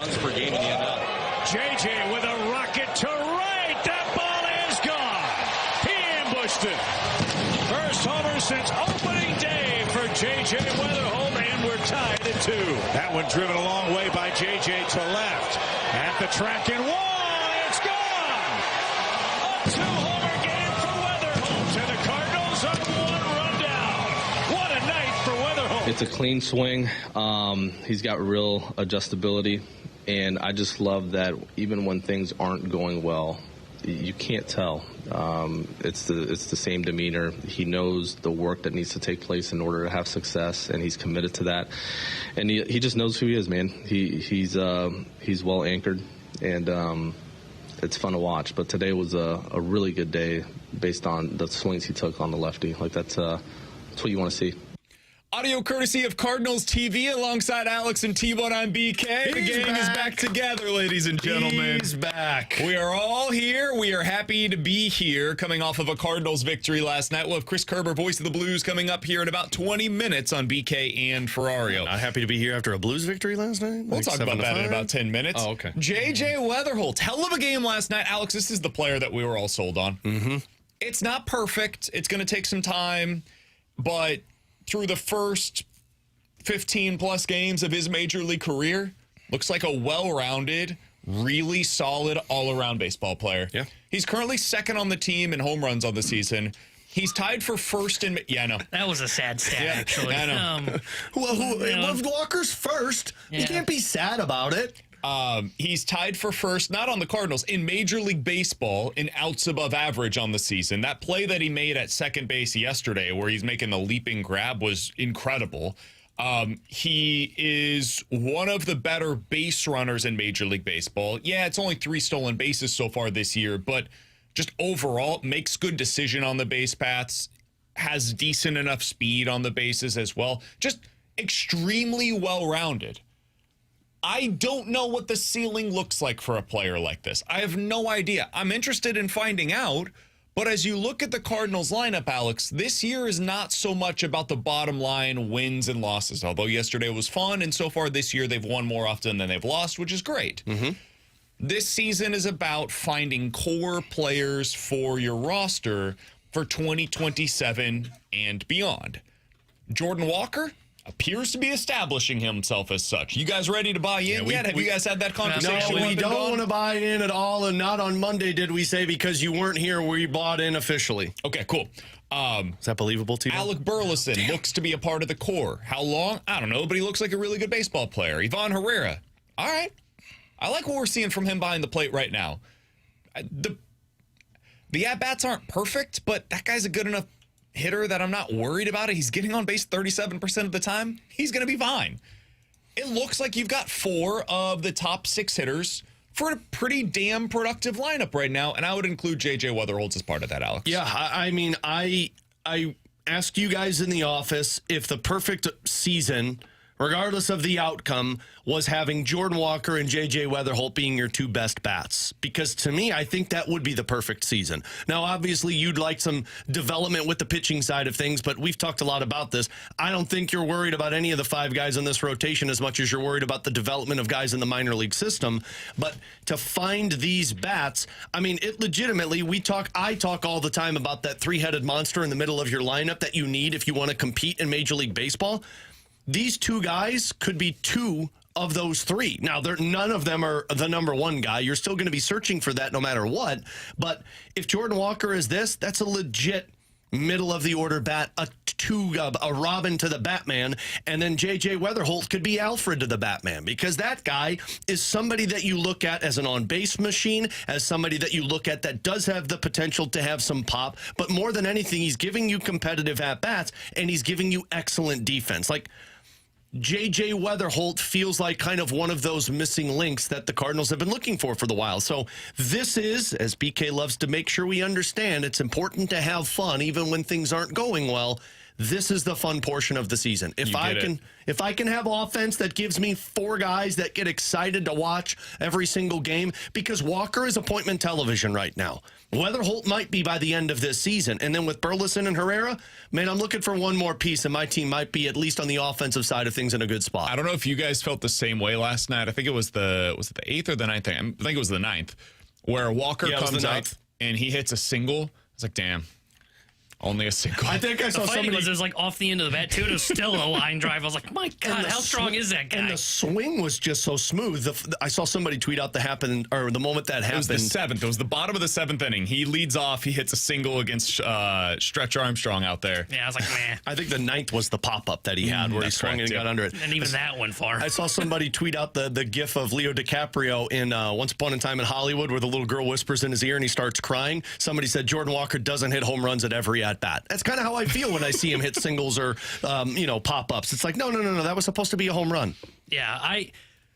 runs per game in the NFL. JJ with a rocket to right. That ball is gone. He ambushed it. First homer since opening day for JJ Weatherholt, and we're tied at 2. That one driven a long way by JJ to left. At the track and wall, it's gone. A 2-homer game for Weatherholt, and the Cardinals are 1 run down. What a night for Weatherholt. It's a clean swing. He's got real adjustability, and I just love that even when things aren't going well, you can't tell. It's the same demeanor. He knows the work that needs to take place in order to have success, and he's committed to that. And he just knows who he is, man. He's well anchored, and it's fun to watch. But today was a really good day based on the swings he took on the lefty. Like that's what you want to see. Audio courtesy of Cardinals TV alongside Alex and T-Bone on BK. The gang is back together, ladies and gentlemen. He's back. We are all here. We are happy to be here coming off of a Cardinals victory last night. We'll have Chris Kerber, voice of the Blues, coming up here in about 20 minutes on BK and Ferrario. Not happy to be here after a Blues victory last night? We'll talk about that in about 10 minutes. Oh, okay. JJ Weatherholt. Hell of a game last night. Alex, this is the player that we were all sold on. Mm-hmm. It's not perfect. It's going to take some time, but through the first 15-plus games of his major league career, looks like a well-rounded, really solid all-around baseball player. Yeah. He's currently second on the team in home runs on the season. He's tied for first in... Yeah, I know. That was a sad stat, actually. I know. Well, Walker's first. Yeah. You can't be sad about it. He's tied for first, not on the Cardinals, in Major League Baseball in outs above average on the season. That play that he made at second base yesterday where he's making the leaping grab was incredible. He is one of the better base runners in Major League Baseball. Yeah, it's only 3 stolen bases so far this year, but just overall makes good decision on the base paths, has decent enough speed on the bases as well. Just extremely well-rounded. I don't know what the ceiling looks like for a player like this. I have no idea. I'm interested in finding out, but as you look at the Cardinals lineup, Alex, this year is not so much about the bottom line wins and losses, although yesterday was fun, and so far this year they've won more often than they've lost, which is great. Mm-hmm. This season is about finding core players for your roster for 2027 and beyond. Jordan Walker appears to be establishing himself as such. You guys ready to buy in yet? Have you guys had that conversation? No, we don't want to buy in at all, and not on Monday, did we say, because you weren't here, we bought in officially. Okay, cool. Is that believable to you? Alec Burleson looks to be a part of the core. How long? I don't know, but he looks like a really good baseball player. Ivan Herrera. All right. I like what we're seeing from him behind the plate right now. The at-bats aren't perfect, but that guy's a good enough hitter that I'm not worried about it. He's getting on base 37% of the time. He's going to be fine. It looks like you've got 4 of the top 6 hitters for a pretty damn productive lineup right now, and I would include J.J. Weatherholt as part of that, Alex. Yeah, I mean, I asked you guys in the office if the perfect season, regardless of the outcome, was having Jordan Walker and J.J. Weatherholt being your 2 best bats. Because to me, I think that would be the perfect season. Now, obviously, you'd like some development with the pitching side of things, but we've talked a lot about this. I don't think you're worried about any of the 5 guys in this rotation as much as you're worried about the development of guys in the minor league system. But to find these bats, I mean, it legitimately, I talk all the time about that 3-headed monster in the middle of your lineup that you need if you want to compete in Major League Baseball. These 2 guys could be 2 of those 3. Now, none of them are the number 1 guy. You're still going to be searching for that no matter what. But if Jordan Walker is this, that's a legit middle-of-the-order bat, a Robin to the Batman, and then J.J. Weatherholt could be Alfred to the Batman, because that guy is somebody that you look at as an on-base machine, as somebody that you look at that does have the potential to have some pop, but more than anything, he's giving you competitive at-bats, and he's giving you excellent defense. Like, J.J. Weatherholt feels like kind of one of those missing links that the Cardinals have been looking for the while. So this is, as BK loves to make sure we understand, it's important to have fun even when things aren't going well. this is the fun portion of the season. If I can have offense that gives me 4 guys that get excited to watch every single game, because Walker is appointment television right now. Weatherholt might be by the end of this season. And then with Burleson and Herrera, man, I'm looking for one more piece, and my team might be, at least on the offensive side of things, in a good spot. I don't know if you guys felt the same way last night. I think it was the 8th or the 9th? I think it was the 9th, where Walker comes up and he hits a single. It's like, damn. Only a single. I think I saw somebody. Was it was like off the end of the bat too. It was still a line drive. I was like, my God, how strong is that guy? And the swing was just so smooth. I saw somebody tweet out the moment that happened. It was the 7th. It was the bottom of the 7th inning. He leads off. He hits a single against Stretch Armstrong out there. Yeah, I was like, man. I think the 9th was the pop up that he had where he swung and got under it. And even that went far. I saw somebody tweet out the gif of Leo DiCaprio in Once Upon a Time in Hollywood, where the little girl whispers in his ear and he starts crying. Somebody said Jordan Walker doesn't hit home runs at every at bat. That's kind of how I feel when I see him hit singles or pop-ups. It's like, no, that was supposed to be a home run. Yeah,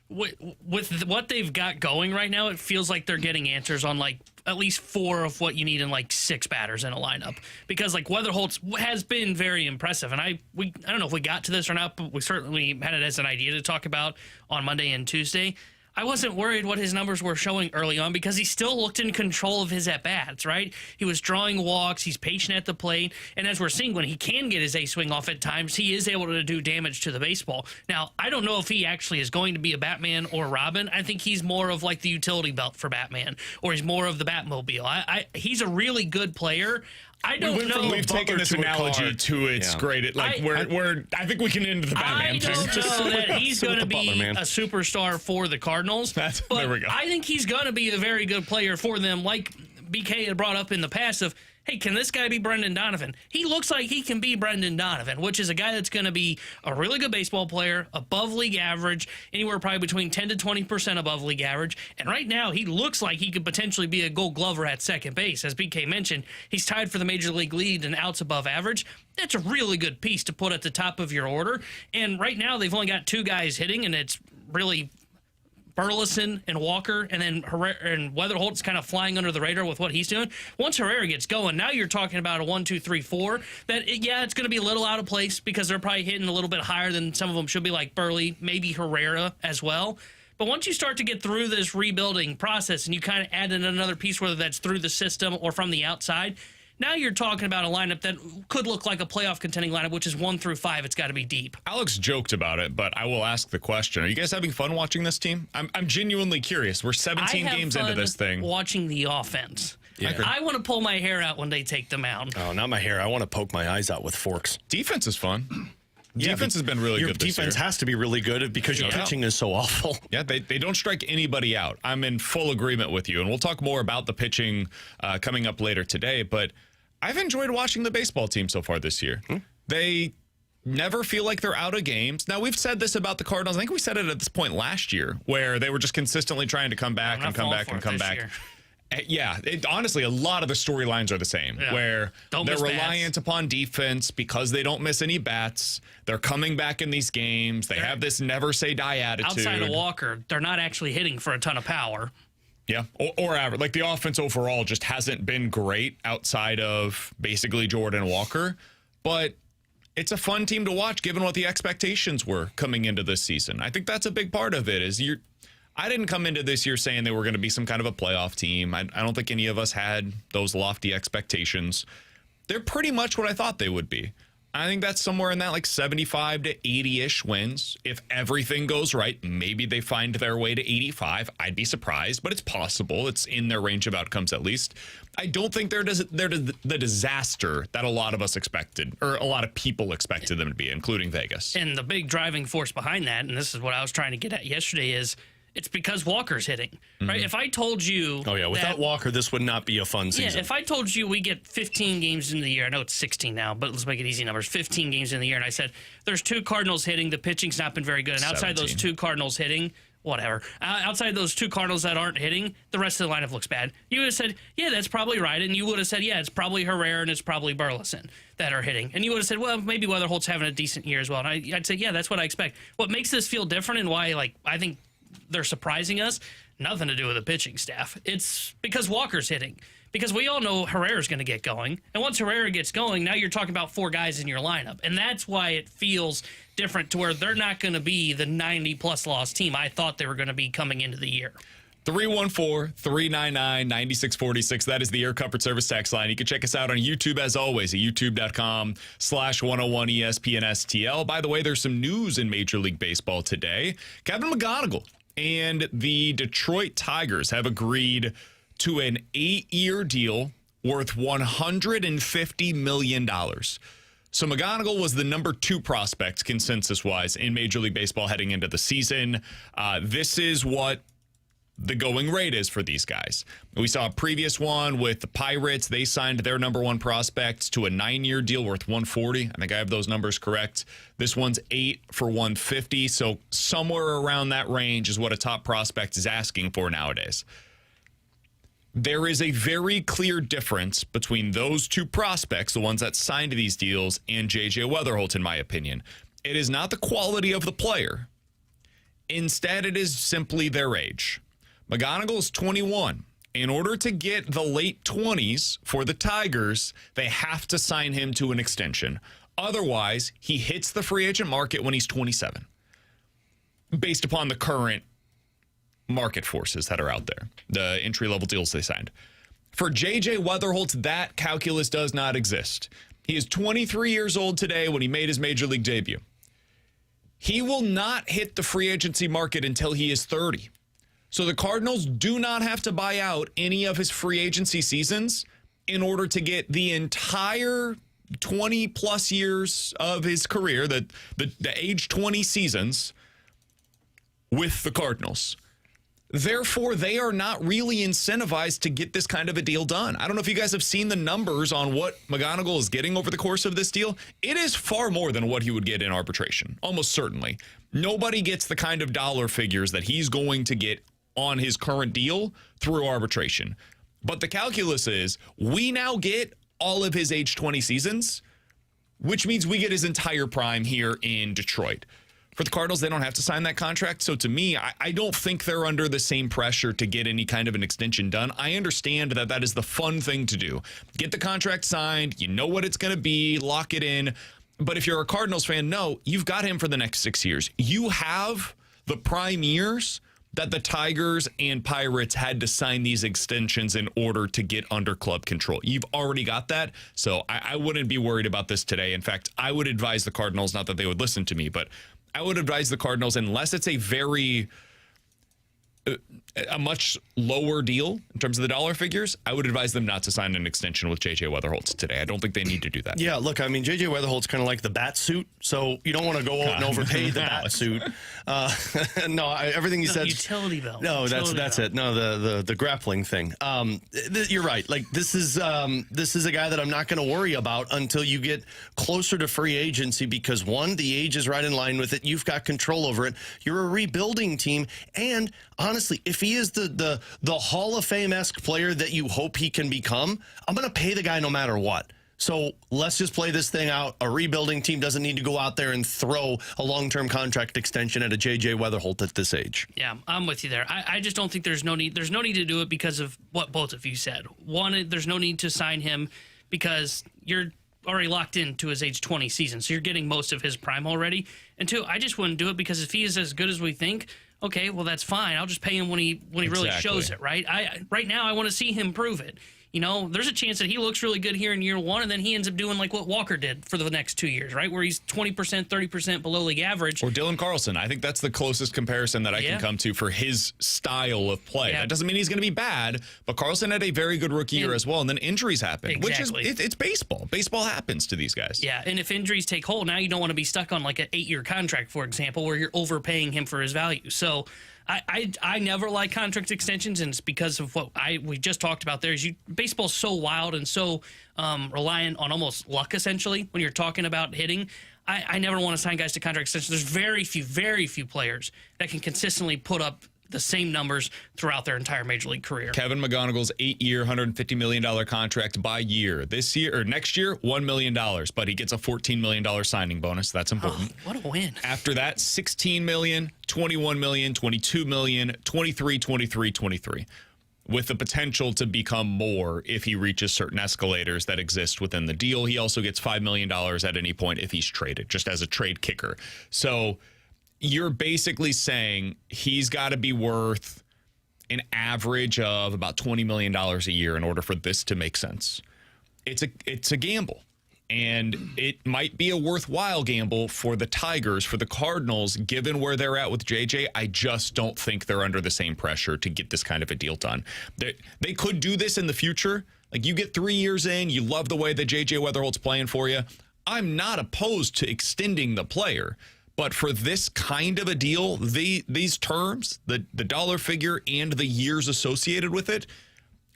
with what they've got going right now, it feels like they're getting answers on like at least 4 of what you need in like 6 batters in a lineup. Because like Weatherholtz has been very impressive, and I don't know if we got to this or not, but we certainly had it as an idea to talk about on Monday and Tuesday. I wasn't worried what his numbers were showing early on because he still looked in control of his at-bats, right? He was drawing walks, he's patient at the plate, and as we're seeing, when he can get his A-swing off at times, he is able to do damage to the baseball. Now, I don't know if he actually is going to be a Batman or Robin. I think he's more of like the utility belt for Batman, or he's more of the Batmobile. He's a really good player. I don't know. We've taken this analogy to its great. Like I think we can end the Batman. I don't know that he's going to be a superstar for the Cardinals. But there we go. I think he's going to be a very good player for them. Like BK had brought up in the past of, hey, can this guy be Brendan Donovan? He looks like he can be Brendan Donovan, which is a guy that's going to be a really good baseball player, above league average, anywhere probably between 10 to 20% above league average. And right now, he looks like he could potentially be a Gold Glover at second base. As BK mentioned, he's tied for the major league lead in outs above average. That's a really good piece to put at the top of your order. And right now, they've only got 2 guys hitting, and it's really Burleson and Walker, and then Weatherholt's kind of flying under the radar with what he's doing. Once Herrera gets going, now you're talking about a 1, 2, 3, 4. It's going to be a little out of place because they're probably hitting a little bit higher than some of them should be, like Burley, maybe Herrera as well. But once you start to get through this rebuilding process and you kind of add in another piece, whether that's through the system or from the outside, now you're talking about a lineup that could look like a playoff contending lineup, which is 1 through 5. It's got to be deep. Alex joked about it, but I will ask the question. Are you guys having fun watching this team? I'm genuinely curious. We're 17 games into this thing. Watching the offense. Yeah. I want to pull my hair out when they take the mound. Oh, not my hair. I want to poke my eyes out with forks. Defense is fun. Defense has been really good this year. Your defense has to be really good because your pitching is so awful. Yeah, they don't strike anybody out. I'm in full agreement with you, and we'll talk more about the pitching coming up later today, but I've enjoyed watching the baseball team so far this year. They never feel like they're out of games. Now, we've said this about the Cardinals. I think we said it at this point last year, where they were just consistently trying to come back and come back and come back. Yeah, honestly, a lot of the storylines are the same, where they're reliant upon defense because they don't miss any bats. They're coming back in these games. They have this never say die attitude. Outside of Walker, they're not actually hitting for a ton of power. Yeah, or average. Like, the offense overall just hasn't been great outside of basically Jordan Walker. But it's a fun team to watch given what the expectations were coming into this season. I think that's a big part of it. I didn't come into this year saying they were going to be some kind of a playoff team. I don't think any of us had those lofty expectations. They're pretty much what I thought they would be. I think that's somewhere in that like 75 to 80-ish wins. If everything goes right, maybe they find their way to 85. I'd be surprised, but it's possible. It's in their range of outcomes at least. I don't think they're the disaster that a lot of us expected, or a lot of people expected them to be, including Vegas. And the big driving force behind that, and this is what I was trying to get at yesterday, is it's because Walker's hitting, right? If I told you... Oh, yeah, without Walker, this would not be a fun season. Yeah, if I told you we get 15 games in the year, I know it's 16 now, but let's make it easy numbers, 15 games in the year, and I said, there's 2 Cardinals hitting, the pitching's not been very good, and outside 17. those 2 Cardinals hitting, whatever, outside those 2 Cardinals that aren't hitting, the rest of the lineup looks bad. You would have said, yeah, that's probably right, and you would have said, yeah, it's probably Herrera and it's probably Burleson that are hitting. And you would have said, well, maybe Weatherholt's having a decent year as well. And I'd say, yeah, that's what I expect. What makes this feel different and why, like, I think they're surprising us, nothing to do with the pitching staff. It's because Walker's hitting. because we all know Herrera's going to get going. And once Herrera gets going, now you're talking about 4 guys in your lineup. And that's why it feels different to where they're not going to be the 90-plus loss team I thought they were going to be coming into the year. 314-399-9646. That is the Air Comfort Service text line. You can check us out on YouTube, as always, at youtube.com/101ESPNSTL. By the way, there's some news in Major League Baseball today. Kevin McGonigal and the Detroit Tigers have agreed to an 8-year deal worth $150 million. So McGonigal was the number 2 prospect consensus-wise in Major League Baseball heading into the season. This is what the going rate is for these guys. We saw a previous one with the Pirates. They signed their number 1 prospect to a 9-year deal worth $140. I think I have those numbers correct. This one's 8 for $150. So somewhere around that range is what a top prospect is asking for nowadays. There is a very clear difference between those 2 prospects, the ones that signed these deals, and J.J. Weatherholt, in my opinion. It is not the quality of the player. Instead, it is simply their age. McGonigal is 21. In order to get the late 20s for the Tigers, they have to sign him to an extension. Otherwise, he hits the free agent market when he's 27, based upon the current market forces that are out there, the entry-level deals they signed. For J.J. Weatherholt, that calculus does not exist. He is 23 years old today when he made his Major League debut. He will not hit the free agency market until he is 30. So the Cardinals do not have to buy out any of his free agency seasons in order to get the entire 20-plus years of his career, the age 20 seasons, with the Cardinals. Therefore, they are not really incentivized to get this kind of a deal done. I don't know if you guys have seen the numbers on what McGonigal is getting over the course of this deal. It is far more than what he would get in arbitration, almost certainly. Nobody gets the kind of dollar figures that he's going to get on his current deal through arbitration. But the calculus is we now get all of his age 20 seasons, which means we get his entire prime here in Detroit. For the Cardinals, they don't have to sign that contract. So to me, I don't think they're under the same pressure to get any kind of an extension done. I understand that that is the fun thing to do. Get the contract signed. You know what it's going to be. Lock it in. But if you're a Cardinals fan, no, you've got him for the next 6 years. You have the prime years that the Tigers and Pirates had to sign these extensions in order to get under club control. You've already got that, so I wouldn't be worried about this today. In fact, I would advise the Cardinals, not that they would listen to me, but I would advise the Cardinals, unless it's a much lower deal in terms of the dollar figures, I would advise them not to sign an extension with J.J. Weatherholt today. I don't think they need to do that. Yeah, look, I mean, J.J. Weatherholt's kind of like the bat suit, so you don't want to go out and overpay the bat suit. No, everything you said. Utility belt. No, that's it. No, the grappling thing. You're right. Like this is a guy that I'm not going to worry about until you get closer to free agency because one, the age is right in line with it. You've got control over it. You're a rebuilding team, and honestly, if he is the Hall of Fame-esque player that you hope he can become, I'm going to pay the guy no matter what. So let's just play this thing out. A rebuilding team doesn't need to go out there and throw a long-term contract extension at a J.J. Weatherholt at this age. Yeah, I'm with you there. I just don't think there's no need. There's no need to do it because of what both of you said. One, there's no need to sign him because you're already locked into his age 20 season, so you're getting most of his prime already. And two, I just wouldn't do it because if he is as good as we think, okay, well, that's fine. I'll just pay him when he really shows it, right? Right now, I want to see him prove it. You know, there's a chance that he looks really good here in year one, and then he ends up doing like what Walker did for the next 2 years, right? Where he's 20%, 30% below league average. Or Dylan Carlson. I think that's the closest comparison that I can come to for his style of play. Yeah. That doesn't mean he's going to be bad, but Carlson had a very good rookie year as well, and then injuries happen, exactly. Which is, it's baseball. Baseball happens to these guys. Yeah, and if injuries take hold, now you don't want to be stuck on like an 8-year contract, for example, where you're overpaying him for his value. So I never like contract extensions, and it's because of what we just talked about there. Baseball's so wild and so reliant on almost luck, essentially, when you're talking about hitting. I never want to sign guys to contract extensions. There's very few players that can consistently put up the same numbers throughout their entire major league career. Kevin McGonigal's 8-year, $150 million contract by year. This year or next year, $1 million, but he gets a $14 million signing bonus. That's important. Oh, what a win. After that, $16 million, $21 million, $22 million, $23, $23, $23. with the potential to become more if he reaches certain escalators that exist within the deal. He also gets $5 million at any point if he's traded, just as a trade kicker. So you're basically saying he's got to be worth an average of about $20 million a year in order for this to make sense. It's a gamble. And it might be a worthwhile gamble for the Tigers, for the Cardinals, given where they're at with JJ. I just don't think they're under the same pressure to get this kind of a deal done. They could do this in the future. Like, you get 3 years in, you love the way that JJ Weatherholt's playing for you. I'm not opposed to extending the player. But for this kind of a deal, these terms, the dollar figure and the years associated with it,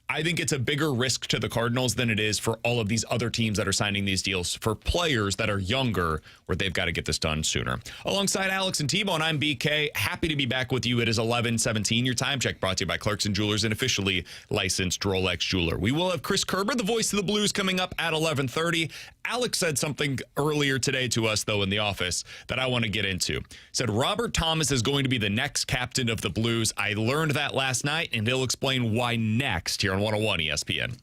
I think it's a bigger risk to the Cardinals than it is for all of these other teams that are signing these deals for players that are younger, where they've got to get this done sooner. Alongside Alex and T-Bone, I'm BK. Happy to be back with you. It is 11:17. Your time check brought to you by Clarkson Jewelers, an officially licensed Rolex jeweler. We will have Chris Kerber, the voice of the Blues, coming up at 11:30. Alex said something earlier today to us, though, in the office that I want to get into. He said Robert Thomas is going to be the next captain of the Blues. I learned that last night, and he'll explain why next here on 101 ESPN.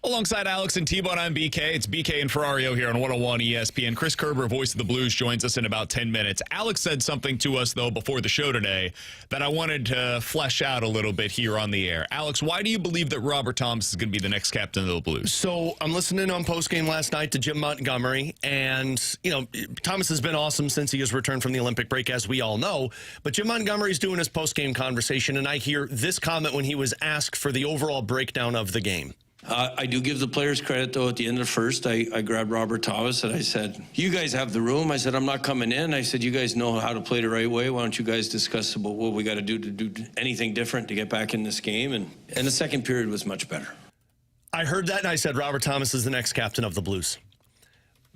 Alongside Alex and T-Bone, I'm BK. It's BK and Ferrario here on 101 ESPN. Chris Kerber, voice of the Blues, joins us in about 10 minutes. Alex said something to us, though, before the show today that I wanted to flesh out a little bit here on the air. Alex, why do you believe that Robert Thomas is going to be the next captain of the Blues? So I'm listening on postgame last night to Jim Montgomery, and, Thomas has been awesome since he has returned from the Olympic break, as we all know. But Jim Montgomery's doing his postgame conversation, and I hear this comment when he was asked for the overall breakdown of the game. I do give the players credit, though. At the end of the first, I grabbed Robert Thomas and I said, you guys have the room. I said, I'm not coming in. I said, you guys know how to play the right way. Why don't you guys discuss about what we got to do anything different to get back in this game? And the second period was much better. I heard that and I said, Robert Thomas is the next captain of the Blues.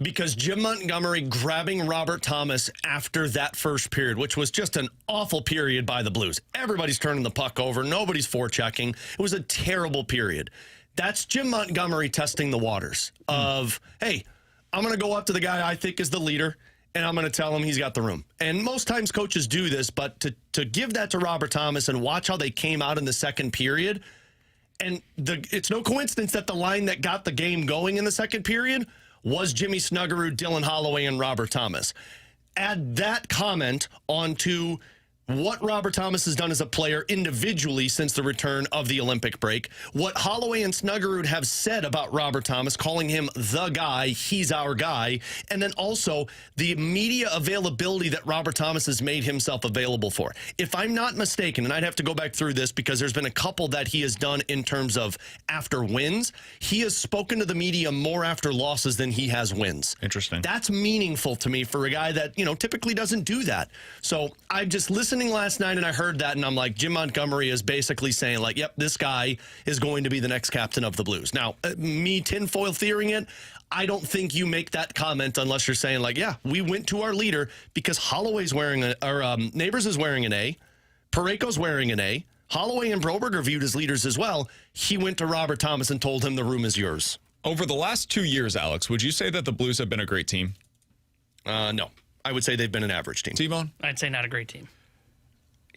Because Jim Montgomery grabbing Robert Thomas after that first period, which was just an awful period by the Blues. Everybody's turning the puck over. Nobody's forechecking. It was a terrible period. That's Jim Montgomery testing the waters of, hey, I'm going to go up to the guy I think is the leader, and I'm going to tell him he's got the room. And most times coaches do this, but to give that to Robert Thomas and watch how they came out in the second period, and it's no coincidence that the line that got the game going in the second period was Jimmy Snuggerud, Dylan Holloway, and Robert Thomas. Add that comment onto what Robert Thomas has done as a player individually since the return of the Olympic break, what Holloway and Snuggerud have said about Robert Thomas, calling him the guy, he's our guy, and then also the media availability that Robert Thomas has made himself available for. If I'm not mistaken, and I'd have to go back through this because there's been a couple that he has done in terms of after wins, he has spoken to the media more after losses than he has wins. Interesting. That's meaningful to me for a guy that, typically doesn't do that. So I'm just listening last night and I heard that and I'm like, Jim Montgomery is basically saying like, yep, this guy is going to be the next captain of the Blues. Now, me tinfoil theoring it, I don't think you make that comment unless you're saying like, yeah, we went to our leader because Holloway's wearing Neighbors is wearing an A, Parayko's wearing an A, Holloway and Broberg are viewed as leaders as well. He went to Robert Thomas and told him the room is yours. Over the last 2 years, Alex, would you say that the Blues have been a great team? No. I would say they've been an average team. T-Bone? I'd say not a great team.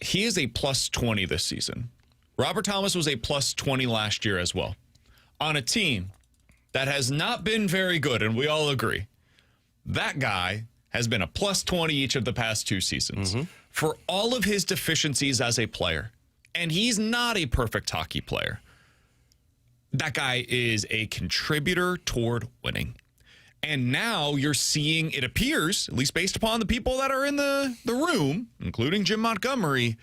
He is a plus 20 this season. Robert Thomas was a plus 20 last year as well. On a team that has not been very good, and we all agree, that guy has been a plus 20 each of the past 2 seasons. For all of his deficiencies as a player, and he's not a perfect hockey player, that guy is a contributor toward winning. And now you're seeing, it appears, at least based upon the people that are in the room, including Jim Montgomery,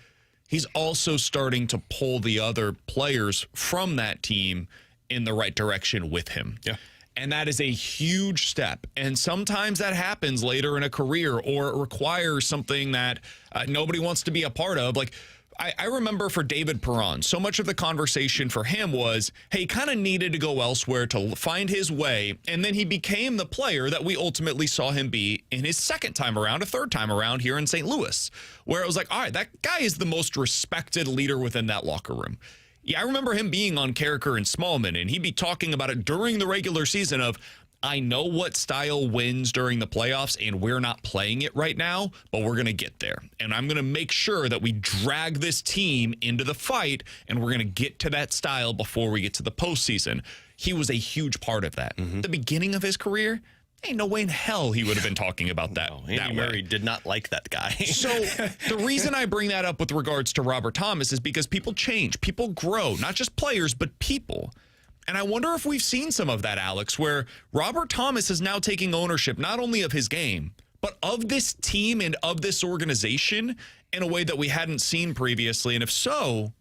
he's also starting to pull the other players from that team in the right direction with him. Yeah. And that is a huge step. And sometimes that happens later in a career or it requires something that nobody wants to be a part of. Like, I remember for David Perron, so much of the conversation for him was, hey, he kind of needed to go elsewhere to find his way. And then he became the player that we ultimately saw him be in his second time around, a third time around here in St. Louis, where it was like, all right, that guy is the most respected leader within that locker room. Yeah, I remember him being on Kerber and Smallman, and he'd be talking about it during the regular season of, I know what style wins during the playoffs, and we're not playing it right now, but we're going to get there. And I'm going to make sure that we drag this team into the fight, and we're going to get to that style before we get to the postseason. He was a huge part of that. The beginning of his career, ain't no way in hell he would have been talking about that. No, Andy Murray did not like that guy. So the reason I bring that up with regards to Robert Thomas is because people change. People grow, not just players, but people. And I wonder if we've seen some of that, Alex, where Robert Thomas is now taking ownership not only of his game, but of this team and of this organization in a way that we hadn't seen previously. And if so,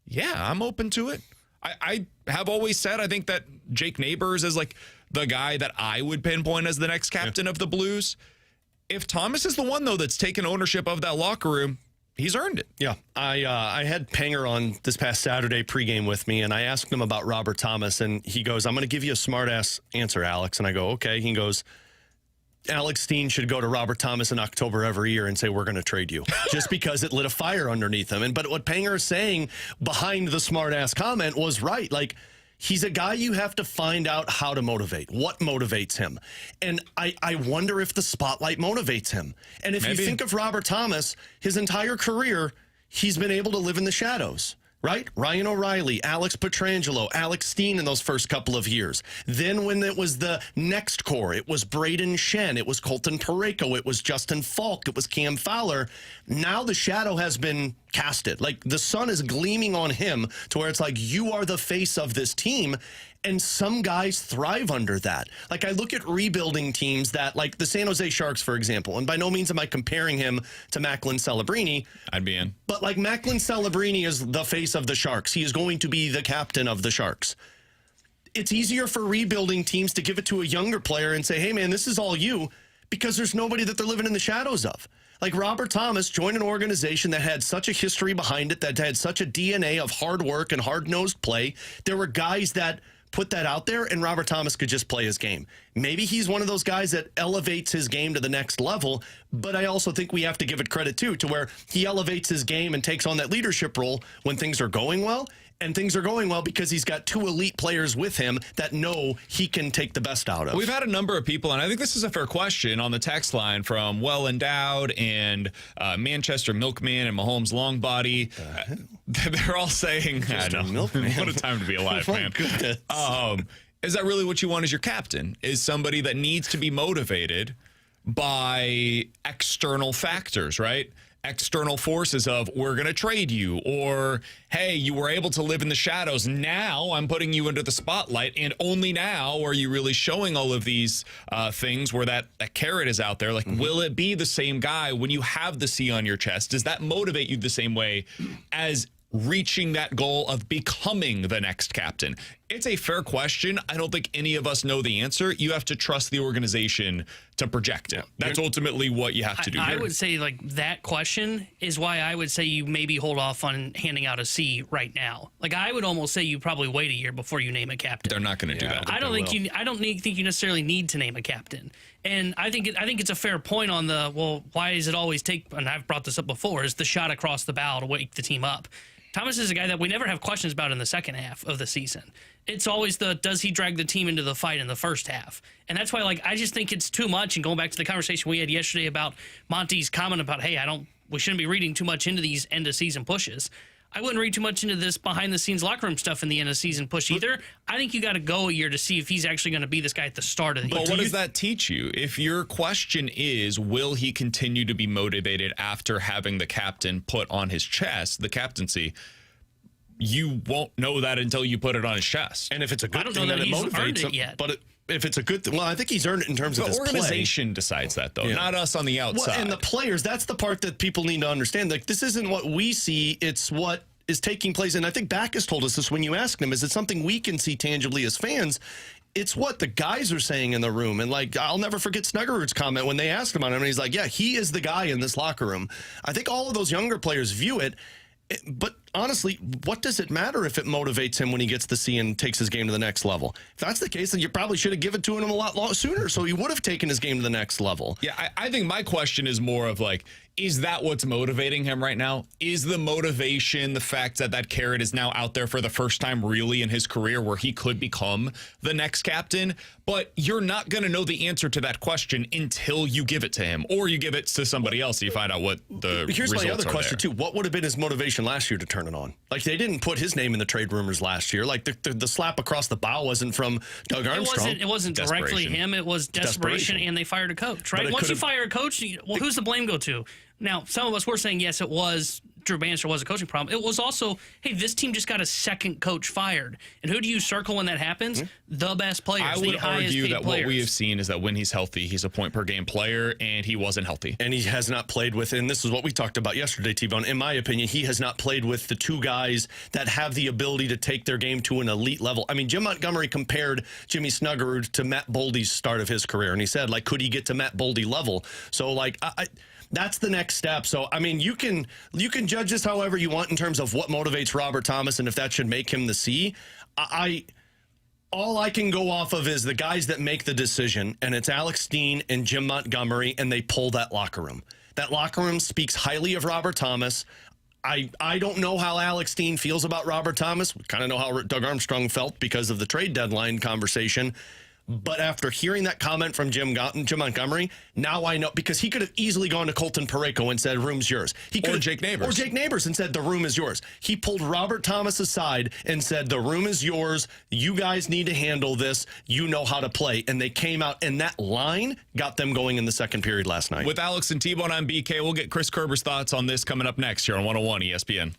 yeah, I'm open to it. I have always said I think that Jake Neighbors is like the guy that I would pinpoint as the next captain of the Blues. If Thomas is the one, though, that's taken ownership of that locker room, he's earned it. Yeah. I had Panger on this past Saturday pregame with me, and I asked him about Robert Thomas, and he goes, I'm going to give you a smart-ass answer, Alex. And I go, okay. He goes, Alex Steen should go to Robert Thomas in October every year and say, we're going to trade you, just because it lit a fire underneath him. But what Panger is saying behind the smart-ass comment was right. Like, he's a guy you have to find out how to motivate, what motivates him. And I wonder if the spotlight motivates him. And if you think of Robert Thomas, his entire career, he's been able to live in the shadows. right? Ryan O'Reilly, Alex Petrangelo, Alex Steen in those first couple of years. Then when it was the next core, it was Braden Shen, it was Colton Parayko, it was Justin Falk, it was Cam Fowler. Now the shadow has been casted. Like, the sun is gleaming on him to where it's like, you are the face of this team. And some guys thrive under that. Like, I look at rebuilding teams that, like the San Jose Sharks, for example, and by no means am I comparing him to Macklin Celebrini. I'd be in. But, like, Macklin Celebrini is the face of the Sharks. He is going to be the captain of the Sharks. It's easier for rebuilding teams to give it to a younger player and say, hey, man, this is all you, because there's nobody that they're living in the shadows of. Like, Robert Thomas joined an organization that had such a history behind it, that had such a DNA of hard work and hard-nosed play. There were guys that put that out there, and Robert Thomas could just play his game. Maybe he's one of those guys that elevates his game to the next level, but I also think we have to give it credit, too, to where he elevates his game and takes on that leadership role when things are going well, and things are going well because he's got two elite players with him that know he can take the best out of. We've had a number of people, and I think this is a fair question, on the text line from Well Endowed and Manchester Milkman and Mahomes Longbody. They're all saying, I know, Milkman. What a time to be alive, man. Goodness. Is that really what you want as your captain? Is somebody that needs to be motivated by external factors, right? External forces of, we're going to trade you, or, hey, you were able to live in the shadows. Now I'm putting you into the spotlight, and only now are you really showing all of these things where that carrot is out there. Like, will it be the same guy when you have the C on your chest? Does that motivate you the same way as reaching that goal of becoming the next captain? It's a fair question. I don't think any of us know the answer. You have to trust the organization to project it. That's ultimately what you have to do here. I would say, like, that question is why I would say you maybe hold off on handing out a C right now. Like, I would almost say you probably wait a year before you name a captain. They're not going to do that. I don't think you necessarily need to name a captain. And I think it's a fair point on the, well, why does it always take, and I've brought this up before, is the shot across the bow to wake the team up. Thomas is a guy that we never have questions about in the second half of the season. It's always does he drag the team into the fight in the first half? And that's why, like, I just think it's too much. And going back to the conversation we had yesterday about Monty's comment about, hey, we shouldn't be reading too much into these end of season pushes. I wouldn't read too much into this behind the scenes locker room stuff in the end of season push either. I think you got to go a year to see if he's actually going to be this guy at the start of the year. But what does that teach you? If your question is, will he continue to be motivated after having the captain put on his chest, the captaincy, you won't know that until you put it on his chest. And if it's a good I don't thing, know that that it he's motivates earned him. it yet. But if it's a good thing, well, I think he's earned it in terms of his The organization decides that, though, not us on the outside. Well, and the players, that's the part that people need to understand. Like, this isn't what we see, it's what is taking place. And I think Backus told us this when you asked him, is it something we can see tangibly as fans? It's what the guys are saying in the room. And, like, I'll never forget Snuggerud's comment when they asked him on it. And he's like, yeah, he is the guy in this locker room. I think all of those younger players view it. But honestly, what does it matter if it motivates him when he gets the C and takes his game to the next level? If that's the case, then you probably should have given it to him a lot sooner, so he would have taken his game to the next level. Yeah, I think my question is more of, like, is that what's motivating him right now? Is the motivation the fact that that carrot is now out there for the first time really in his career where he could become the next captain? But you're not going to know the answer to that question until you give it to him, or you give it to somebody else and you find out what the Here's results my other are question, there. too. What would have been his motivation last year to turn it on? Like, they didn't put his name in the trade rumors last year. Like, the slap across the bow wasn't from Doug Armstrong. It wasn't directly him. It was desperation, and they fired a coach, right? Once you fire a coach, well, who's the blame go to? Now, some of us were saying, yes, it was Drew Bannister was a coaching problem. It was also, hey, this team just got a second coach fired. And who do you circle when that happens? The best players. I would argue that players. what we have seen is that when he's healthy, he's a point-per-game player, and he wasn't healthy. And he has not played with, and this is what we talked about yesterday, T-Bone. In my opinion, he has not played with the two guys that have the ability to take their game to an elite level. I mean, Jim Montgomery compared Jimmy Snuggerud to Matt Boldy's start of his career, and he said, like, could he get to Matt Boldy level? So, like, that's the next step. So, I mean, you can judge this however you want in terms of what motivates Robert Thomas and if that should make him the C. All I can go off of is the guys that make the decision, and it's Alex Steen and Jim Montgomery, and they pull that locker room. That locker room speaks highly of Robert Thomas. I don't know how Alex Steen feels about Robert Thomas. We kind of know how Doug Armstrong felt because of the trade deadline conversation. But after hearing that comment from Jim Montgomery, now I know, because he could have easily gone to Colton Parayko and said, room's yours. He could Or have Jake Neighbors. Or Jake Neighbors and said, the room is yours. He pulled Robert Thomas aside and said, the room is yours. You guys need to handle this. You know how to play. And they came out, and that line got them going in the second period last night. With Alex and T-Bone, I'm BK. We'll get Chris Kerber's thoughts on this coming up next here on 101 ESPN.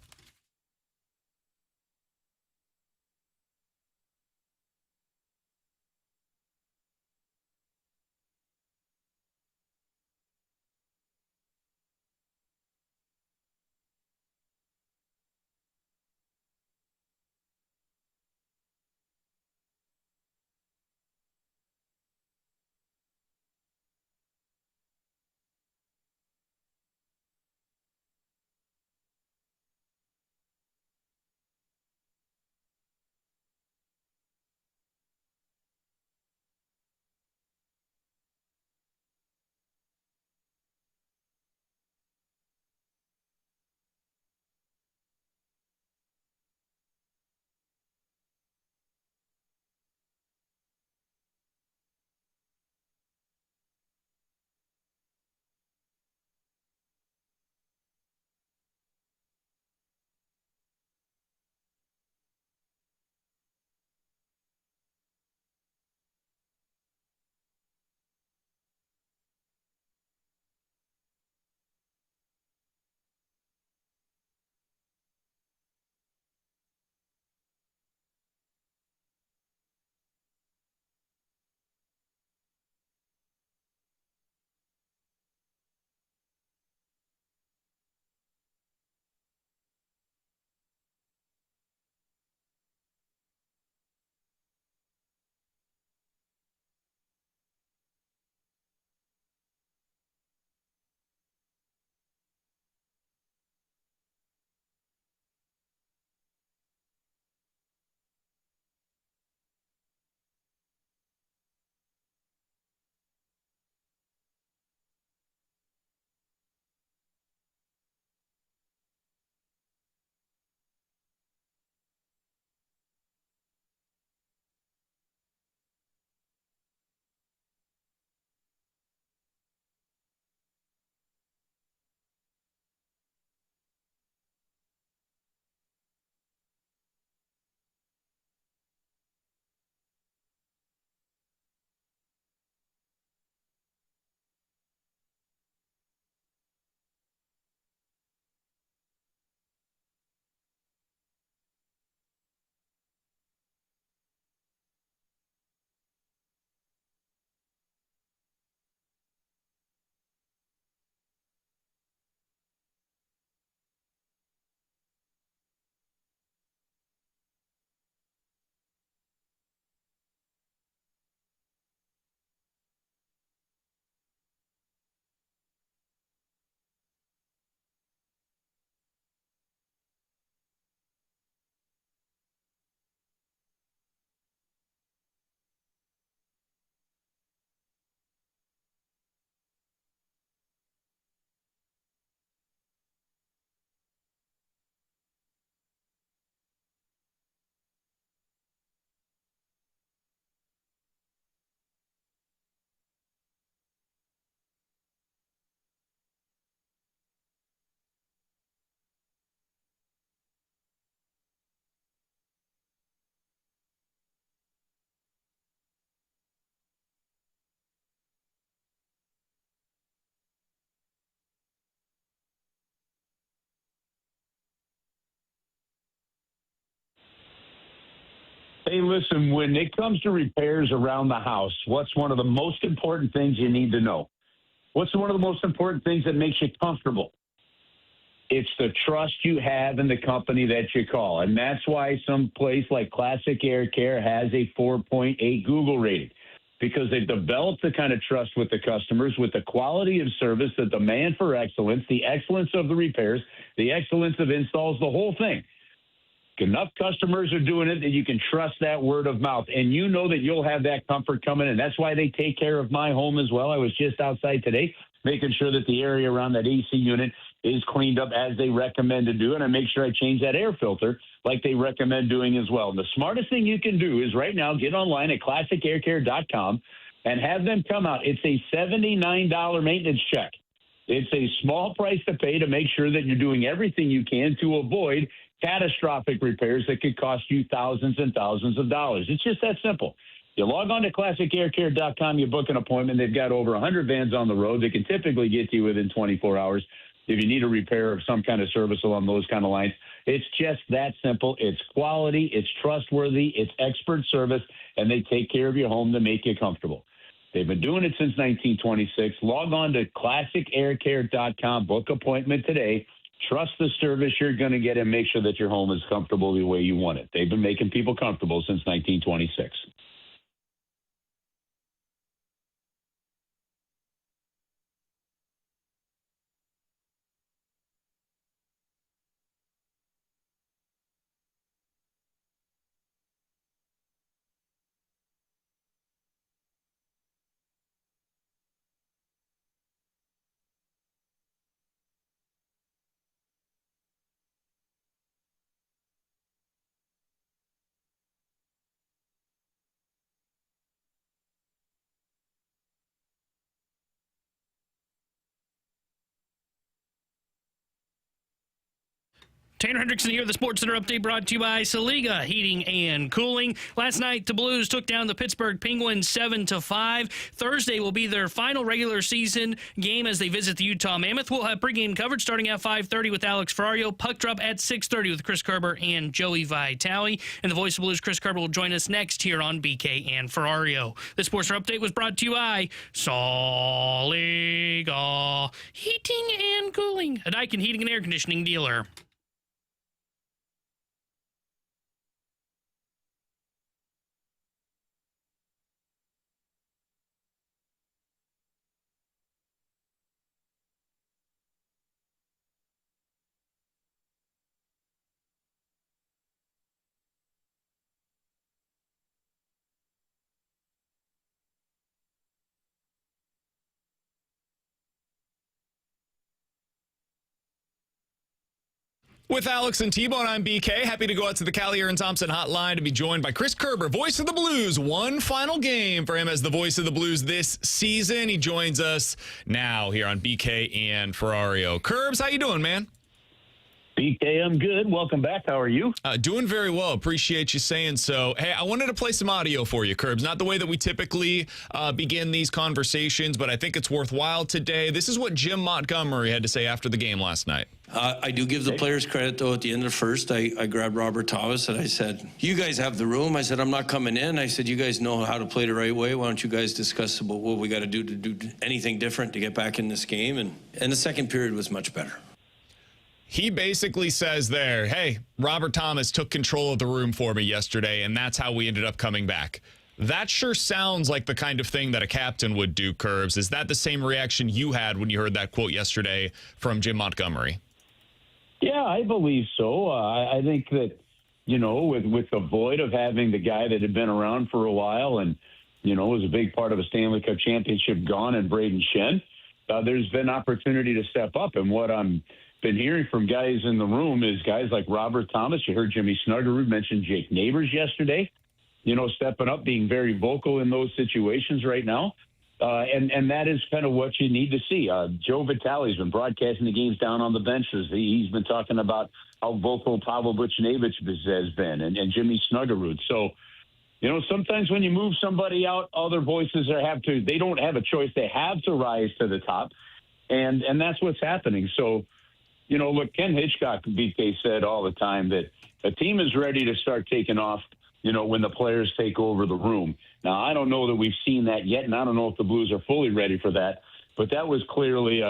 Hey, listen, when it comes to repairs around the house, what's one of the most important things you need to know? What's one of the most important things that makes you comfortable? It's the trust you have in the company that you call. And that's why some place like Classic Air Care has a 4.8 Google rating, because they've developed the kind of trust with the customers, with the quality of service, the demand for excellence, the excellence of the repairs, the excellence of installs, the whole thing. Enough customers are doing it that you can trust that word of mouth. And you know that you'll have that comfort coming in. That's why they take care of my home as well. I was just outside today making sure that the area around that AC unit is cleaned up as they recommend to do, and I make sure I change that air filter like they recommend doing as well. And the smartest thing you can do is right now get online at classicaircare.com and have them come out. It's a $79 maintenance check. It's a small price to pay to make sure that you're doing everything you can to avoid catastrophic repairs that could cost you thousands and thousands of dollars. It's just that simple. You log on to classicaircare.com, you book an appointment. They've got over 100 vans on the road. They can typically get to you within 24 hours. If you need a repair or some kind of service along those kind of lines, it's just that simple. It's quality, it's trustworthy, it's expert service, and they take care of your home to make you comfortable. They've been doing it since 1926. Log on to classicaircare.com, book appointment today. Trust the service you're going to get and make sure that your home is comfortable the way you want it. They've been making people comfortable since 1926. Tanner Hendrickson here, the Sports Center update brought to you by Saliga Heating and Cooling. Last night, the Blues took down the Pittsburgh Penguins 7-5. Thursday will be their final regular season game as they visit the Utah Mammoth. We'll have pregame coverage starting at 5:30 with Alex Ferrario. Puck drop at 6:30 with Chris Kerber and Joey Vitale. And the voice of Blues, Chris Kerber, will join us next here on BK and Ferrario. The Sports Center update was brought to you by Saliga Heating and Cooling, a Daikin heating and air conditioning dealer. With Alex and T-Bone, I'm BK. Happy to go out to the Kiley and Thompson hotline to be joined by Chris Kerber, voice of the Blues. One final game for him as the voice of the Blues this season. He joins us now here on BK and Ferrario. Kerbs, how you doing, man? BK, I'm good. Welcome back. How are you? Doing very well. Appreciate you saying so. Hey, I wanted to play some audio for you, Kerbs. Not the way that we typically begin these conversations, but I think it's worthwhile today. This is what Jim Montgomery had to say after the game last night. I do give the players credit, though. At the end of the first, I grabbed Robert Thomas and I said, you guys have the room. I said, I'm not coming in. I said, you guys know how to play the right way. Why don't you guys discuss about what we got to do anything different to get back in this game? And the second period was much better. He basically says there, hey, Robert Thomas took control of the room for me yesterday, and that's how we ended up coming back. That sure sounds like the kind of thing that a captain would do, Kerbs. Is that the same reaction you had when you heard that quote yesterday from Jim Montgomery? Yeah, I believe so. I think that, you know, with the void of having the guy that had been around for a while and, you know, was a big part of a Stanley Cup championship gone and Braden Shen, there's been opportunity to step up. And what I'm been hearing from guys in the room is guys like Robert Thomas. You heard Jimmy Snuggerud mention Jake Neighbors yesterday, you know, stepping up, being very vocal in those situations right now. And that is kind of what you need to see. Joe Vitale's been broadcasting the games down on the benches. He's been talking about how vocal Pavel Buchnevich has been and Jimmy Snuggerud. So, you know, sometimes when you move somebody out, other voices they don't have a choice. They have to rise to the top. And that's what's happening. So, you know, look, Ken Hitchcock, BK, said all the time that a team is ready to start taking off, you know, when the players take over the room. Now, I don't know that we've seen that yet, and I don't know if the Blues are fully ready for that. But that was clearly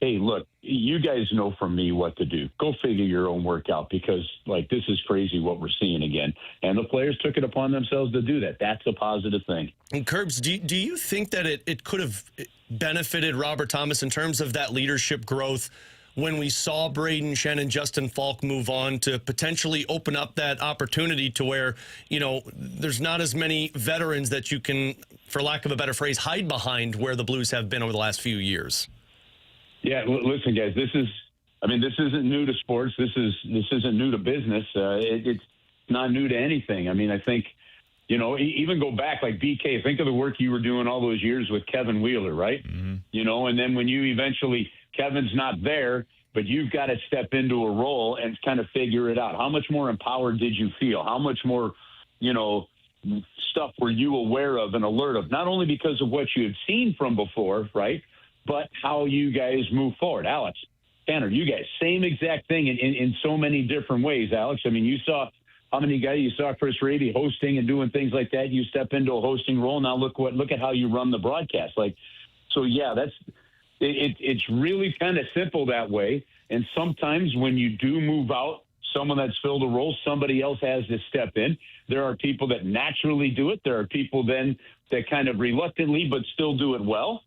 hey, look, you guys know from me what to do. Go figure your own work out because, like, this is crazy what we're seeing again. And the players took it upon themselves to do that. That's a positive thing. And Kerbs, do you think that it could have benefited Robert Thomas in terms of that leadership growth when we saw Braden Shen and Justin Falk move on to potentially open up that opportunity to where, you know, there's not as many veterans that you can, for lack of a better phrase, hide behind where the Blues have been over the last few years? Yeah, listen, guys, this is I mean, this isn't new to sports. This isn't new to business. It's not new to anything. I mean, I think, even go back like BK, think of the work you were doing all those years with Kevin Wheeler, right? Mm-hmm. And then when you eventually, Kevin's not there, but you've got to step into a role and kind of figure it out. How much more empowered did you feel? How much more, stuff were you aware of and alert of? Not only because of what you had seen from before, right, but how you guys move forward. Alex, Tanner, you guys, same exact thing in so many different ways, Alex. I mean, you saw how many guys you saw Chris Raby hosting and doing things like that. You step into a hosting role. Now look at how you run the broadcast. It's really kind of simple that way. And sometimes when you do move out, someone that's filled a role, somebody else has to step in. There are people that naturally do it. There are people then that kind of reluctantly but still do it well.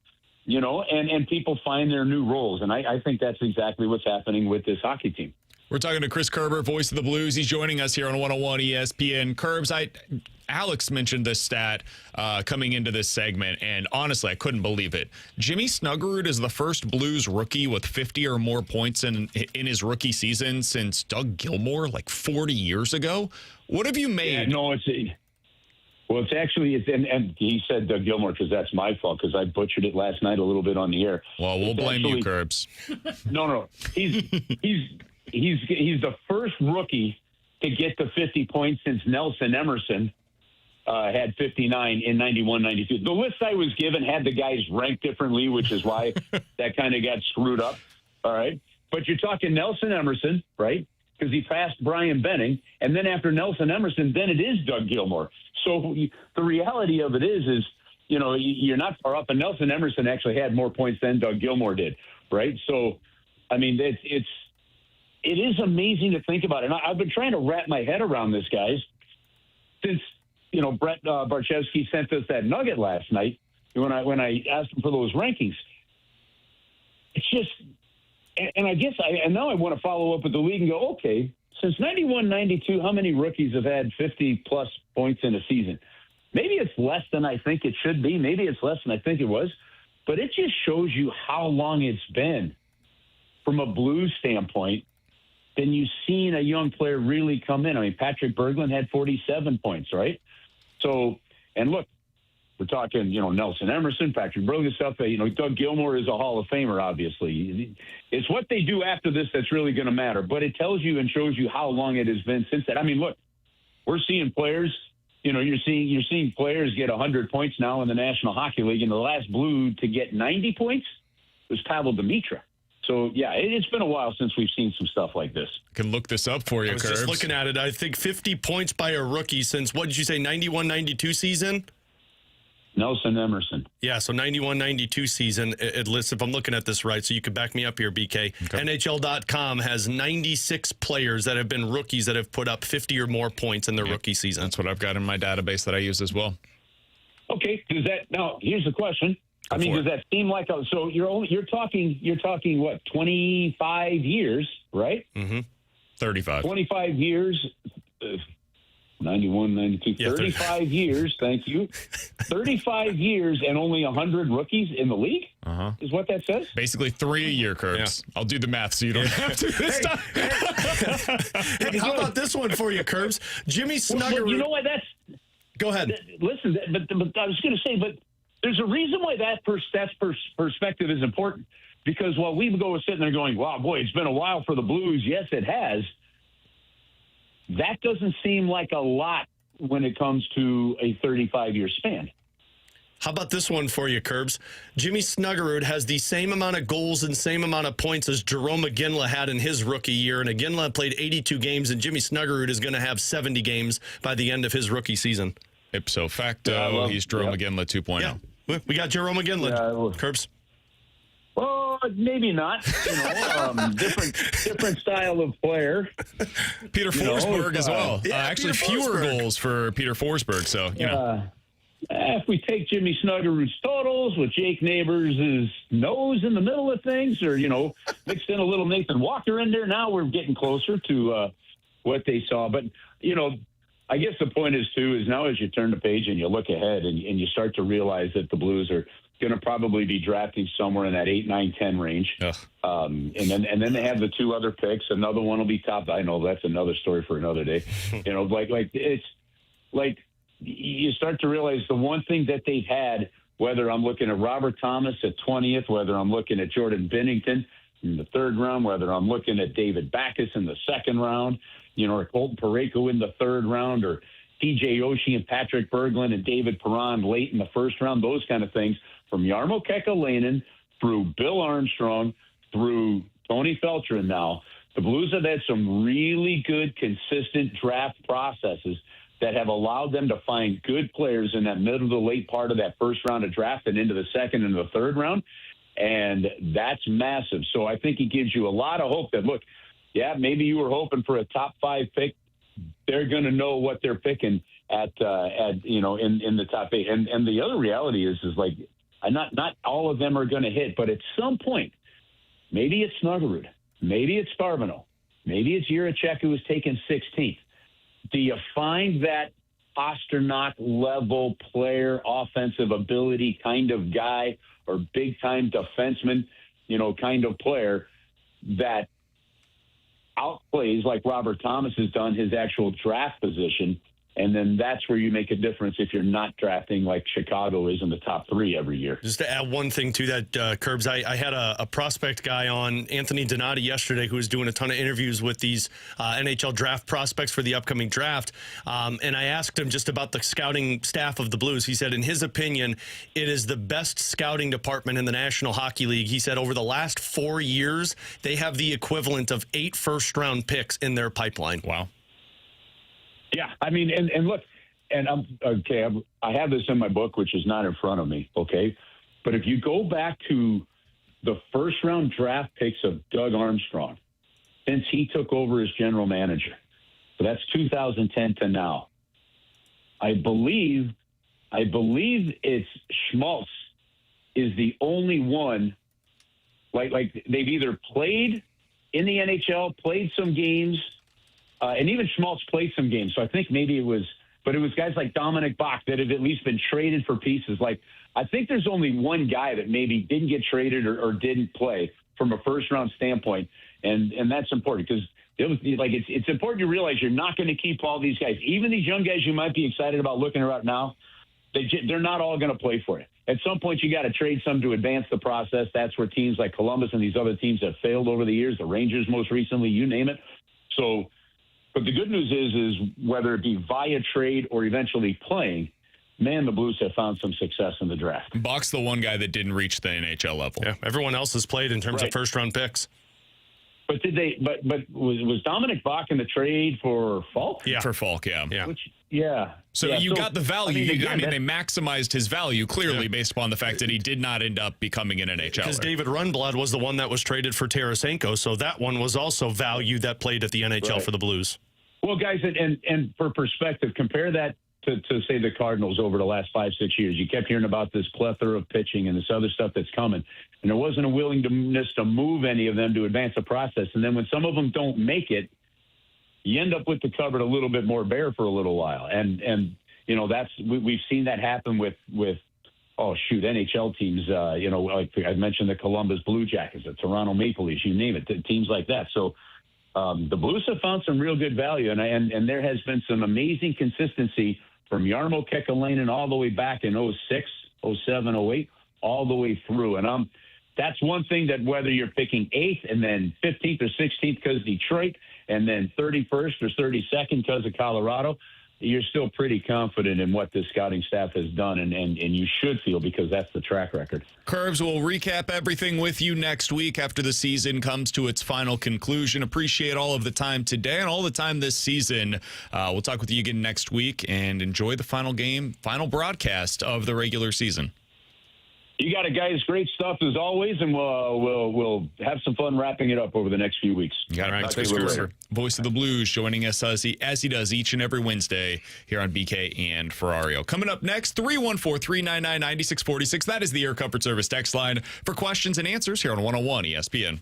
And people find their new roles. And I think that's exactly what's happening with this hockey team. We're talking to Chris Kerber, voice of the Blues. He's joining us here on 101 ESPN. Kerbs, Alex mentioned this stat coming into this segment, and honestly, I couldn't believe it. Jimmy Snuggerud is the first Blues rookie with 50 or more points in his rookie season since Doug Gilmour, like 40 years ago. What have you made? Well, it's actually, and he said Doug Gilmour because that's my fault because I butchered it last night a little bit on the air. Well, we'll blame you, Kerbs. No. He's the first rookie to get to 50 points since Nelson Emerson had 59 in 91-92. The list I was given had the guys ranked differently, which is why that kind of got screwed up. All right. But you're talking Nelson Emerson, right? Because he passed Brian Benning. And then after Nelson Emerson, then it is Doug Gilmour. So the reality of it is you're not far up. And Nelson Emerson actually had more points than Doug Gilmour did, right? So, I mean, it is amazing to think about. And I've been trying to wrap my head around this, guys, since, Brett Barchevsky sent us that nugget last night when I asked him for those rankings. It's just, and I guess now I want to follow up with the league and go, okay, since 91-92, how many rookies have had 50-plus points in a season? Maybe it's less than I think it should be. Maybe it's less than I think it was. But it just shows you how long it's been from a Blues standpoint. Then you've seen a young player really come in. I mean, Patrick Berglund had 47 points, right? So, and look, we're talking, Nelson Emerson, Patrick Berglund stuff. Doug Gilmour is a Hall of Famer, obviously. It's what they do after this that's really going to matter. But it tells you and shows you how long it has been since that. I mean, look, we're seeing players. You're seeing players get 100 points now in the National Hockey League. And the last Blue to get 90 points was Pavel Demitra. So, yeah, it's been a while since we've seen some stuff like this. I can look this up for you, Kerbs. I was just looking at it. I think 50 points by a rookie since, what did you say, 91-92 season? Nelson Emerson. Yeah, so 91-92 season, it lists, if I'm looking at this right, so you could back me up here, BK. Okay. NHL.com has 96 players that have been rookies that have put up 50 or more points in their rookie season. That's what I've got in my database that I use as well. Okay, now here's the question. Does that seem like so you're talking what, 25 years, right? Mm-hmm. 35. 25 years. 91, 92, 35 years. Thank you. 35 years and only 100 rookies in the league is what that says. Basically 3 a year, Kerbs. Yeah. I'll do the math so you don't have to this time. Hey, how about this one for you, Kerbs? Jimmy Snuggerud. Well, you know what? Go ahead. Listen, but I was going to say, but there's a reason why that perspective is important. Because while we go sitting there going, wow, boy, it's been a while for the Blues. Yes, it has. That doesn't seem like a lot when it comes to a 35-year span. How about this one for you, Kerbs? Jimmy Snuggerud has the same amount of goals and same amount of points as Jerome Iginla had in his rookie year. And Iginla played 82 games, and Jimmy Snuggerud is going to have 70 games by the end of his rookie season. Ipso facto, he's Jerome Iginla 2.0. Yeah. We got Jerome Iginla, Kerbs. Well, maybe not. Different style of player. Peter Forsberg as well. Actually, fewer goals for Peter Forsberg. So if we take Jimmy Snuggerud's totals with Jake Neighbors' nose in the middle of things, or mixed in a little Nathan Walker in there, now we're getting closer to what they saw. But I guess the point is now as you turn the page and you look ahead and you start to realize that the Blues are going to probably be drafting somewhere in that 8, 9, 10 range. And then they have the 2 other picks. Another one will be top. I know that's another story for another day. It's like you start to realize the one thing that they've had, whether I'm looking at Robert Thomas at 20th, whether I'm looking at Jordan Bennington in the 3rd round, whether I'm looking at David Backus in the 2nd round, or Colton Parayko in the 3rd round, or TJ Oshie and Patrick Berglund and David Perron late in the 1st round, those kind of things, from Jarmo Kekalainen through Bill Armstrong through Tony Feltrin now, the Blues have had some really good, consistent draft processes that have allowed them to find good players in that middle to late part of that 1st round of draft and into the 2nd and the 3rd round. And that's massive. So I think it gives you a lot of hope that, look, yeah, maybe you were hoping for a top 5 pick. They're going to know what they're picking at in the top 8. And the other reality is like, not all of them are going to hit, but at some point, maybe it's Snuggerud, maybe it's Sparvino, maybe it's Jiricek who was taken 16th. Do you find that Pasternak level player, offensive ability kind of guy, or big time defenseman, kind of player that outplays, like Robert Thomas has done, his actual draft position? And then that's where you make a difference if you're not drafting like Chicago is in the top 3 every year. Just to add one thing to that, Kerbs, I had a prospect guy on, Anthony Donati, yesterday, who was doing a ton of interviews with these NHL draft prospects for the upcoming draft. And I asked him just about the scouting staff of the Blues. He said, in his opinion, it is the best scouting department in the National Hockey League. He said over the last 4 years, they have the equivalent of 8 first-round picks in their pipeline. Wow. Yeah, I mean, and look, and I have this in my book, which is not in front of me, okay? But if you go back to the 1st-round draft picks of Doug Armstrong, since he took over as general manager, so that's 2010 to now, I believe it's Schmaltz is the only one, like they've either played in the NHL, played some games, and even Schmaltz played some games. So I think maybe it was guys like Dominic Bach that have at least been traded for pieces. Like, I think there's only one guy that maybe didn't get traded or didn't play from a 1st-round standpoint. And that's important because it's important to realize you're not going to keep all these guys. Even these young guys you might be excited about looking around now, they're not all going to play for you. At some point, you got to trade some to advance the process. That's where teams like Columbus and these other teams have failed over the years, the Rangers most recently, you name it. So, but the good news is whether it be via trade or eventually playing, man, the Blues have found some success in the draft. Bach's the one guy that didn't reach the NHL level. Yeah, everyone else has played in terms of 1st-round picks. But did they? But was Dominic Bach in the trade for Falk? Yeah, for Falk. Yeah. So you got the value. I mean, they maximized his value clearly based upon the fact that he did not end up becoming an NHL. Because David Rundblad was the one that was traded for Tarasenko, so that one was also value that played at the NHL for the Blues. Well, guys, and for perspective, compare that to say the Cardinals over the last 5-6 years. You kept hearing about this plethora of pitching and this other stuff that's coming, and there wasn't a willingness to move any of them to advance the process. And then when some of them don't make it, you end up with the cupboard a little bit more bare for a little while. And we've seen that happen with NHL teams. Like I mentioned, the Columbus Blue Jackets, the Toronto Maple Leafs, you name it, teams like that. So. The Blues have found some real good value, and there has been some amazing consistency from Jarmo Kekalainen all the way back in 06, 07, 08, all the way through. And that's one thing that whether you're picking 8th and then 15th or 16th because Detroit and then 31st or 32nd because of Colorado, you're still pretty confident in what this scouting staff has done, and you should feel because that's the track record. Curbs, will recap everything with you next week after the season comes to its final conclusion. Appreciate all of the time today and all the time this season. We'll talk with you again next week and enjoy the final broadcast of the regular season. You got it, guys. Great stuff as always, and we'll have some fun wrapping it up over the next few weeks. You got it. Thanks, Kerber. Voice of the Blues joining us as he does each and every Wednesday here on BK and Ferrario. Coming up next, 314-399-9646. That is the Air Comfort Service text line for questions and answers here on 101 ESPN.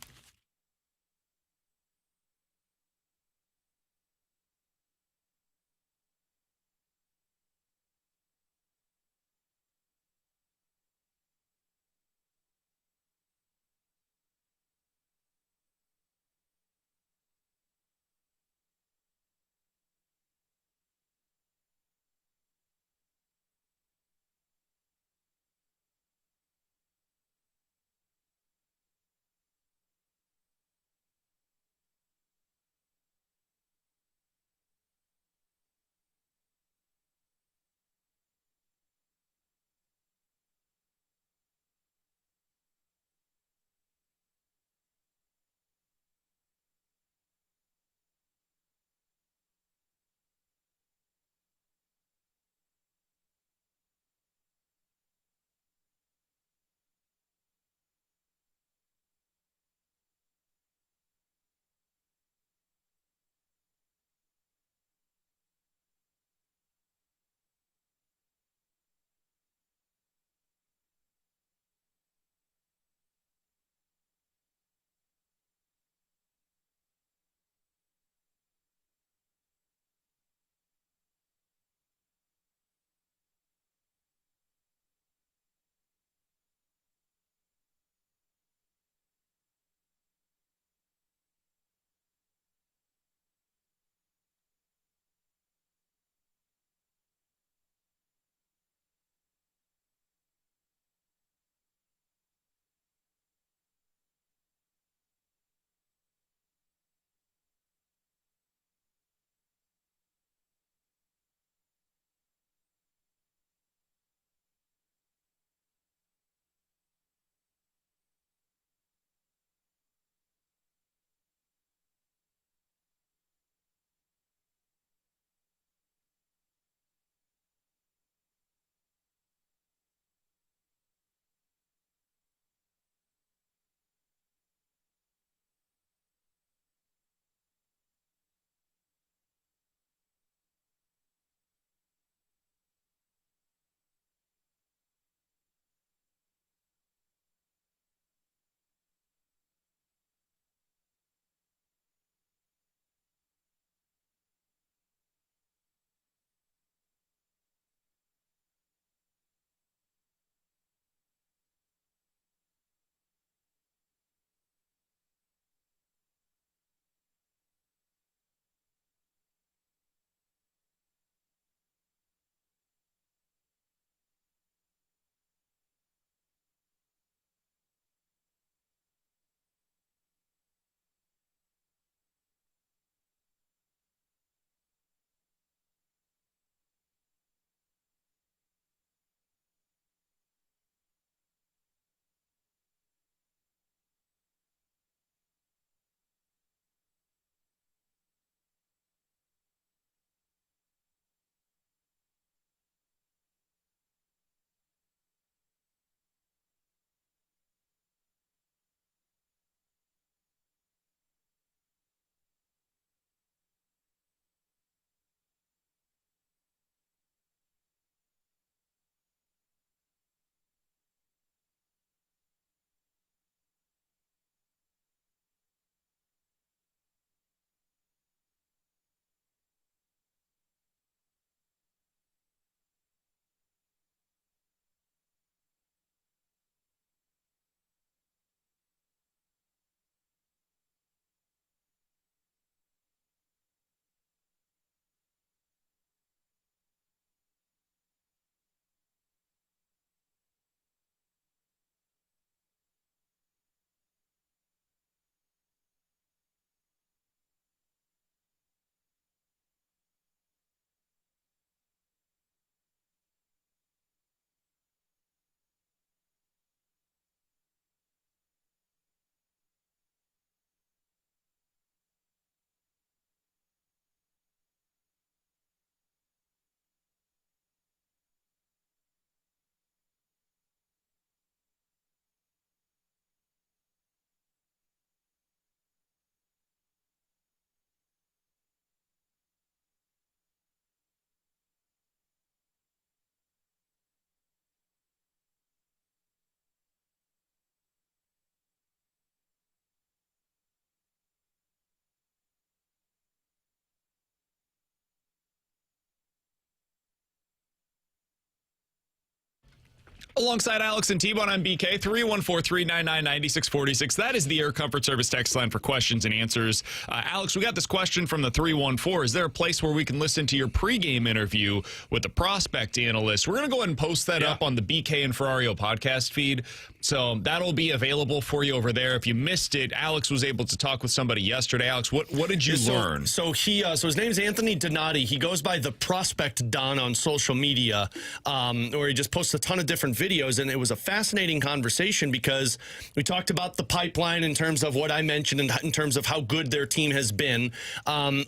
Alongside Alex and T-Bone, I'm BK, 314-399-9646. That is the Air Comfort Service text line for questions and answers. Alex, we got this question from the 314. Is there a place where we can listen to your pregame interview with the prospect analyst? We're going to go ahead and post that up on the BK and Ferrario podcast feed. So that'll be available for you over there. If you missed it, Alex was able to talk with somebody yesterday. Alex, what did you learn? So his name's Anthony Donati. He goes by the Prospect Don on social media, where he just posts a ton of different videos. And it was a fascinating conversation because we talked about the pipeline in terms of what I mentioned and in terms of how good their team has been.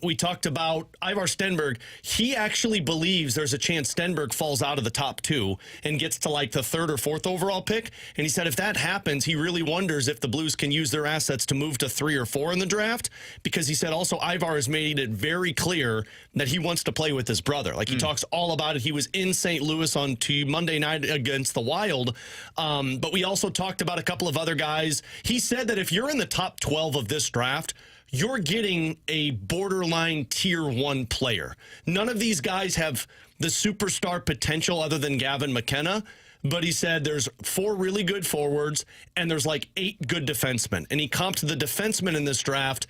We talked about Ivar Stenberg. He actually believes there's a chance Stenberg falls out of the top 2 and gets to like the 3rd or 4th overall pick. And he said if that happens, he really wonders if the Blues can use their assets to move to 3 or 4 in the draft, because he said also Ivar has made it very clear that he wants to play with his brother. Like he talks all about it. He was in St. Louis on Monday night against the Wild, but we also talked about a couple of other guys. He said that if you're in the top 12 of this draft, you're getting a borderline tier 1 player. None of these guys have the superstar potential other than Gavin McKenna. But he said there's 4 really good forwards and there's like 8 good defensemen. And he comped the defensemen in this draft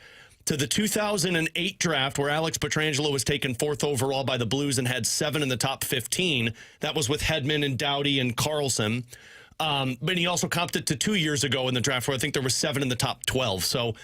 to the 2008 draft where Alex Pietrangelo was taken 4th overall by the Blues and had 7 in the top 15. That was with Hedman and Doughty and Carlson. But he also comped it to 2 years ago in the draft where I think there was 7 in the top 12. So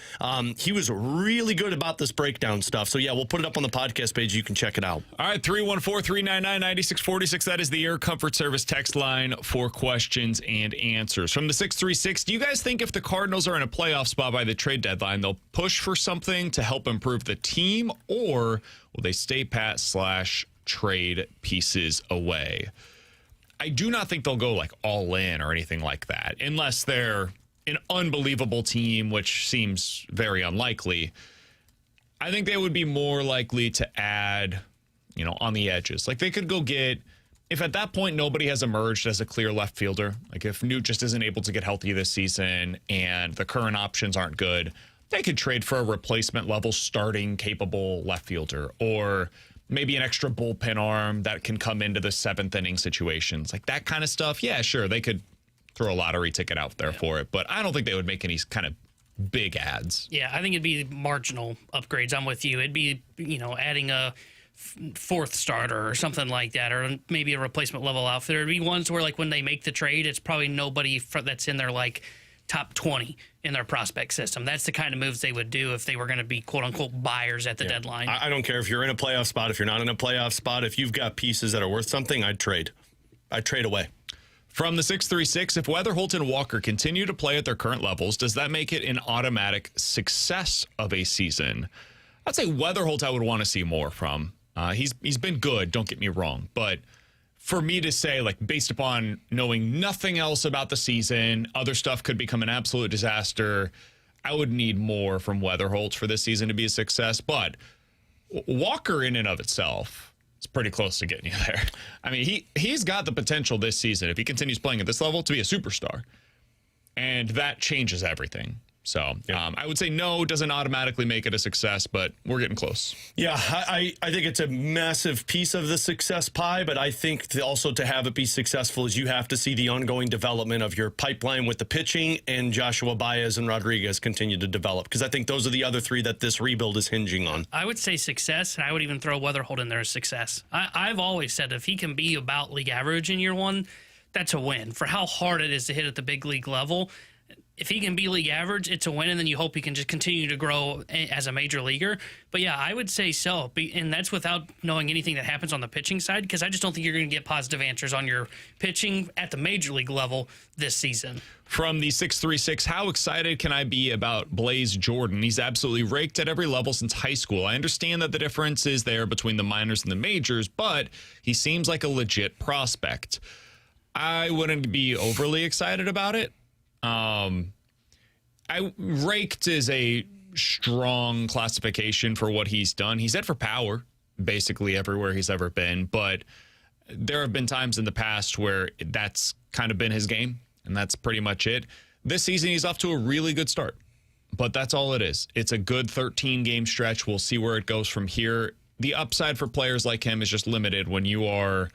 he was really good about this breakdown stuff. So, yeah, we'll put it up on the podcast page. You can check it out. All right, 314-399-9646. That is the Air Comfort Service text line for questions and answers. From the 636, do you guys think if the Cardinals are in a playoff spot by the trade deadline, they'll push for something to help improve the team, or will they stay pat / trade pieces away? I do not think they'll go like all in or anything like that, unless they're an unbelievable team, which seems very unlikely. I think they would be more likely to add, on the edges. Like they could go get, if at that point nobody has emerged as a clear left fielder, like if Newt just isn't able to get healthy this season and the current options aren't good, they could trade for a replacement level starting capable left fielder, or maybe an extra bullpen arm that can come into the 7th inning situations. Like that kind of stuff. Yeah, sure. They could throw a lottery ticket out there for it, but I don't think they would make any kind of big ads. Yeah, I think it'd be marginal upgrades. I'm with you. It'd be, adding a 4th starter or something like that, or maybe a replacement level outfitter. It'd be ones where like when they make the trade, it's probably nobody that's in their like top 20 in their prospect system. That's the kind of moves they would do if they were going to be quote-unquote buyers at the deadline. I don't care if you're in a playoff spot, if you're not in a playoff spot. If you've got pieces that are worth something, I'd trade away. From the 636, if Weatherholt and Walker continue to play at their current levels, does that make it an automatic success of a season? I'd say Weatherholt I would want to see more from. He's been good, don't get me wrong, but for me to say, like, based upon knowing nothing else about the season, other stuff could become an absolute disaster, I would need more from Weatherholt for this season to be a success. But Walker in and of itself is pretty close to getting you there. I mean, he's got the potential this season, if he continues playing at this level, to be a superstar. And that changes everything. So I would say no, doesn't automatically make it a success, but we're getting close. Yeah, I think it's a massive piece of the success pie, but I think also to have it be successful is you have to see the ongoing development of your pipeline with the pitching and Joshua Baez and Rodriguez continue to develop, because I think those are the other 3 that this rebuild is hinging on. I would say success, and I would even throw Weatherholt in there as success. I've always said if he can be about league average in year 1, that's a win. For how hard it is to hit at the big league level, if he can be league average, it's a win, and then you hope he can just continue to grow as a major leaguer. But, yeah, I would say so, and that's without knowing anything that happens on the pitching side, because I just don't think you're going to get positive answers on your pitching at the major league level this season. From the 636, how excited can I be about Blaze Jordan? He's absolutely raked at every level since high school. I understand that the difference is there between the minors and the majors, but he seems like a legit prospect. I wouldn't be overly excited about it. Raked is a strong classification for what he's done. He's hit for power basically everywhere he's ever been, but there have been times in the past where that's kind of been his game, and that's pretty much it. This season, he's off to a really good start, but that's all it is. It's a good 13-game stretch. We'll see where it goes from here. The upside for players like him is just limited when you are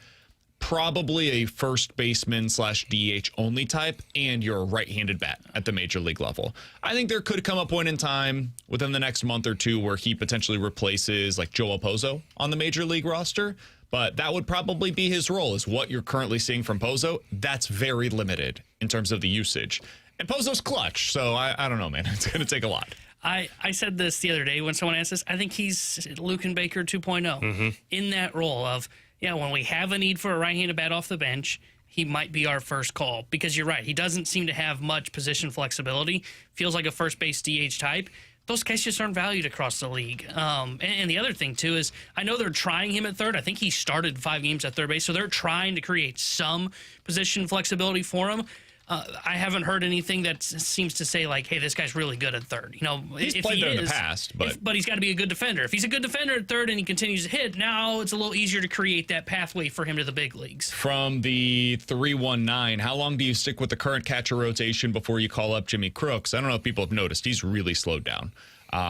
probably a first baseman / DH only type, and you're a right-handed bat at the major league level. I think there could come a point in time within the next month or two where he potentially replaces like Joe Pozo on the major league roster, but that would probably be his role, is what you're currently seeing from Pozo. That's very limited in terms of the usage. And Pozo's clutch, so I don't know, man. It's going to take a lot. I said this the other day when someone asked this. I think he's Luke and Baker 2.0 in that role of, when we have a need for a right-handed bat off the bench, he might be our first call. Because you're right, he doesn't seem to have much position flexibility. Feels like a first base DH type. Those guys just aren't valued across the league. And the other thing, too, is I know they're trying him at third. I think he started 5 games at third base, so they're trying to create some position flexibility for him. I haven't heard anything that seems to say, like, hey, this guy's really good at third. He's played there in the past, but he's got to be a good defender. If he's a good defender at third and he continues to hit, now it's a little easier to create that pathway for him to the big leagues. From the 319, how long do you stick with the current catcher rotation before you call up Jimmy Crooks? I don't know if people have noticed. He's really slowed down.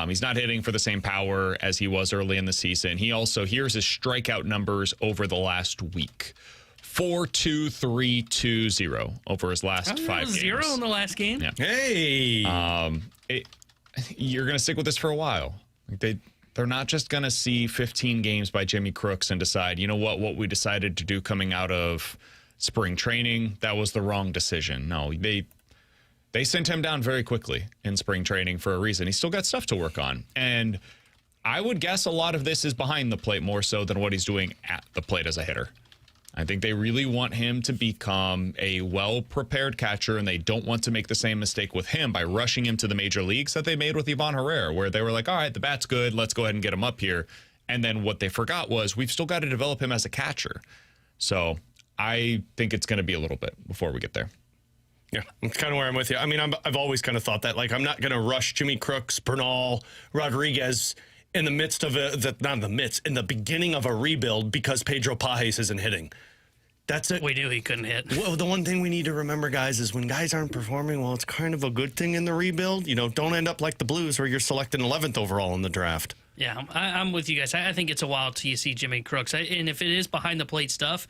He's not hitting for the same power as he was early in the season. Here's his strikeout numbers over the last week. 4.2320 over his last 5 games. 0 in the last game. Yeah. Hey. You're going to stick with this for a while. They're not just going to see 15 games by Jimmy Crooks and decide, you know what we decided to do coming out of spring training, that was the wrong decision. No, they sent him down very quickly in spring training for a reason. He's still got stuff to work on. And I would guess a lot of this is behind the plate more so than what he's doing at the plate as a hitter. I think they really want him to become a well-prepared catcher, and they don't want to make the same mistake with him by rushing him to the major leagues that they made with Ivan Herrera, where they were like, all right, the bat's good, let's go ahead and get him up here. And then what they forgot was we've still got to develop him as a catcher. So I think it's going to be a little bit before we get there. Yeah, it's kind of where I'm with you. I mean, I've always kind of thought that. Like, I'm not going to rush Jimmy Crooks, Bernal, Rodriguez in the midst of in the beginning of a rebuild because Pedro Pajes isn't hitting. That's it. We knew he couldn't hit. Well, the one thing we need to remember, guys, is when guys aren't performing well, it's kind of a good thing in the rebuild. Don't end up like the Blues where you're selected 11th overall in the draft. Yeah, I'm with you guys. I think it's a while till you see Jimmy Crooks. And if it is behind the plate stuff,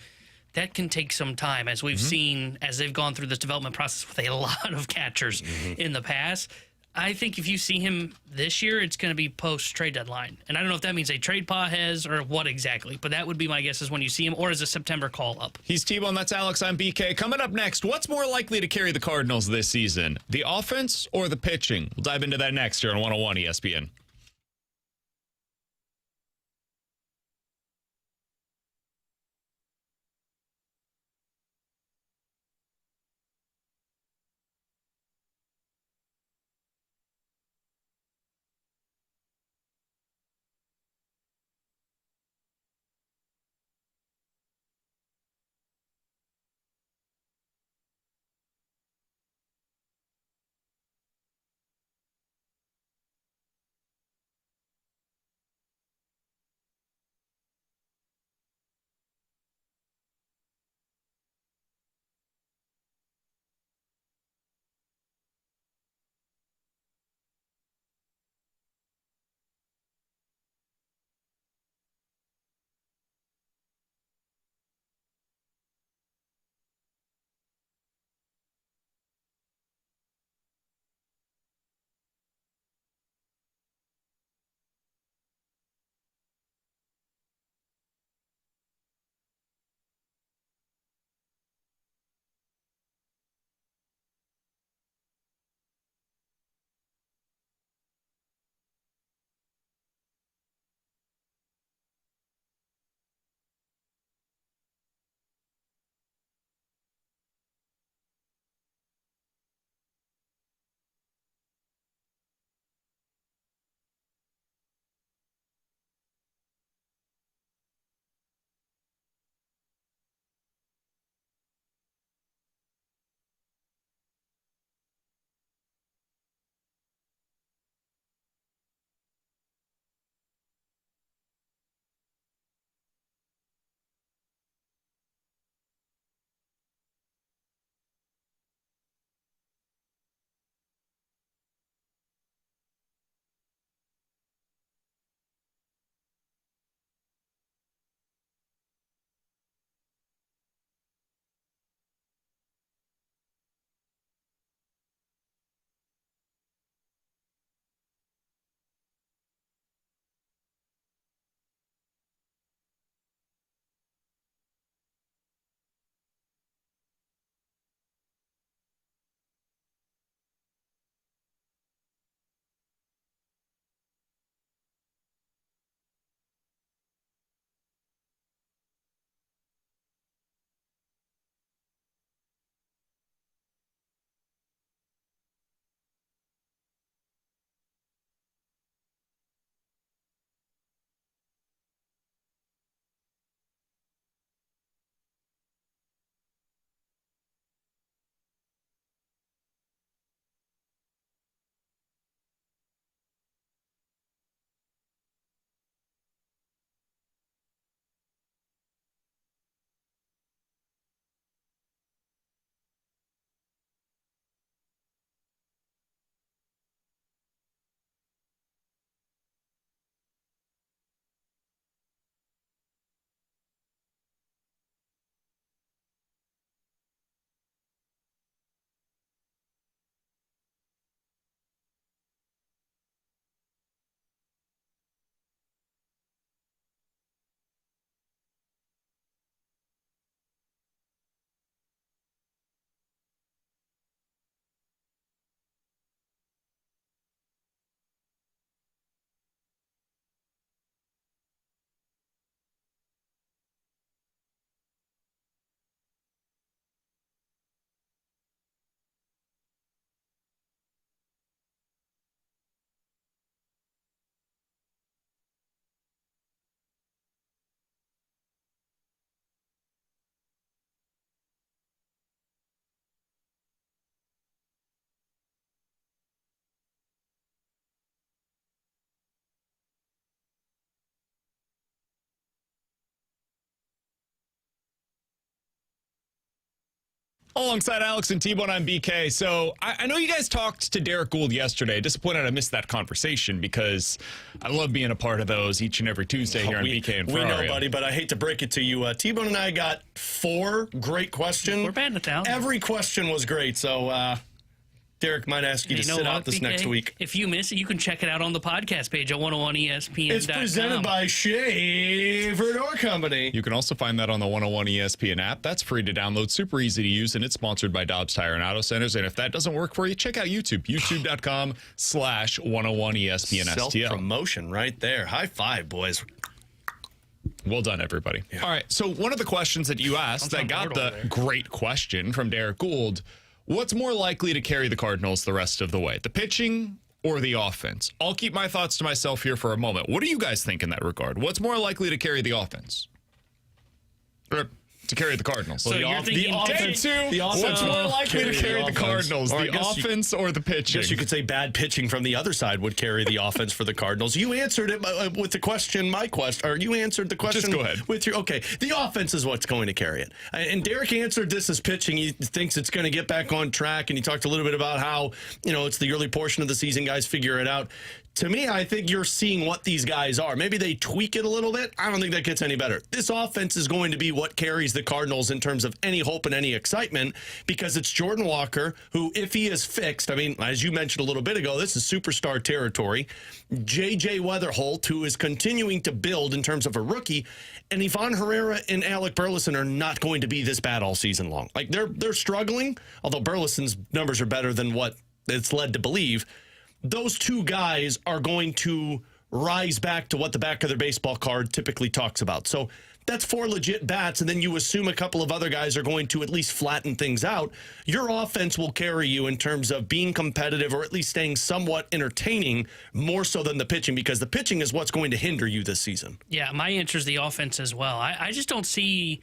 that can take some time, as we've seen as they've gone through this development process with a lot of catchers in the past. I think if you see him this year, it's going to be post-trade deadline. And I don't know if that means they trade Pajes or what exactly, but that would be my guess is when you see him, or as a September call-up. He's T-Bone, that's Alex, I'm BK. Coming up next, what's more likely to carry the Cardinals this season, the offense or the pitching? We'll dive into that next here on 101 ESPN. Alongside Alex and T-Bone, I'm BK. So I know you guys talked to Derek Gould yesterday. Disappointed I missed that conversation because I love being a part of those each and every Tuesday here on BK and Ferrario. We know, buddy, but I hate to break it to you. T-Bone and I got 4 great questions. We're batting it down. Every question was great, so Derek might ask you to sit out this next week. If you miss it, you can check it out on the podcast page at 101ESPN.com. It's presented by Shaver Door Company. You can also find that on the 101 ESPN app. That's free to download, super easy to use, and it's sponsored by Dobbs Tire and Auto Centers. And if that doesn't work for you, check out YouTube, youtube.com/101ESPN Self-promotion right there. High five, boys. Well done, everybody. Yeah. All right, so one of the questions that you asked that got the great question from Derek Gould, what's more likely to carry the Cardinals the rest of the way, the pitching or the offense? I'll keep my thoughts to myself here for a moment. What do you guys think in that regard? What's more likely to carry the offense? Or to carry the Cardinals? So you're thinking what's more likely to carry the Cardinals, the offense or the pitching? I guess you could say bad pitching from the other side would carry the offense for the Cardinals. You answered it with the question, or you answered the question. Just go ahead. With your, okay, the offense is what's going to carry it. And Derek answered this as pitching. He thinks it's going to get back on track, and he talked a little bit about how, it's the early portion of the season, guys figure it out. To me, I think you're seeing what these guys are. Maybe they tweak it a little bit. I don't think that gets any better. This offense is going to be what carries the Cardinals in terms of any hope and any excitement, because it's Jordan Walker, who, if he is fixed, I mean, as you mentioned a little bit ago, this is superstar territory. J.J. Weatherholt, who is continuing to build in terms of a rookie, and Ivan Herrera and Alec Burleson are not going to be this bad all season long. Like, they're struggling, although Burleson's numbers are better than what it's led to believe. Those two guys are going to rise back to what the back of their baseball card typically talks about. So that's 4 legit bats, and then you assume a couple of other guys are going to at least flatten things out. Your offense will carry you in terms of being competitive, or at least staying somewhat entertaining, more so than the pitching, because the pitching is what's going to hinder you this season. Yeah, my answer is the offense as well. I just don't see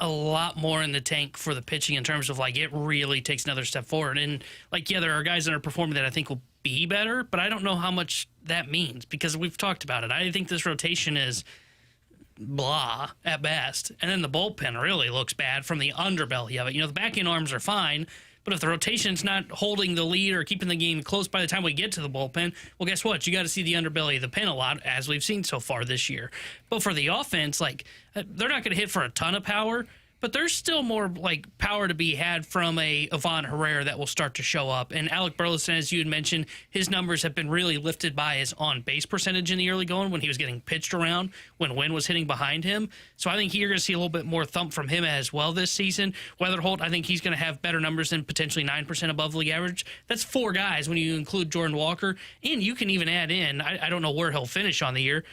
a lot more in the tank for the pitching in terms of, like, it really takes another step forward. And, like, yeah, there are guys that are performing that I think will be better, but I don't know how much that means, because we've talked about it. I think this rotation is blah at best, and then the bullpen really looks bad from the underbelly of it. The back end arms are fine, but if the rotation's not holding the lead or keeping the game close by the time we get to the bullpen, well, guess what? You got to see the underbelly of the pen a lot, as we've seen so far this year. But for the offense, like, they're not going to hit for a ton of power, but there's still more, like, power to be had from a Ivan Herrera that will start to show up. And Alec Burleson, as you had mentioned, his numbers have been really lifted by his on-base percentage in the early going when he was getting pitched around, when Wynn was hitting behind him. So I think you're going to see a little bit more thump from him as well this season. Weatherholt, I think he's going to have better numbers than potentially 9% above league average. That's 4 guys when you include Jordan Walker. And you can even add in, I don't know where he'll finish on the year,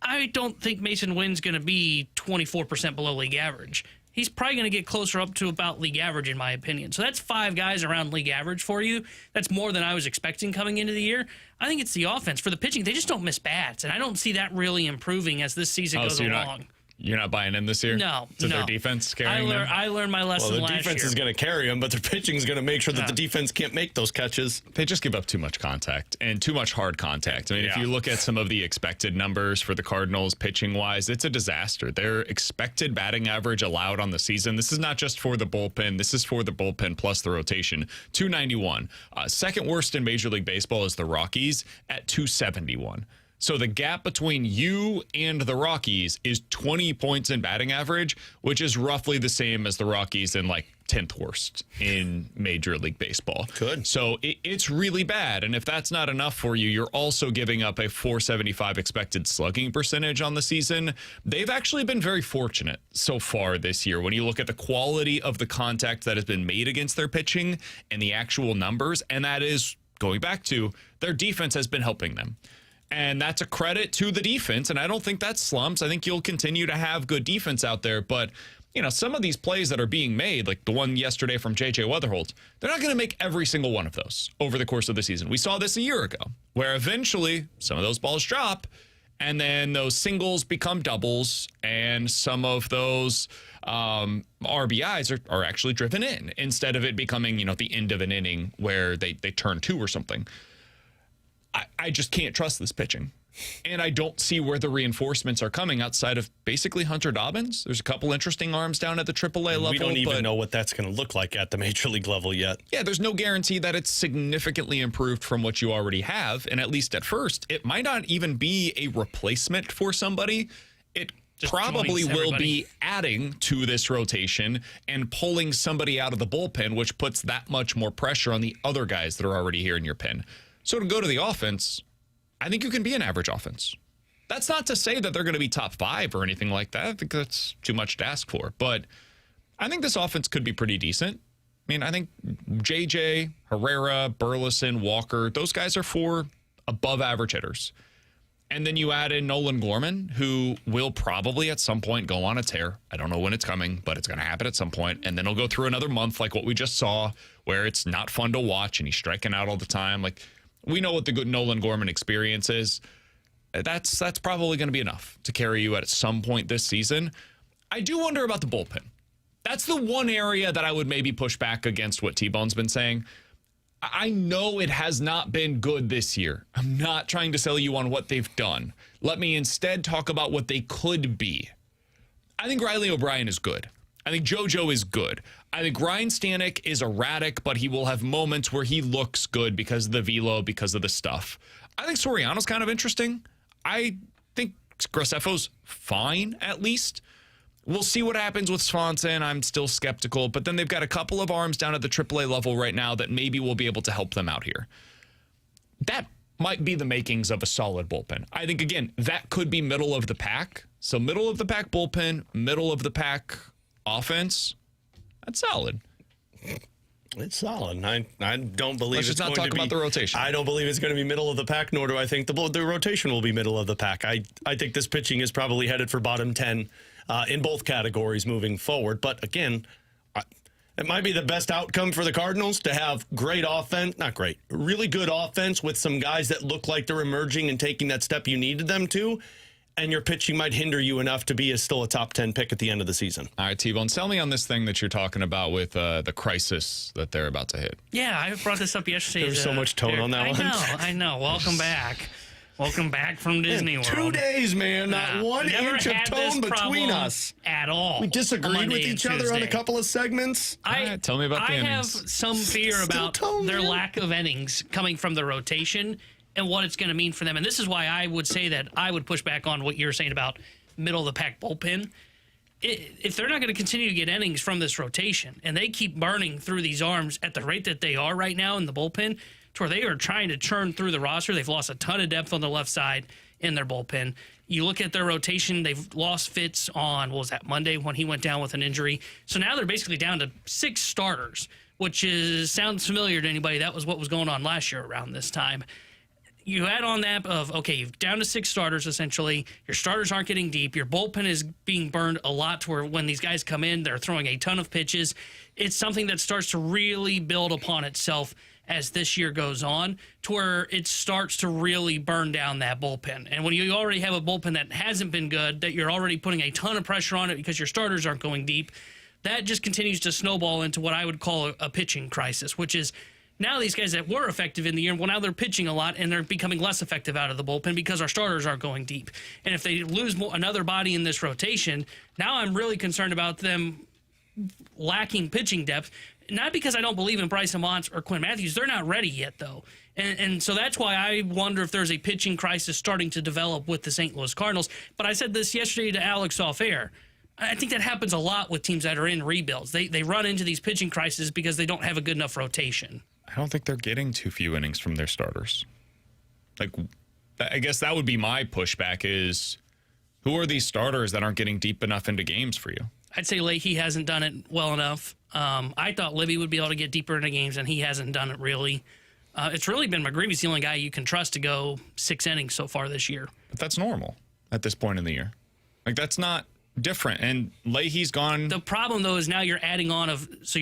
I don't think Mason Wynn's going to be 24% below league average. He's probably going to get closer up to about league average, in my opinion. So that's 5 guys around league average for you. That's more than I was expecting coming into the year. I think it's the offense. For the pitching, they just don't miss bats, and I don't see that really improving as this season goes along. You're not buying in this year? No. Their defense carrying them? I learned my lesson last year. Well, the defense is going to carry them, but their pitching is going to make sure that the defense can't make those catches. They just give up too much contact and too much hard contact. I mean, if you look at some of the expected numbers for the Cardinals pitching-wise, it's a disaster. Their expected batting average allowed on the season, this is not just for the bullpen. This is for the bullpen plus the rotation. 291. Second worst in Major League Baseball is the Rockies at 271. So the gap between you and the Rockies is 20 points in batting average, which is roughly the same as the Rockies in, like, 10th worst in Major League Baseball. Good. So it's really bad. And if that's not enough for you, you're also giving up a .475 expected slugging percentage on the season. They've actually been very fortunate so far this year when you look at the quality of the contact that has been made against their pitching and the actual numbers. And that is, going back to, their defense has been helping them. And that's a credit to the defense, and I don't think that's slumps. I think you'll continue to have good defense out there, but some of these plays that are being made, like the one yesterday from J.J. Weatherholt, they're not going to make every single one of those over the course of the season. We saw this a year ago, where eventually some of those balls drop, and then those singles become doubles, and some of those RBIs are actually driven in, instead of it becoming, the end of an inning where they turn 2 or something. I just can't trust this pitching. And I don't see where the reinforcements are coming outside of basically Hunter Dobbins. There's a couple interesting arms down at the AAA level. We don't even know what that's going to look like at the major league level yet. Yeah, there's no guarantee that it's significantly improved from what you already have. And at least at first, it might not even be a replacement for somebody. It just probably will be adding to this rotation and pulling somebody out of the bullpen, which puts that much more pressure on the other guys that are already here in your pen. So to go to the offense, I think you can be an average offense. That's not to say that they're going to be top 5 or anything like that. I think that's too much to ask for. But I think this offense could be pretty decent. I mean, I think JJ, Herrera, Burleson, Walker, those guys are 4 above average hitters. And then you add in Nolan Gorman, who will probably at some point go on a tear. I don't know when it's coming, but it's going to happen at some point. And then he'll go through another month like what we just saw, where it's not fun to watch and he's striking out all the time. Like, we know what the good Nolan Gorman experience is. That's probably going to be enough to carry you at some point this season. I do wonder about the bullpen. That's the one area that I would maybe push back against what T-Bone's been saying. I know it has not been good this year. I'm not trying to sell you on what they've done. Let me instead talk about what they could be. I think Riley O'Brien is good. I think JoJo is good. I think Ryan Stanek is erratic, but he will have moments where he looks good because of the velo, because of the stuff. I think Soriano's kind of interesting. I think Graceffo's fine, at least. We'll see what happens with Swanson. I'm still skeptical, but then they've got a couple of arms down at the AAA level right now that maybe will be able to help them out here. That might be the makings of a solid bullpen. I think, again, that could be middle of the pack. So middle of the pack bullpen, middle of the pack offense, that's solid. It's solid. I don't believe Let's it's just not going talk to be, about the rotation. I don't believe it's going to be middle of the pack, nor do I think the rotation will be middle of the pack. I think this pitching is probably headed for bottom 10 in both categories moving forward. But again, it might be the best outcome for the Cardinals to have great offense, not great, really good offense with some guys that look like they're emerging and taking that step you needed them to. And your pitching might hinder you enough to be still a top 10 pick at the end of the season. All right, T-Bone, sell me on this thing that you're talking about with the crisis that they're about to hit. Yeah, I brought this up yesterday. There's so much tone on that one. I know. Welcome back. Welcome back from Disney World. 2 days, man. Not 1 inch of tone between us. At all. We disagreed with each other on a couple of segments. Right, tell me about the innings. I have some fear about their lack of innings coming from the rotation and what it's going to mean for them. And this is why I would say that I would push back on what you're saying about middle of the pack bullpen. If they're not going to continue to get innings from this rotation and they keep burning through these arms at the rate that they are right now in the bullpen, to where they are trying to churn through the roster, they've lost a ton of depth on the left side in their bullpen. You look at their rotation, they've lost Fitz on, what was that, Monday when he went down with an injury. So now they're basically down to 6 starters, which sounds familiar to anybody. That was what was going on last year around this time. You add on that of, okay, you're down to 6 starters, essentially. Your starters aren't getting deep. Your bullpen is being burned a lot to where when these guys come in, they're throwing a ton of pitches. It's something that starts to really build upon itself as this year goes on, to where it starts to really burn down that bullpen. And when you already have a bullpen that hasn't been good, that you're already putting a ton of pressure on it because your starters aren't going deep, that just continues to snowball into what I would call a pitching crisis, which is now these guys that were effective in the year, well, now they're pitching a lot and they're becoming less effective out of the bullpen because our starters aren't going deep. And if they lose another body in this rotation, now I'm really concerned about them lacking pitching depth. Not because I don't believe in Bryson Mont or Quinn Matthews. They're not ready yet, though. And so that's why I wonder if there's a pitching crisis starting to develop with the St. Louis Cardinals. But I said this yesterday to Alex off air. I think that happens a lot with teams that are in rebuilds. They run into these pitching crises because they don't have a good enough rotation. I don't think they're getting too few innings from their starters. Like, I guess that would be my pushback is, who are these starters that aren't getting deep enough into games for you? I'd say Leahy hasn't done it well enough. I thought Libby would be able to get deeper into games, and he hasn't done it really. It's really been McGreevy's the only guy you can trust to go 6 innings so far this year. But that's normal at this point in the year. Like, that's not different. And Leahy's gone. The problem, though, is now you're adding on if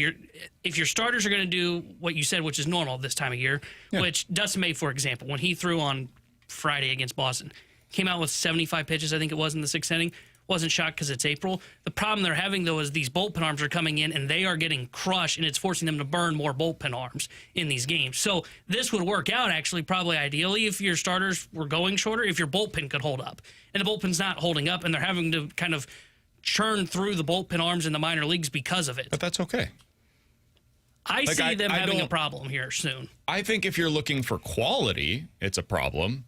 your starters are going to do what you said, which is normal this time of year, which Dustin May, for example, when he threw on Friday against Boston, came out with 75 pitches, I think it was, in the 6th inning. Wasn't shocked because it's April. The problem they're having, though, is these bullpen arms are coming in and they are getting crushed, and it's forcing them to burn more bullpen arms in these games. So this would work out, actually, probably ideally if your starters were going shorter, if your bullpen could hold up. And the bullpen's not holding up, and they're having to kind of churn through the bullpen arms in the minor leagues because of it. But that's okay. I see them having a problem here soon. I think if you're looking for quality, it's a problem.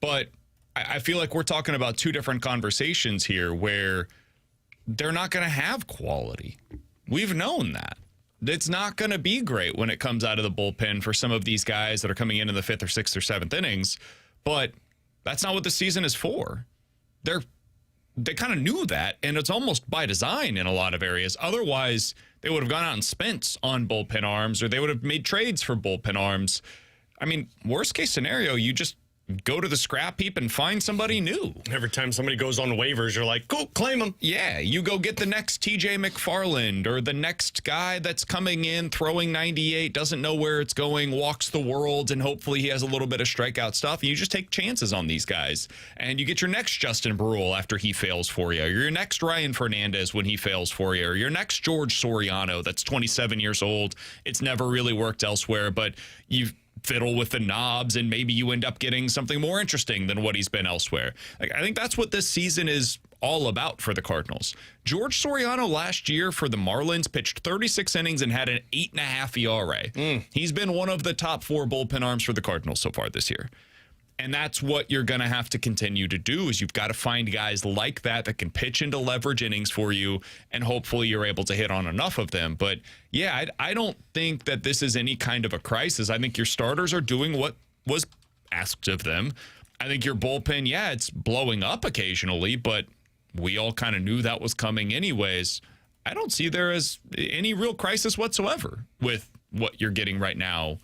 But I feel like we're talking about two different conversations here where they're not going to have quality. We've known that. It's not going to be great when it comes out of the bullpen for some of these guys that are coming in the 5th or 6th or 7th innings. But that's not what the season is for. They kind of knew that, and it's almost by design in a lot of areas. Otherwise, they would have gone out and spent on bullpen arms, or they would have made trades for bullpen arms. I mean, worst case scenario, you just go to the scrap heap and find somebody new. Every time somebody goes on waivers, you're like, cool, claim them. Yeah, you go get the next TJ McFarland or the next guy that's coming in, throwing 98, doesn't know where it's going, walks the world, and hopefully he has a little bit of strikeout stuff. And you just take chances on these guys. And you get your next Justin Brule after he fails for you, or your next Ryan Fernandez when he fails for you, or your next George Soriano that's 27 years old. It's never really worked elsewhere, but you've fiddle with the knobs and maybe you end up getting something more interesting than what he's been elsewhere. Like, I think that's what this season is all about for the Cardinals. George Soriano last year for the Marlins pitched 36 innings and had an 8.5 ERA. He's been one of the top 4 bullpen arms for the Cardinals so far this year. And that's what you're going to have to continue to do, is you've got to find guys like that can pitch into leverage innings for you, and hopefully you're able to hit on enough of them. But, yeah, I don't think that this is any kind of a crisis. I think your starters are doing what was asked of them. I think your bullpen, yeah, it's blowing up occasionally, but we all kind of knew that was coming anyways. I don't see there as any real crisis whatsoever with what you're getting right now.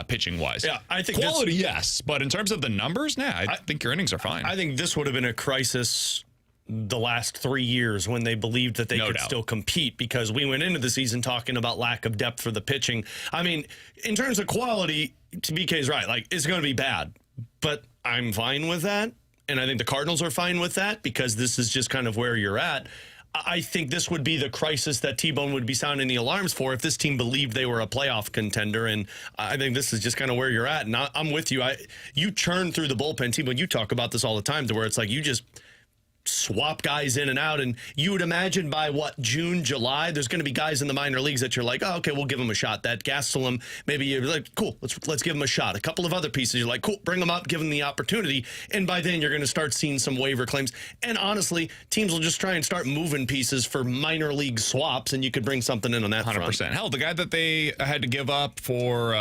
Pitching wise, yeah, I think quality, yes, but in terms of the numbers, I think your innings are fine. I think this would have been a crisis the last 3 years when they believed that they could still compete, because we went into the season talking about lack of depth for the pitching. I mean, in terms of quality, BK's right. Like, it's going to be bad, but I'm fine with that, and I think the Cardinals are fine with that because this is just kind of where you're at. I think this would be the crisis that T-Bone would be sounding the alarms for if this team believed they were a playoff contender. And I think this is just kind of where you're at. And I'm with you. You churn through the bullpen, T-Bone. You talk about this all the time, to where it's like you just swap guys in and out, and you would imagine by June, July, there's going to be guys in the minor leagues that you're like, oh, okay, we'll give them a shot. That Gastelum, maybe you're like, cool, let's give them a shot. A couple of other pieces, you're like, cool, bring them up, give them the opportunity, and by then you're going to start seeing some waiver claims. And honestly, teams will just try and start moving pieces for minor league swaps, and you could bring something in on that 100%. Front. Hell, the guy that they had to give up for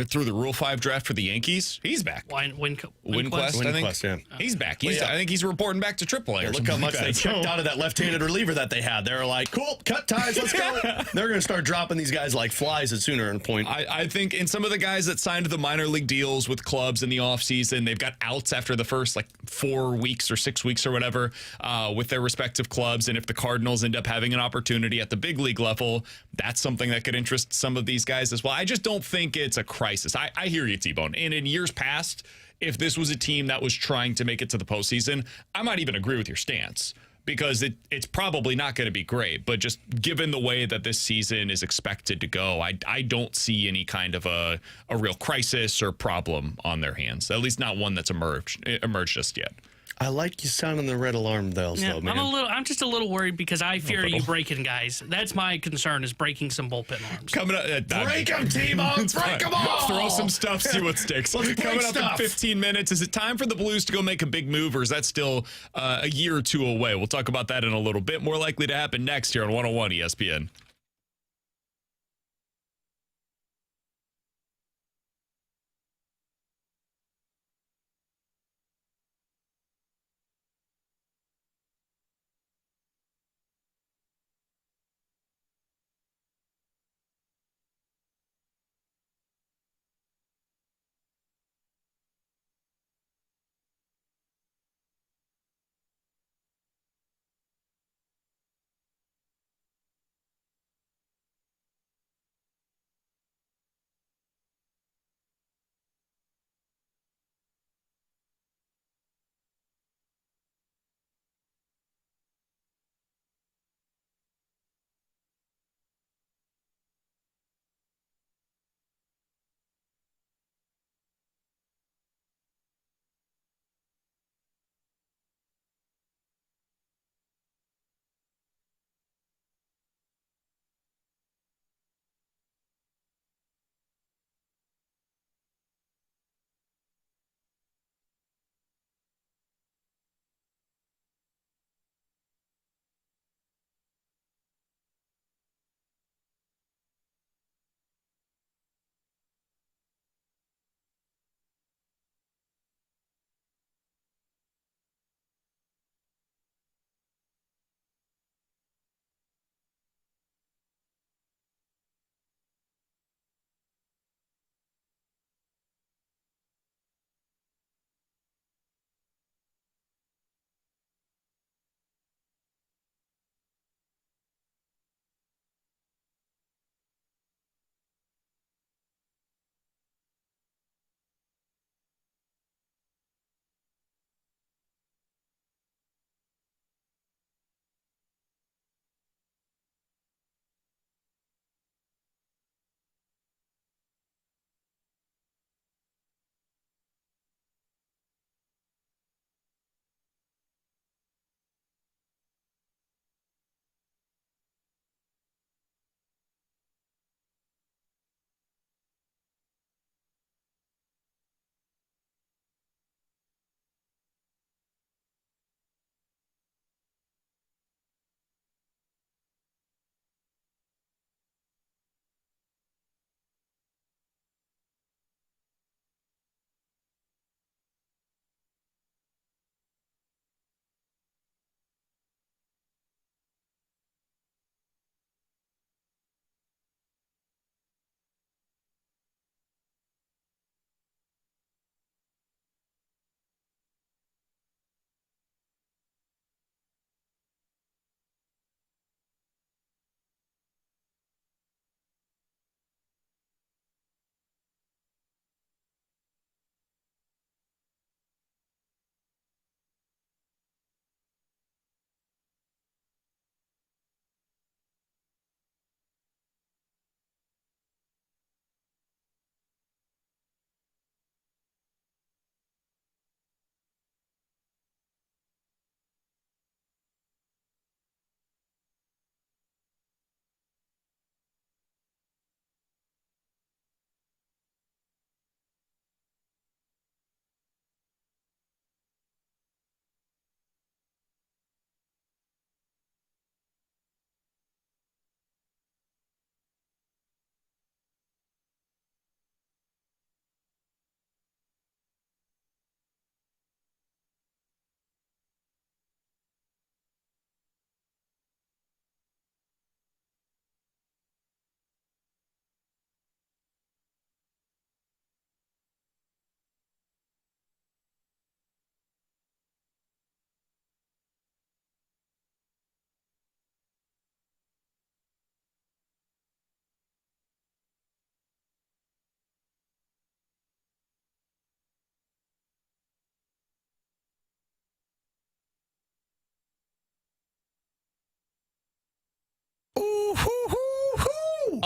through the Rule 5 draft for the Yankees, he's back. Winquest, I think. Yeah. He's back. I think he's reporting back to AAA. Yeah, look how much they checked out of that left-handed reliever that they had. They're like, cool, cut ties, let's go. They're going to start dropping these guys like flies at sooner in point. I think in some of the guys that signed the minor league deals with clubs in the offseason, they've got outs after the first 4 weeks or 6 weeks or whatever with their respective clubs. And if the Cardinals end up having an opportunity at the big league level, that's something that could interest some of these guys as well. I just don't think it's a crisis. I hear you, T-Bone. And in years past, if this was a team that was trying to make it to the postseason, I might even agree with your stance, because it's probably not going to be great. But just given the way that this season is expected to go, I don't see any kind of a real crisis or problem on their hands, at least not one that's emerged just yet. I like you sounding the red alarm bells, though, man. I'm just a little worried because I fear you breaking guys. That's my concern, is breaking some bullpen arms. Coming up, break them, T-Bone! Break them all! Throw some stuff, see what sticks. Coming up in 15 minutes, is it time for the Blues to go make a big move, or is that still a year or two away? We'll talk about that in a little bit. More likely to happen next here on 101 ESPN.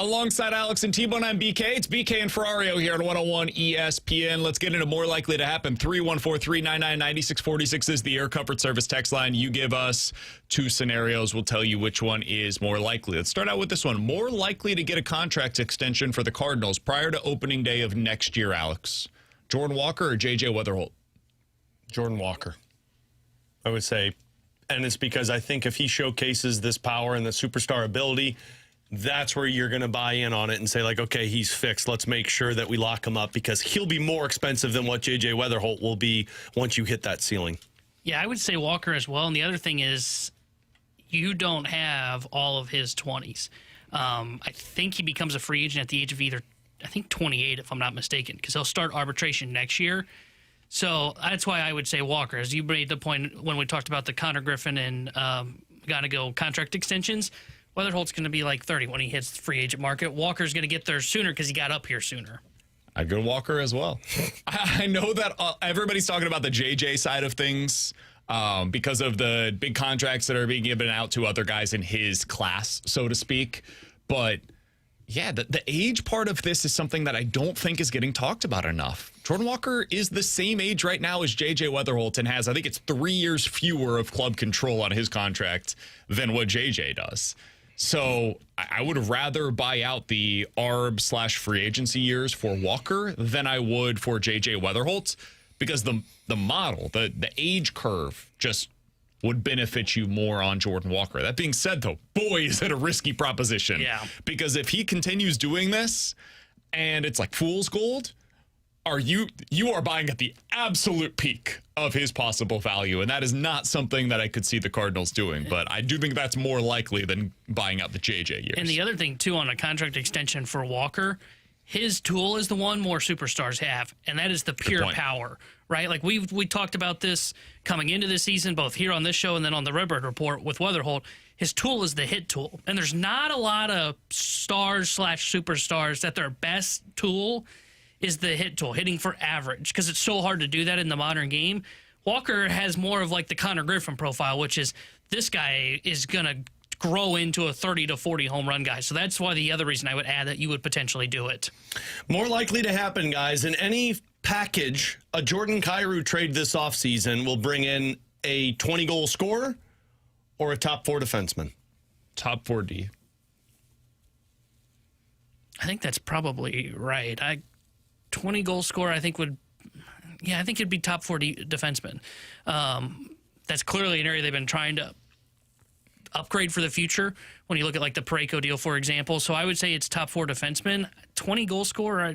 Alongside Alex and T-Bone, I'm BK. It's BK and Ferrario here on 101 ESPN. Let's get into more likely to happen. 314-399-9646 is the Air Comfort Service text line. You give us two scenarios. We'll tell you which one is more likely. Let's start out with this one. More likely to get a contract extension for the Cardinals prior to opening day of next year, Alex. Jordan Walker or J.J. Weatherholt? Jordan Walker, I would say. And it's because I think if he showcases this power and the superstar ability, that's where you're going to buy in on it and say, like, okay, he's fixed. Let's make sure that we lock him up because he'll be more expensive than what J.J. Weatherholt will be once you hit that ceiling. Yeah, I would say Walker as well. And the other thing is you don't have all of his 20s. I think he becomes a free agent at the age of either, I think, 28, if I'm not mistaken, because he'll start arbitration next year. So that's why I would say Walker. As you made the point when we talked about the Connor Griffin and got to go contract extensions, Weatherholt's going to be like 30 when he hits the free agent market. Walker's going to get there sooner because he got up here sooner. I'd go Walker as well. I know that everybody's talking about the JJ side of things because of the big contracts that are being given out to other guys in his class, so to speak. But yeah, the age part of this is something that I don't think is getting talked about enough. Jordan Walker is the same age right now as J.J. Weatherholt and has, I think it's 3 years fewer of club control on his contract than what J.J. does. So I would rather buy out the ARB/free agency years for Walker than I would for J.J. Weatherholt because the model, the age curve just would benefit you more on Jordan Walker. That being said, though, boy, is it a risky proposition. Yeah. Because if he continues doing this and it's like fool's gold, you are buying at the absolute peak of his possible value, and that is not something that I could see the Cardinals doing. But I do think that's more likely than buying out the JJ years. And the other thing, too, on a contract extension for Walker, his tool is the one more superstars have, and that is the pure power, right? Like we talked about this coming into the season, both here on this show and then on the Redbird Report with Weatherholt. His tool is the hit tool, and there's not a lot of stars/superstars that their best tool is the hit tool, hitting for average, because it's so hard to do that in the modern game. Walker has more of like the Connor Griffin profile, which is this guy is going to grow into a 30 to 40 home run guy. So that's why the other reason I would add that you would potentially do it. More likely to happen, guys, in any package, a Jordan Kyrou trade this offseason will bring in a 20-goal scorer or a top 4 defenseman. Top 4D. I think that's probably right. 20-goal scorer, I think I think it'd be top 40 defenseman. That's clearly an area they've been trying to upgrade for the future when you look at like the Parayko deal, for example. So I would say it's top 4 defenseman. 20-goal scorer,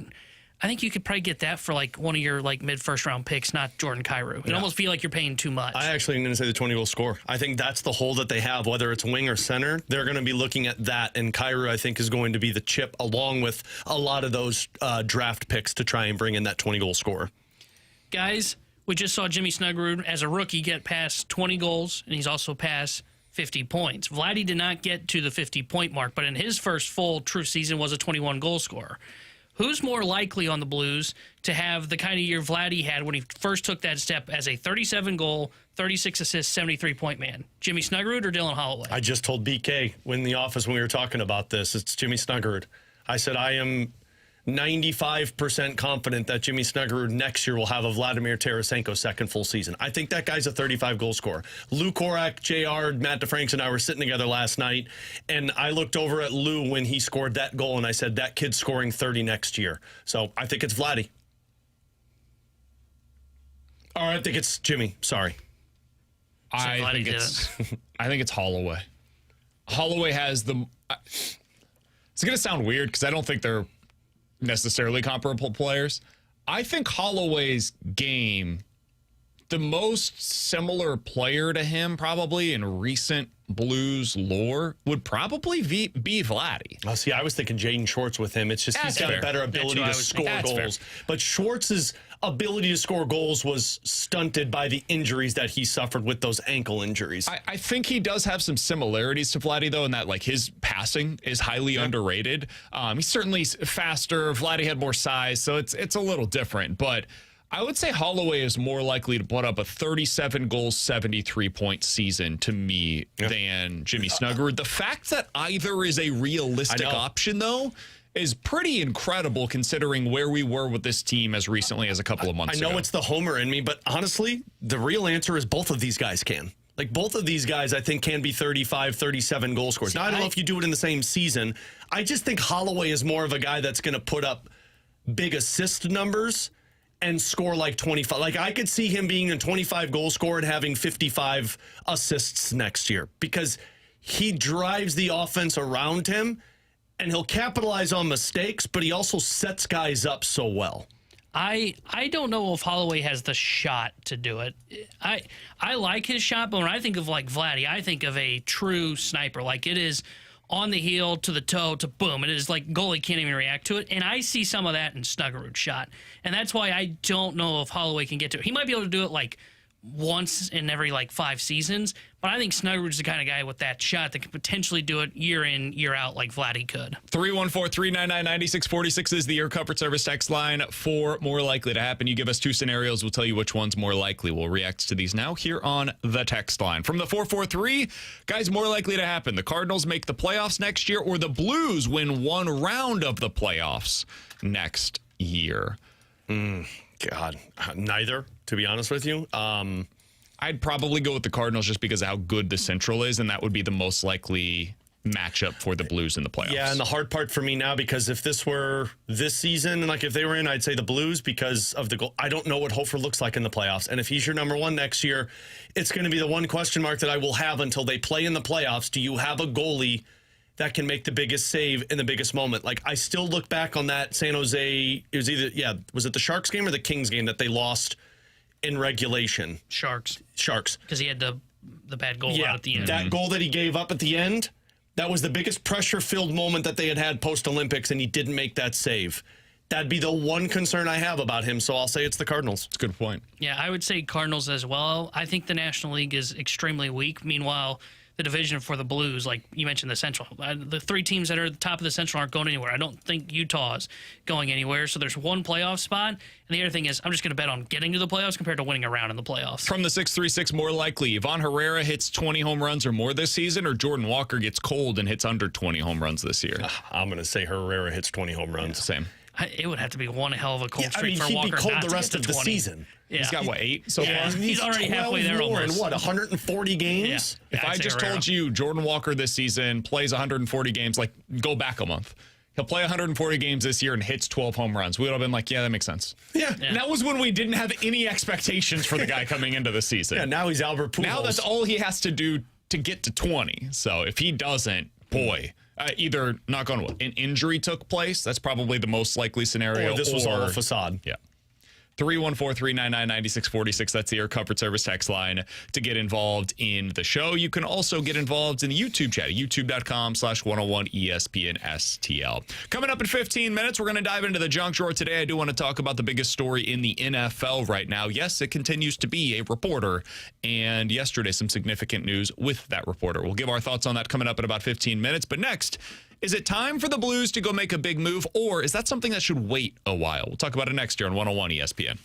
I think you could probably get that for like one of your like mid-first round picks, not Jordan Kyrou. It'd almost feel like you're paying too much. I actually am going to say the 20-goal scorer. I think that's the hole that they have, whether it's wing or center. They're going to be looking at that, and Kyrou, I think, is going to be the chip along with a lot of those draft picks to try and bring in that 20-goal scorer. Guys, we just saw Jimmy Snuggerud as a rookie get past 20 goals, and he's also past 50 points. Vladdy did not get to the 50-point mark, but in his first full true season was a 21-goal scorer. Who's more likely on the Blues to have the kind of year Vladdy had when he first took that step as a 37-goal, 36-assist, 73-point man? Jimmy Snuggerud or Dylan Holloway? I just told BK in the office when we were talking about this, it's Jimmy Snuggerud. I said I am 95% confident that Jimmy Snuggerud next year will have a Vladimir Tarasenko second full season. I think that guy's a 35-goal scorer. Lou Korak, JR, Matt DeFranks, and I were sitting together last night, and I looked over at Lou when he scored that goal, and I said, that kid's scoring 30 next year. So I think it's Vladdy. Or I think it's Jimmy. Sorry. I think it's Holloway. Holloway has the... It's going to sound weird because I don't think they're necessarily comparable players. I think Holloway's game, the most similar player to him probably in recent Blues lore would probably be Vladdy. Oh, see, I was thinking Jaden Schwartz with him. It's just he's got a better ability to score goals. But Schwartz's ability to score goals was stunted by the injuries that he suffered with those ankle injuries. I think he does have some similarities to Vladdy, though, in that like his passing is highly underrated. He's certainly faster. Vladdy had more size, so it's a little different. But I would say Holloway is more likely to put up a 37-goal, 73-point season to me than Jimmy Snuggerud. The fact that either is a realistic option, though, is pretty incredible considering where we were with this team as recently as a couple of months ago. I know it's the homer in me, but honestly, the real answer is both of these guys can. Like, both of these guys, I think, can be 35, 37 goal scorers. Now, I don't know if you do it in the same season. I just think Holloway is more of a guy that's going to put up big assist numbers and score like 25. Like, I could see him being a 25 goal scorer and having 55 assists next year because he drives the offense around him and he'll capitalize on mistakes, but he also sets guys up so well. I don't know if Holloway has the shot to do it. I like his shot, but when I think of like Vladdy, I think of a true sniper. Like, it is on the heel to the toe to boom. It is like goalie can't even react to it. And I see some of that in Snuggerud's shot. And that's why I don't know if Holloway can get to it. He might be able to do it like once in every like 5 seasons, but I think Snuggerud's the kind of guy with that shot that could potentially do it year in, year out like Vladdy could. 314-399-9646 is the Air Comfort Service text line for more likely to happen. You give us 2 scenarios, we'll tell you which one's more likely. We'll react to these now here on the text line. From the 443, guys, more likely to happen: the Cardinals make the playoffs next year or the Blues win 1 round of the playoffs next year. God, neither, to be honest with you. I'd probably go with the Cardinals just because of how good the Central is, and that would be the most likely matchup for the Blues in the playoffs. Yeah, and the hard part for me now, because if this were this season, and like if they were in, I'd say the Blues because of the goal. I don't know what Hofer looks like in the playoffs, and if he's your number 1 next year, it's going to be the one question mark that I will have until they play in the playoffs. Do you have a goalie that can make the biggest save in the biggest moment? Like, I still look back on that San Jose, it was either, was it the Sharks game or the Kings game that they lost in regulation? Sharks. Because he had the bad goal out at the end. That goal that he gave up at the end, that was the biggest pressure-filled moment that they had post-Olympics, and he didn't make that save. That'd be the one concern I have about him, so I'll say it's the Cardinals. It's a good point. Yeah, I would say Cardinals as well. I think the National League is extremely weak. Meanwhile, the division for the Blues, like you mentioned, the Central. The 3 teams that are at the top of the Central aren't going anywhere. I don't think Utah is going anywhere. So there's one playoff spot. And the other thing is, I'm just going to bet on getting to the playoffs compared to winning a round in the playoffs. From the 636, more likely, Ivan Herrera hits 20 home runs or more this season, or Jordan Walker gets cold and hits under 20 home runs this year? I'm going to say Herrera hits 20 home runs. Yeah, same. It would have to be one hell of a cold streak for he'd Walker be cold not the to rest get of to the 20. season. Yeah. He's got, 8 so far? He's already halfway there almost. In 140 games? Yeah. If I just told you Jordan Walker this season plays 140 games, like, go back a month. He'll play 140 games this year and hits 12 home runs. We would have been like, yeah, that makes sense. Yeah. And that was when we didn't have any expectations for the guy coming into the season. Yeah, now he's Albert Pujols. Now that's all he has to do to get to 20. So if he doesn't, boy, either, knock on wood, an injury took place. That's probably the most likely scenario. Or this was all a facade. Yeah. 314-399-9646. That's the Air Comfort Service text line to get involved in the show. You can also get involved in the YouTube chat, youtube.com/101ESPN-STL. Coming up in 15 minutes, we're going to dive into the junk drawer. Today, I do want to talk about the biggest story in the NFL right now. Yes, it continues to be a reporter, and yesterday, some significant news with that reporter. We'll give our thoughts on that coming up in about 15 minutes. But next, is it time for the Blues to go make a big move, or is that something that should wait a while? We'll talk about it next year on 101 ESPN.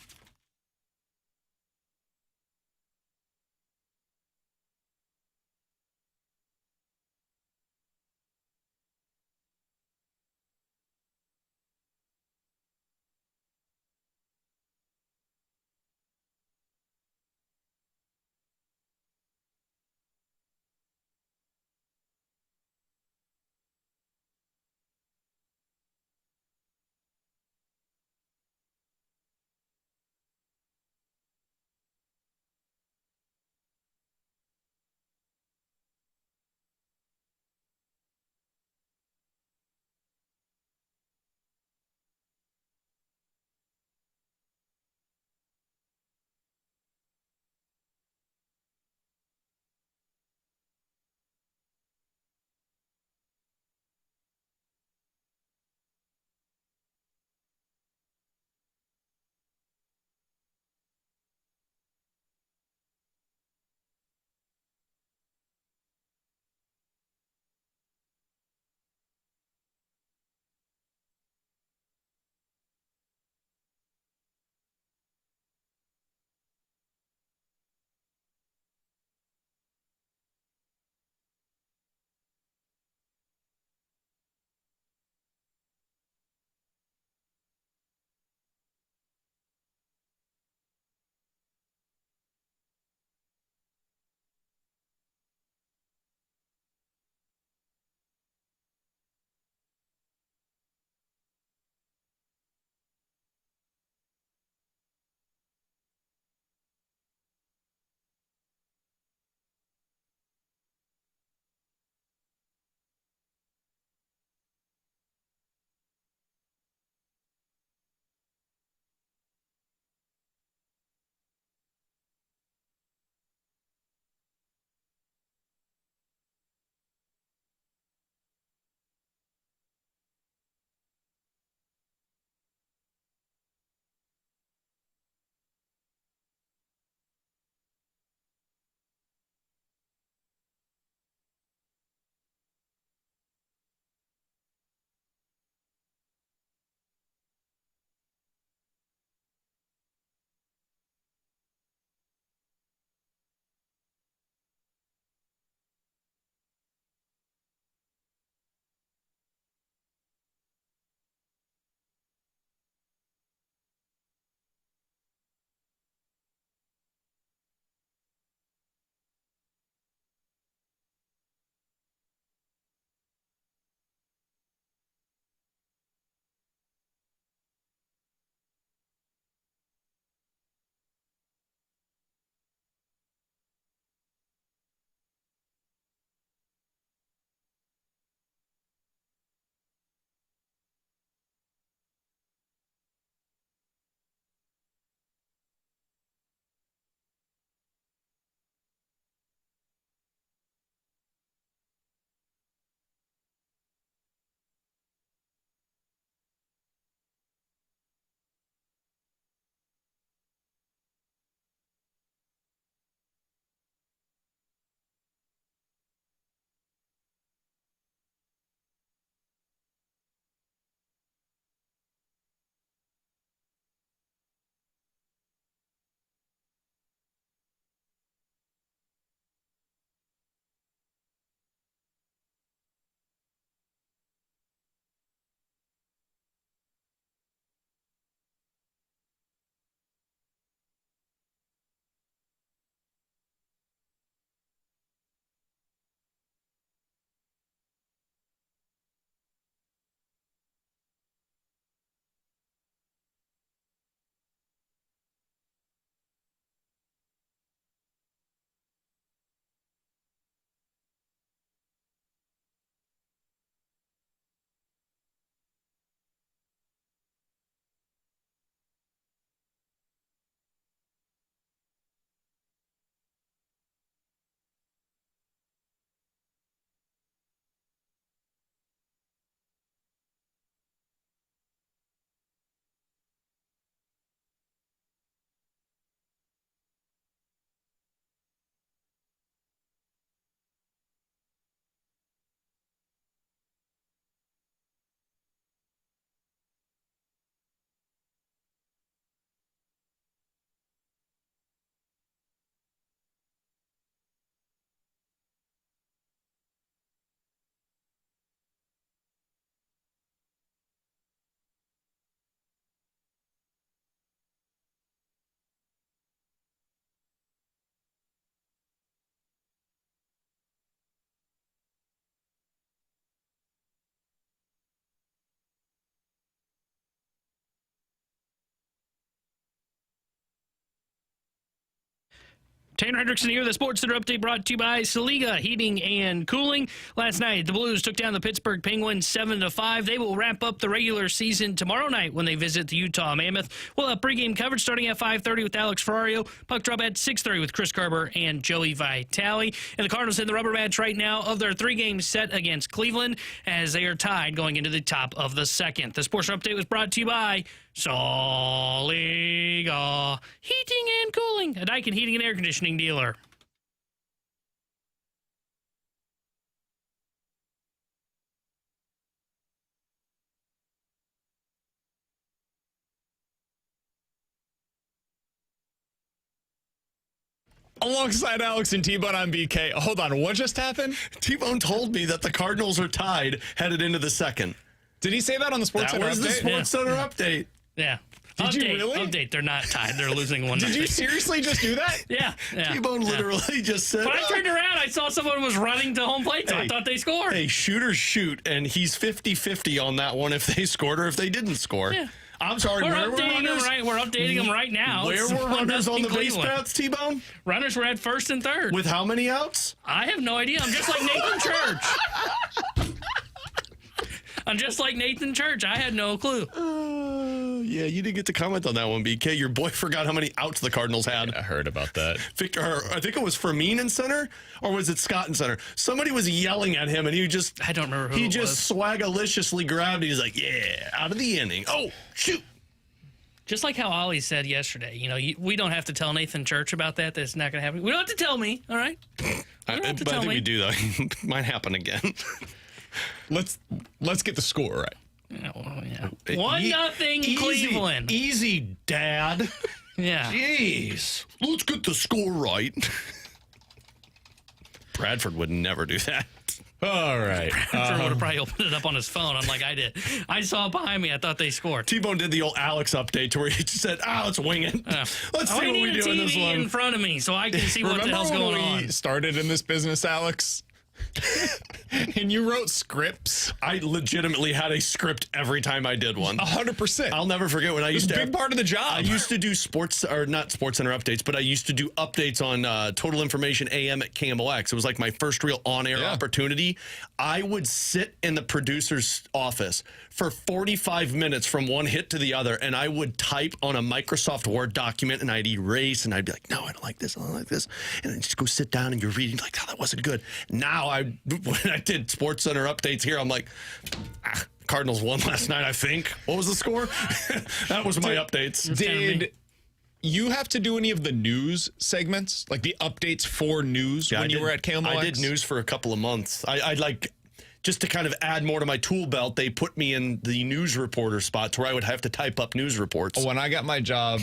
Tanner Hendrickson here. The Sports Center update brought to you by Saliga Heating and Cooling. Last night, the Blues took down the Pittsburgh Penguins 7-5. They will wrap up the regular season tomorrow night when they visit the Utah Mammoth. We'll have pregame coverage starting at 5:30 with Alex Ferrario. Puck drop at 6:30 with Chris Kerber and Joey Vitale. And the Cardinals in the rubber match right now of their 3-game set against Cleveland as they are tied going into the top of the second. The Sports Center update was brought to you by Saliga Heating and Cooling, a Daikin heating and air conditioning dealer. Alongside Alex and T-Bone on BK. Hold on, what just happened? T-Bone told me that the Cardinals are tied headed into the second. Did he say that on the Sports Center That was update? the Sports Center update. Yeah. Did you really? Update. They're not tied. They're losing 1-0. Did you seriously just do that? Yeah. T-Bone literally just said, When I turned around, I saw someone was running to home plate, so I thought they scored. hey, shooters shoot, and he's 50-50 on that one if they scored or if they didn't score. Yeah. I'm sorry, We're updating them right now. Where It's were runners on the base Cleveland. paths, T-Bone? Runners were at first and third. With how many outs? I have no idea. I'm just like Nathan Church. I'm just like Nathan Church. I had no clue. Yeah, you didn't get to comment on that one, BK. Your boy forgot how many outs the Cardinals had. I heard about that. Victor, I think it was Fermin in center, or was it Scott in center? Somebody was yelling at him, and he just... I don't remember who He it just swagalliciously grabbed it. He's like, yeah, out of the inning. Oh, shoot. Just like how Ollie said yesterday, we don't have to tell Nathan Church about that. That's not going to happen. We don't have to tell me, all right? I think we do, though. Might happen again. Let's get the score right. Yeah. 1-0 Cleveland. Easy, Dad. Yeah. Jeez. Let's get the score right. Bradford would never do that. All right. Bradford would have probably opened it up on his phone, unlike I did. I saw it behind me. I thought they scored. T-Bone did the old Alex update to where he just said, let's wing it. Let's see what we do in this one. in front of me so I can see what the hell's going on. We started in this business, Alex? And you wrote scripts? I legitimately had a script every time I did one. 100%. I'll never forget when I used to... It's a big part of the job. I used to do not Sports Center updates, but I used to do updates on Total Information AM at KMOX. It was like my first real on-air opportunity. I would sit in the producer's office for 45 minutes from one hit to the other, and I would type on a Microsoft Word document, and I'd erase, and I'd be like, no, I don't like this, I don't like this. And then just go sit down, and you're reading, like, oh, that wasn't good. Now, when I did Sports Center updates here, I'm like, Cardinals won last night, I think. What was the score? That was my updates. Did you have to do any of the news segments, like the updates for news when you were at KMOX? I did news for a couple of months. I like... Just to kind of add more to my tool belt, they put me in the news reporter spots where I would have to type up news reports. When I got my job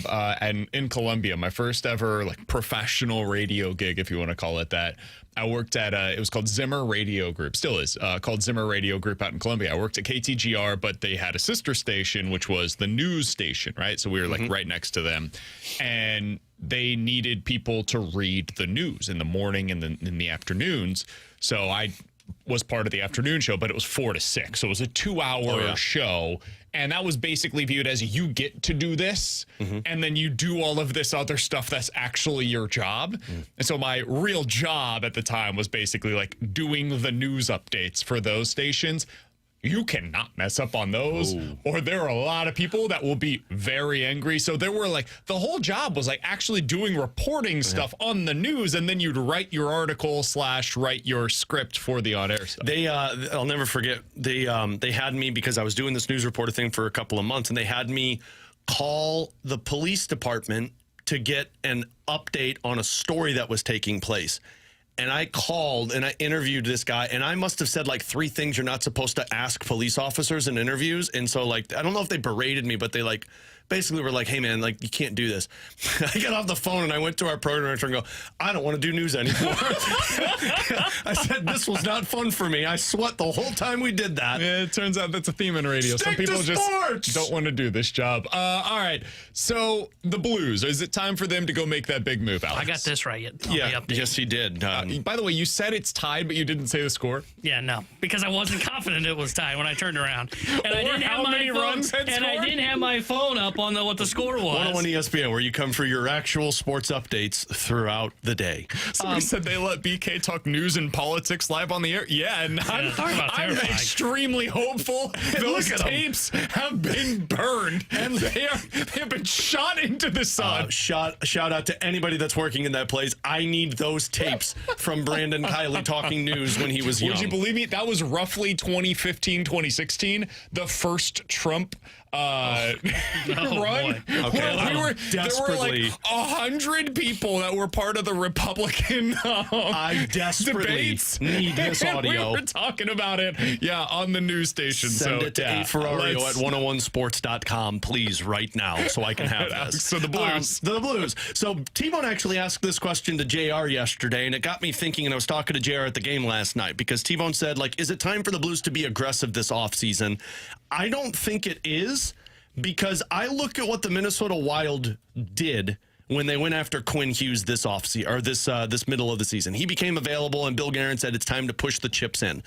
in Columbia, my first ever professional radio gig, if you want to call it that, I worked at it was called Zimmer Radio Group, still is called Zimmer Radio Group out in Columbia. I worked at KTGR, but they had a sister station, which was the news station, right? So we were right next to them, and they needed people to read the news in the morning and in the afternoons. So I was part of the afternoon show, but it was 4 to 6. So it was a 2-hour show. And that was basically viewed as you get to do this, and then you do all of this other stuff that's actually your job. And so my real job at the time was basically doing the news updates for those stations. You cannot mess up on those, or there are a lot of people that will be very angry. So there were the whole job was actually doing reporting stuff on the news, and then you'd write your article / write your script for the on-air stuff. They, I'll never forget, they had me, because I was doing this news reporter thing for a couple of months, and they had me call the police department to get an update on a story that was taking place. And I called and I interviewed this guy, and I must have said 3 things you're not supposed to ask police officers in interviews. And so I don't know if they berated me, but they basically were like, hey man, you can't do this. I got off the phone and I went to our program director and go, I don't want to do news anymore. I said, this was not fun for me. I sweat the whole time we did that. Yeah, it turns out that's a theme in radio. Some people just don't want to do this job. All right. So the Blues, is it time for them to go make that big move, Alex? I got this right. Yes, he did. By the way, you said it's tied, but you didn't say the score. Yeah, no, because I wasn't confident it was tied when I turned around. And I didn't how many runs had scored? I didn't have my phone up on what the score was. 101 ESPN, where you come for your actual sports updates throughout the day. Somebody said they let BK talk news and politics live on the air. Yeah, and I'm extremely hopeful. Those tapes have been burned and they have been shot into the sun. Shout out to anybody that's working in that place. I need those tapes from Brandon Kiley talking news when he was young. Would you believe me? That was roughly 2015, 2016, the first Trump run. Okay, there were desperately. like 100 people that were part of the Republican I desperately debates. need this audio. We were talking about it, on the news station. Send it to Ferrario at 101sports.com, please, right now, so I can have this. So the Blues. The Blues. So T-Bone actually asked this question to JR yesterday, and it got me thinking, and I was talking to JR at the game last night, because T-Bone said, is it time for the Blues to be aggressive this offseason? I don't think it is, because I look at what the Minnesota Wild did when they went after Quinn Hughes this offseason, or this middle of the season. He became available, and Bill Guerin said it's time to push the chips in.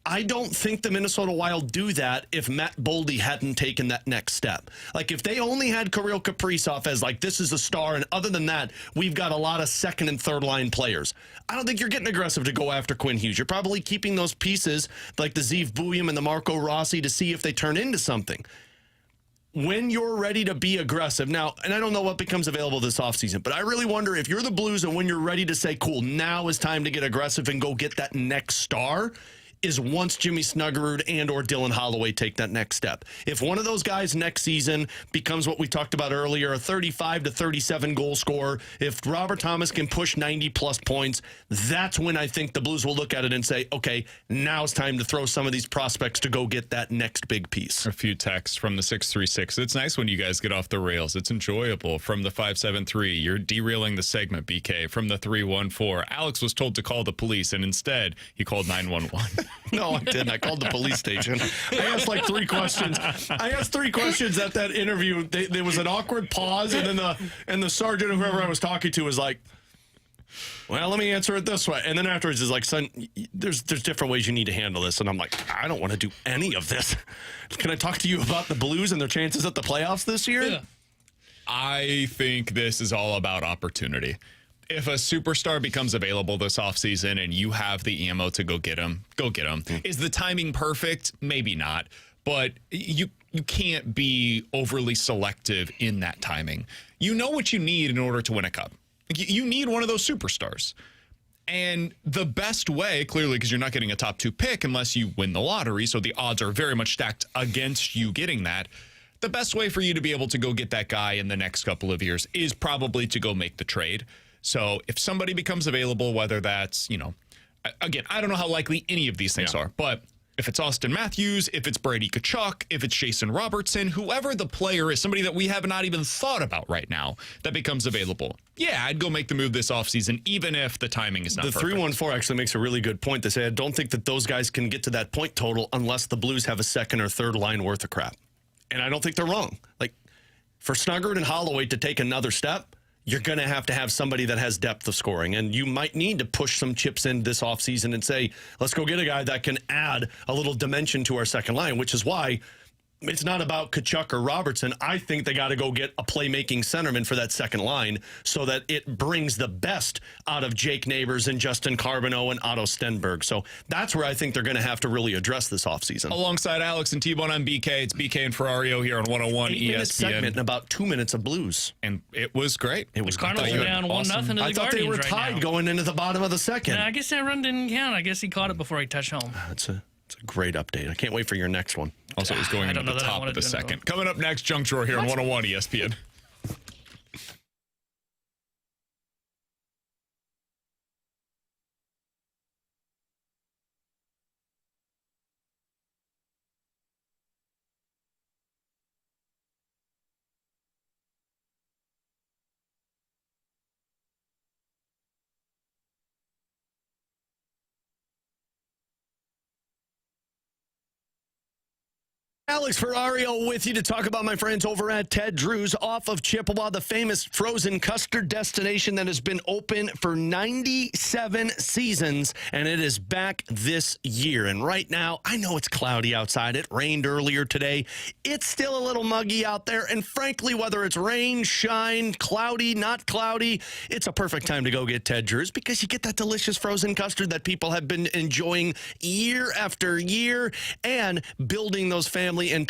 I don't think the Minnesota Wild do that if Matt Boldy hadn't taken that next step. If they only had Kirill Kaprizov as this is a star, and other than that, we've got a lot of second and third line players. I don't think you're getting aggressive to go after Quinn Hughes. You're probably keeping those pieces like the Zeev Buium and the Marco Rossi to see if they turn into something. When you're ready to be aggressive now, and I don't know what becomes available this offseason, but I really wonder if you're the Blues and when you're ready to say, cool, now is time to get aggressive and go get that next star, is once Jimmy Snuggerud and or Dylan Holloway take that next step. If one of those guys next season becomes what we talked about earlier, a 35 to 37 goal scorer, if Robert Thomas can push 90-plus points, that's when I think the Blues will look at it and say, okay, now it's time to throw some of these prospects to go get that next big piece. A few texts from the 636. It's nice when you guys get off the rails. It's enjoyable. From the 573, you're derailing the segment, BK. From the 314, Alex was told to call the police, and instead, he called 911. No, I didn't. I called the police station. I asked 3 questions. I asked 3 questions at that interview. There was an awkward pause, and then the sergeant or whoever I was talking to was like, well, let me answer it this way. And then afterwards is like, son, there's different ways you need to handle this. And I'm like, I don't want to do any of this. Can I talk to you about the Blues and their chances at the playoffs this year? Yeah. I think this is all about opportunity. If a superstar becomes available this offseason and you have the ammo to go get him, go get him. Is the timing perfect? Maybe not. But you can't be overly selective in that timing. You know what you need in order to win a cup. You need one of those superstars. And the best way, clearly, because you're not getting a top 2 pick unless you win the lottery, so the odds are very much stacked against you getting that. The best way for you to be able to go get that guy in the next couple of years is probably to go make the trade. So if somebody becomes available, whether that's, again, I don't know how likely any of these things are, but if it's Austin Matthews, if it's Brady Tkachuk, if it's Jason Robertson, whoever the player is, somebody that we have not even thought about right now that becomes available, I'd go make the move this offseason, even if the timing is not perfect. The 314 actually makes a really good point. They say, I don't think that those guys can get to that point total unless the Blues have a second or third line worth of crap. And I don't think they're wrong. For Snuggerud and Holloway to take another step, you're going to have somebody that has depth of scoring. And you might need to push some chips in this offseason and say, let's go get a guy that can add a little dimension to our second line, which is why it's not about Tkachuk or Robertson. I think they got to go get a playmaking centerman for that second line so that it brings the best out of Jake Neighbors and Justin Carbonneau and Otto Stenberg. So that's where I think they're going to have to really address this offseason. Alongside Alex and T-Bone, I'm BK. It's BK and Ferrario here on 101 ESPN. Segment and about 2 minutes of Blues. And it was great. It was Cardinals are down 1-0 to the I thought they were tied going into the bottom of the second. I guess that run didn't count. I guess he caught it before he touched home. It's a great update. I can't wait for your next one. Also, it was going into the top of the second. Coming up next, Junk Drawer here on 101 ESPN. Alex Ferrario with you to talk about my friends over at Ted Drew's off of Chippewa, the famous frozen custard destination that has been open for 97 seasons, and it is back this year. And right now, I know it's cloudy outside. It rained earlier today. It's still a little muggy out there, and frankly, whether it's rain, shine, cloudy, not cloudy, it's a perfect time to go get Ted Drew's because you get that delicious frozen custard that people have been enjoying year after year and building those family and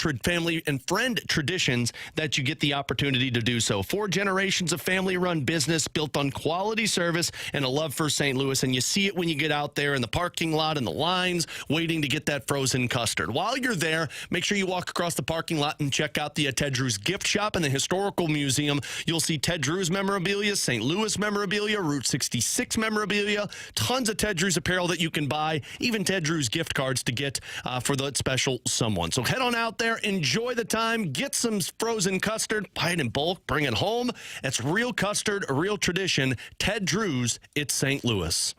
friend traditions that you get the opportunity to do so. 4 generations of family-run business built on quality service and a love for St. Louis, and you see it when you get out there in the parking lot and the lines waiting to get that frozen custard. While you're there, make sure you walk across the parking lot and check out the Ted Drew's gift shop and the Historical Museum. You'll see Ted Drew's memorabilia, St. Louis memorabilia, Route 66 memorabilia, tons of Ted Drew's apparel that you can buy, even Ted Drew's gift cards to get for the special someone. So head on out there, enjoy the time, get some frozen custard, buy it in bulk, bring it home. It's real custard, a real tradition. Ted Drew's, it's St. Louis.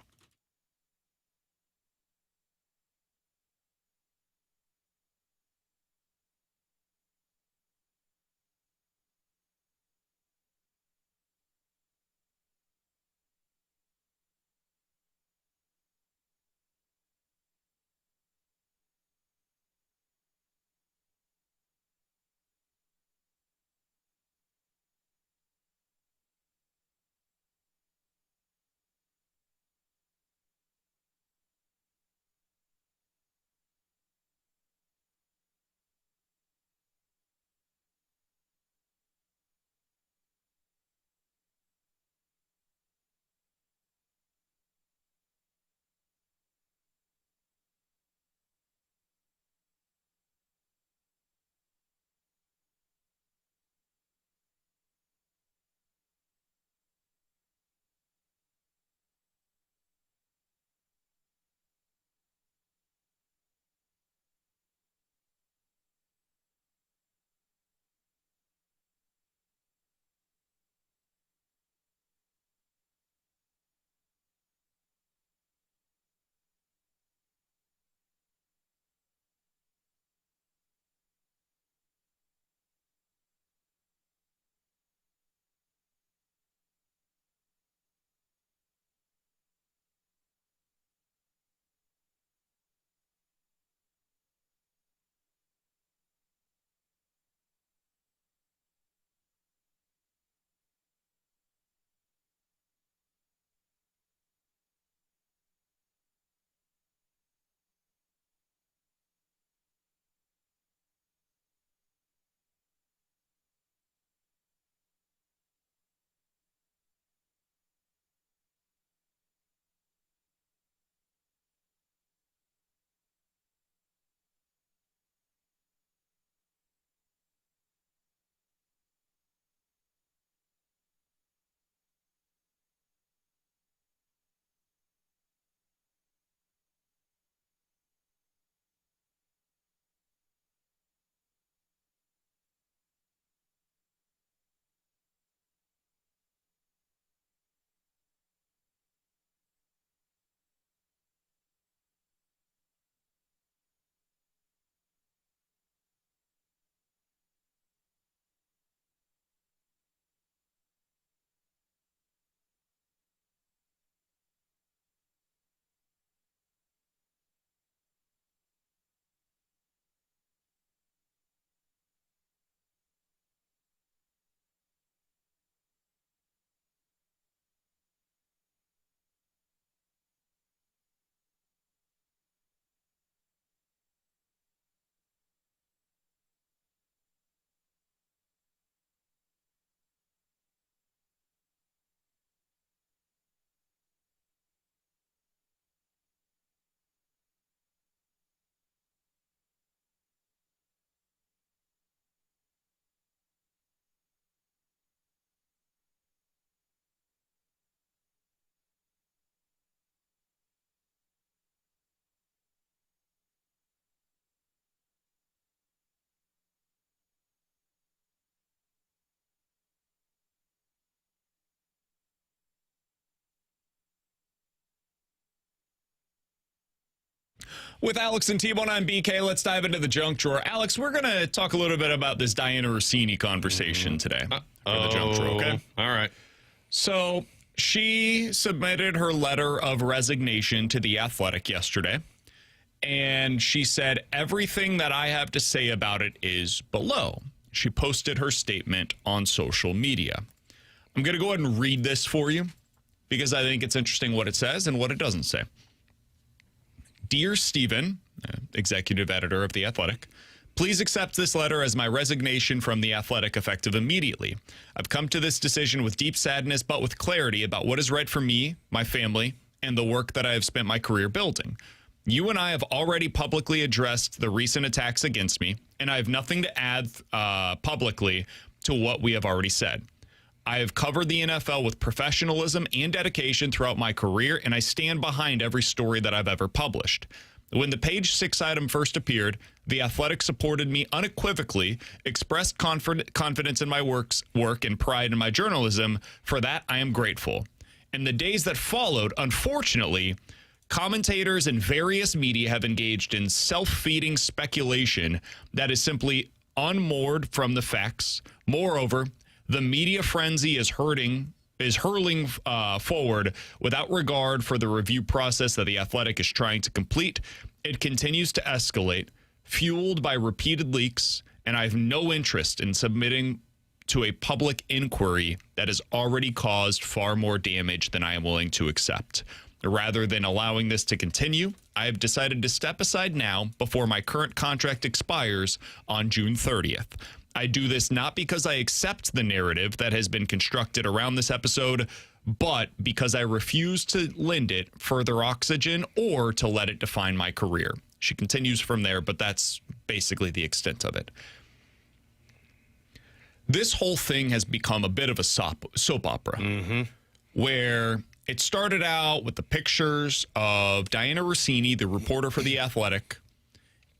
With Alex and T-Bone, I'm BK. Let's dive into the junk drawer. Alex, we're going to talk a little bit about this Diana Rossini conversation today for the junk drawer, okay? All right. So she submitted her letter of resignation to The Athletic yesterday, and she said, everything that I have to say about it is below. She posted her statement on social media. I'm going to go ahead and read this for you because I think it's interesting what it says and what it doesn't say. Dear Stephen, executive editor of The Athletic, please accept this letter as my resignation from The Athletic effective immediately. I've come to this decision with deep sadness, but with clarity about what is right for me, my family, and the work that I have spent my career building. You and I have already publicly addressed the recent attacks against me, and I have nothing to add publicly to what we have already said. I have covered the NFL with professionalism and dedication throughout my career, and I stand behind every story that I've ever published. When the page 6 item first appeared, The Athletic supported me unequivocally, expressed confidence in my work and pride in my journalism. For that, I am grateful. In the days that followed, unfortunately, commentators and various media have engaged in self-feeding speculation that is simply unmoored from the facts. Moreover, the media frenzy is hurling forward without regard for the review process that The Athletic is trying to complete. It continues to escalate, fueled by repeated leaks, and I have no interest in submitting to a public inquiry that has already caused far more damage than I am willing to accept. Rather than allowing this to continue, I have decided to step aside now before my current contract expires on June 30th. I do this not because I accept the narrative that has been constructed around this episode, but because I refuse to lend it further oxygen or to let it define my career. She continues from there, but that's basically the extent of it. This whole thing has become a bit of a soap opera, where it started out with the pictures of Diana Rossini, the reporter for The Athletic,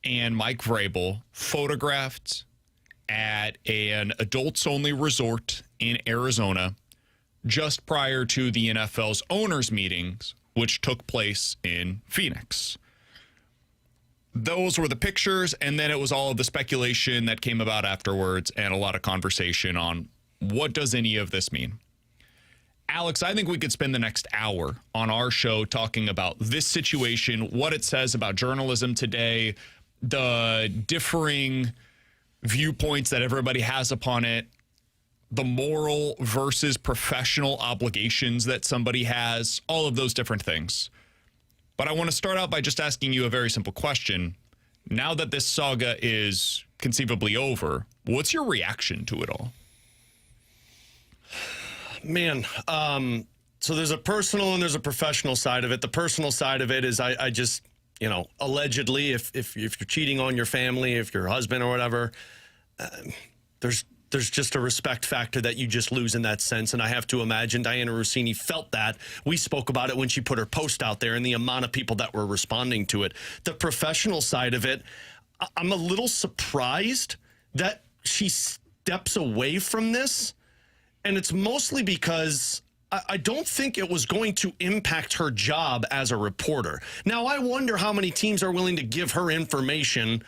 and Mike Vrabel photographed at an adults-only resort in Arizona just prior to the NFL's owners' meetings, which took place in Phoenix. Those were the pictures, and then it was all of the speculation that came about afterwards and a lot of conversation on what does any of this mean. Alex, I think we could spend the next hour on our show talking about this situation, what it says about journalism today, the differing viewpoints that everybody has upon it, the moral versus professional obligations that somebody has, all of those different things. But I want to start out by just asking you a very simple question. Now that this saga is conceivably over, what's your reaction to it all? Man, so there's a personal and there's a professional side of it. The personal side of it is I just, you know, allegedly, if you're cheating on your family, if your husband or whatever, there's just a respect factor that you just lose in that sense. And I have to imagine Diana Rossini felt that. We spoke about it when she put her post out there and the amount of people that were responding to it. The professional side of it, I'm a little surprised that she steps away from this. And it's mostly because I don't think it was going to impact her job as a reporter. Now, I wonder how many teams are willing to give her information,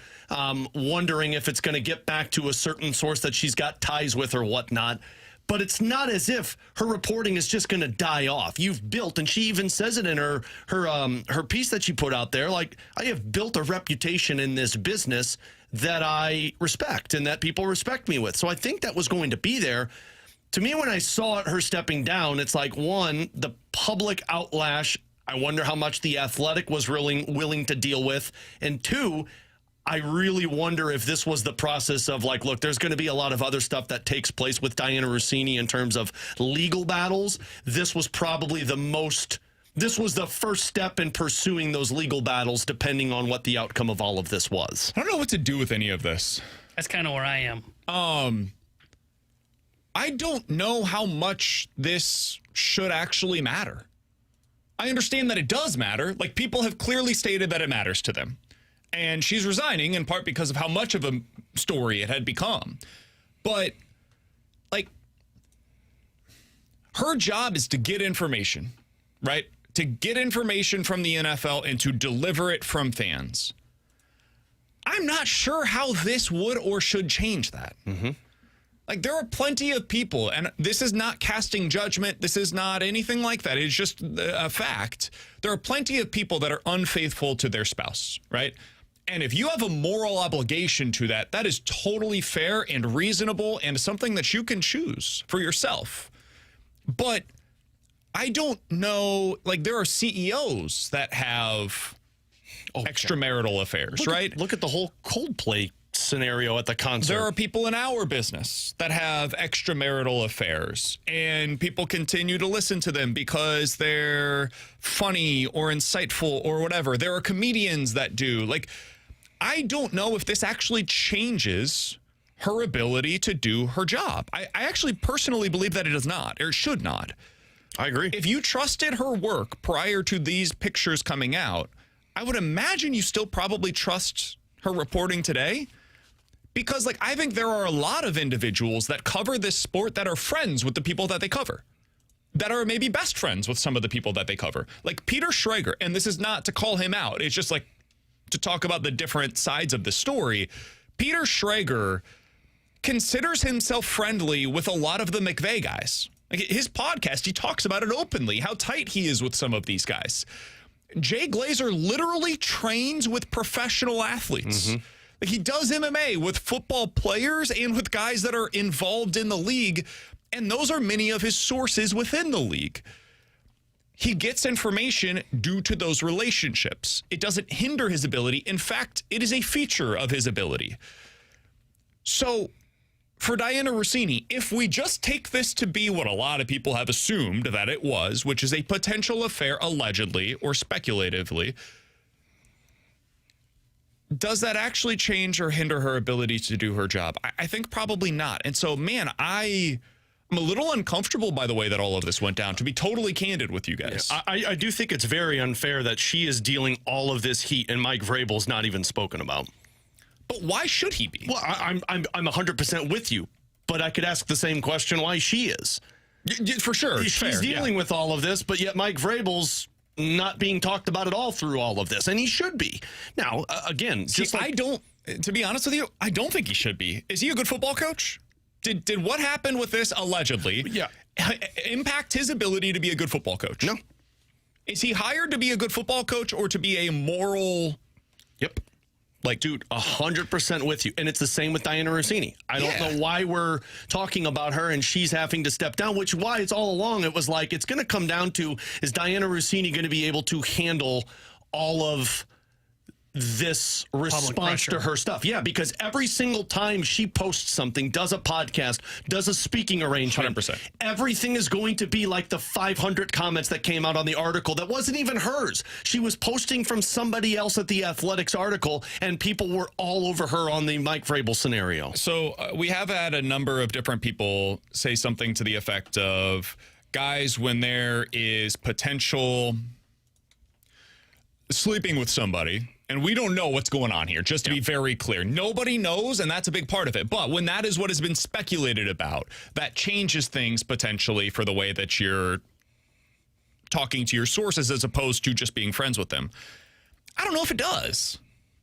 wondering if it's going to get back to a certain source that she's got ties with or whatnot. But it's not as if her reporting is just going to die off. You've built, and she even says it in her piece that she put out there, like, I have built a reputation in this business that I respect and that people respect me with. So I think that was going to be there. To me, when I saw it, her stepping down, it's like, one, the public outlash, I wonder how much The Athletic was really willing to deal with. And two, I really wonder if this was the process of like, look, there's going to be a lot of other stuff that takes place with Diana Rossini in terms of legal battles. This was probably this was the first step in pursuing those legal battles, depending on what the outcome of all of this was. I don't know what to do with any of this. That's kind of where I am. I don't know how much this should actually matter. I understand that it does matter. Like, people have clearly stated that it matters to them. And she's resigning in part because of how much of a story it had become. But, like, her job is to get information, right? to get information from the NFL and to deliver it from fans. I'm not sure how this would or should change that. Like, there are plenty of people, and this is not casting judgment. This is not anything like that. It's just a fact. There are plenty of people that are unfaithful to their spouse, right? And if you have a moral obligation to that, that is totally fair and reasonable and something that you can choose for yourself. But I don't know, like, there are CEOs that have extramarital affairs, right? Look at the whole Coldplay scenario at the concert. There are people in our business that have extramarital affairs, and people continue to listen to them because they're funny or insightful or whatever. There are comedians that do. Like, I don't know if this actually changes her ability to do her job. I actually personally believe that it does not, or it should not. I agree. If you trusted her work prior to these pictures coming out, I would imagine you still probably trust her reporting today. Because, like, I think there are a lot of individuals that cover this sport that are friends with the people that they cover, that are maybe best friends with some of the people that they cover. Like Peter Schrager, and this is not to call him out. It's just, like, to talk about the different sides of the story. Peter Schrager considers himself friendly with a lot of the McVay guys. Like, his podcast, he talks about it openly, how tight he is with some of these guys. Jay Glazer literally trains with professional athletes. He does MMA with football players and with guys that are involved in the league, and those are many of his sources within the league. He gets information due to those relationships. It doesn't hinder his ability. In fact, it is a feature of his ability. So, for Diana Rossini, if we just take this to be what a lot of people have assumed that it was, which is a potential affair allegedly or speculatively, does that actually change or hinder her ability to do her job? I think probably not. And so, man, I'm a little uncomfortable by the way that all of this went down, to be totally candid with you guys. Yeah, I do think it's very unfair that she is dealing all of this heat and Mike Vrabel's not even spoken about. But why should he be? Well, I'm 100% with you, but I could ask the same question why she is. For sure. She's dealing with all of this, but yet Mike Vrabel's not being talked about at all through all of this, and he should be. Now, again, just I don't, to be honest with you, I don't think he should be. Is he a good football coach? Did what happened with this allegedly impact his ability to be a good football coach? No. Is he hired to be a good football coach or to be a moral? Yep. Like, dude, 100% with you. And it's the same with Diana Rossini. I don't know why we're talking about her and she's having to step down, which why it's all along. It was like, it's going to come down to, is Diana Rossini going to be able to handle all of this response to her stuff? Yeah, because every single time she posts something, does a podcast, does a speaking arrangement, 100%. Everything is going to be like the 500 comments that came out on the article that wasn't even hers. She was posting from somebody else at the Athletics article, and people were all over her on the Mike Vrabel scenario. So we have had a number of different people say something to the effect of, guys, when there is potential sleeping with somebody, and we don't know what's going on here, just to be very clear. Nobody knows, and that's a big part of it. But when that is what has been speculated about, that changes things potentially for the way that you're talking to your sources as opposed to just being friends with them. I don't know if it does.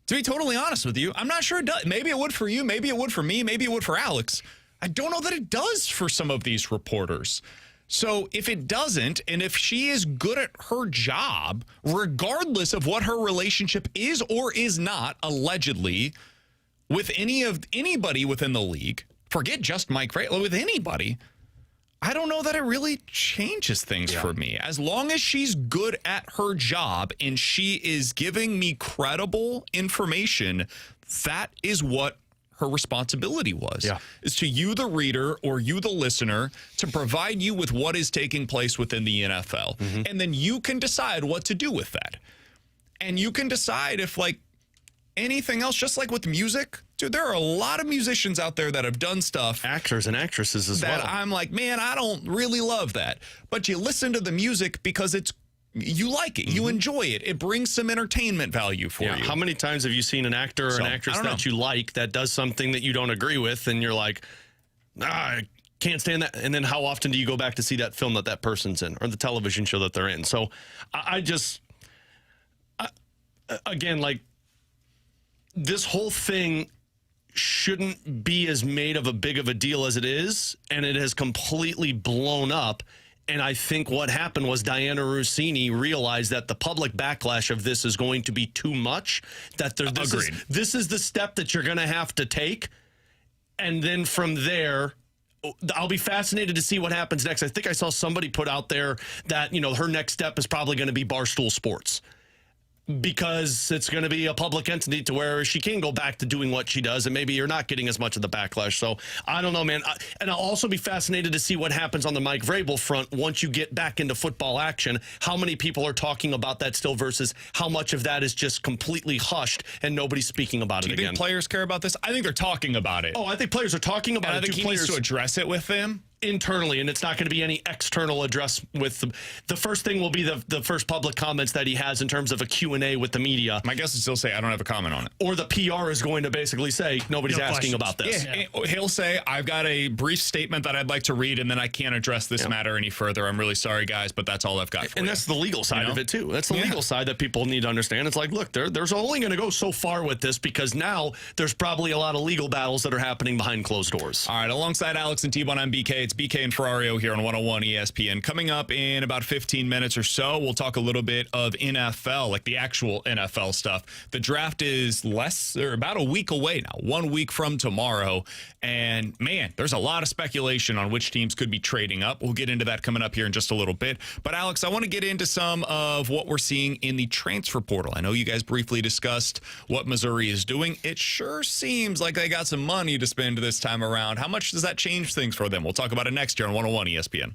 To be totally honest with you, I'm not sure it does. Maybe it would for you. Maybe it would for me. Maybe it would for Alex. I don't know that it does for some of these reporters. So if it doesn't, and if she is good at her job, regardless of what her relationship is or is not, allegedly, with anybody within the league, forget just Mike Vrabel, with anybody, I don't know that it really changes things for me. As long as she's good at her job and she is giving me credible information, that is what her responsibility was, is to you, the reader, or you, the listener, to provide you with what is taking place within the NFL. And then you can decide what to do with that. And you can decide if, like, anything else, just like with music, dude, there are a lot of musicians out there that have done stuff. Actors and actresses as well. That I'm like, man, I don't really love that. But you listen to the music because you like it. You enjoy it. It brings some entertainment value for you. How many times have you seen an actor or an actress that you like that does something that you don't agree with, and you're like, I can't stand that. And then how often do you go back to see that film that person's in or the television show that they're in? So again, like, this whole thing shouldn't be as made of a big of a deal as it is, and it has completely blown up. And I think what happened was Diana Rossini realized that the public backlash of this is going to be too much, that this is the step that you're going to have to take. And then from there, I'll be fascinated to see what happens next. I think I saw somebody put out there that, her next step is probably going to be Barstool Sports, because it's going to be a public entity to where she can go back to doing what she does, and maybe you're not getting as much of the backlash. So I don't know, man. And I'll also be fascinated to see what happens on the Mike Vrabel front once you get back into football action. How many people are talking about that still versus how much of that is just completely hushed and nobody's speaking about it again. Do you think players care about this? I think they're talking about it. Oh, I think players are talking about it. I think he needs to address it with them internally, and it's not going to be any external address with the first thing will be the first public comments that he has in terms of a Q&A with the media. My guess is he'll say, I don't have a comment on it. Or the PR is going to basically say, nobody's asking about this. Yeah. He'll say, I've got a brief statement that I'd like to read, and then I can't address this matter any further. I'm really sorry, guys, but that's all I've got for you. And that's the legal side of it, too. That's the legal side that people need to understand. It's like, look, there's only going to go so far with this, because now there's probably a lot of legal battles that are happening behind closed doors. All right, alongside Alex and T-Bone, I'm BK. It's BK and Ferrario here on 101 ESPN. Coming up in about 15 minutes or so, we'll talk a little bit of NFL, like the actual NFL stuff. The draft is about a week away now, 1 week from tomorrow. And man, there's a lot of speculation on which teams could be trading up. We'll get into that coming up here in just a little bit. But Alex, I want to get into some of what we're seeing in the transfer portal. I know you guys briefly discussed what Missouri is doing. It sure seems like they got some money to spend this time around. How much does that change things for them? We'll talk about it next year on 101 ESPN.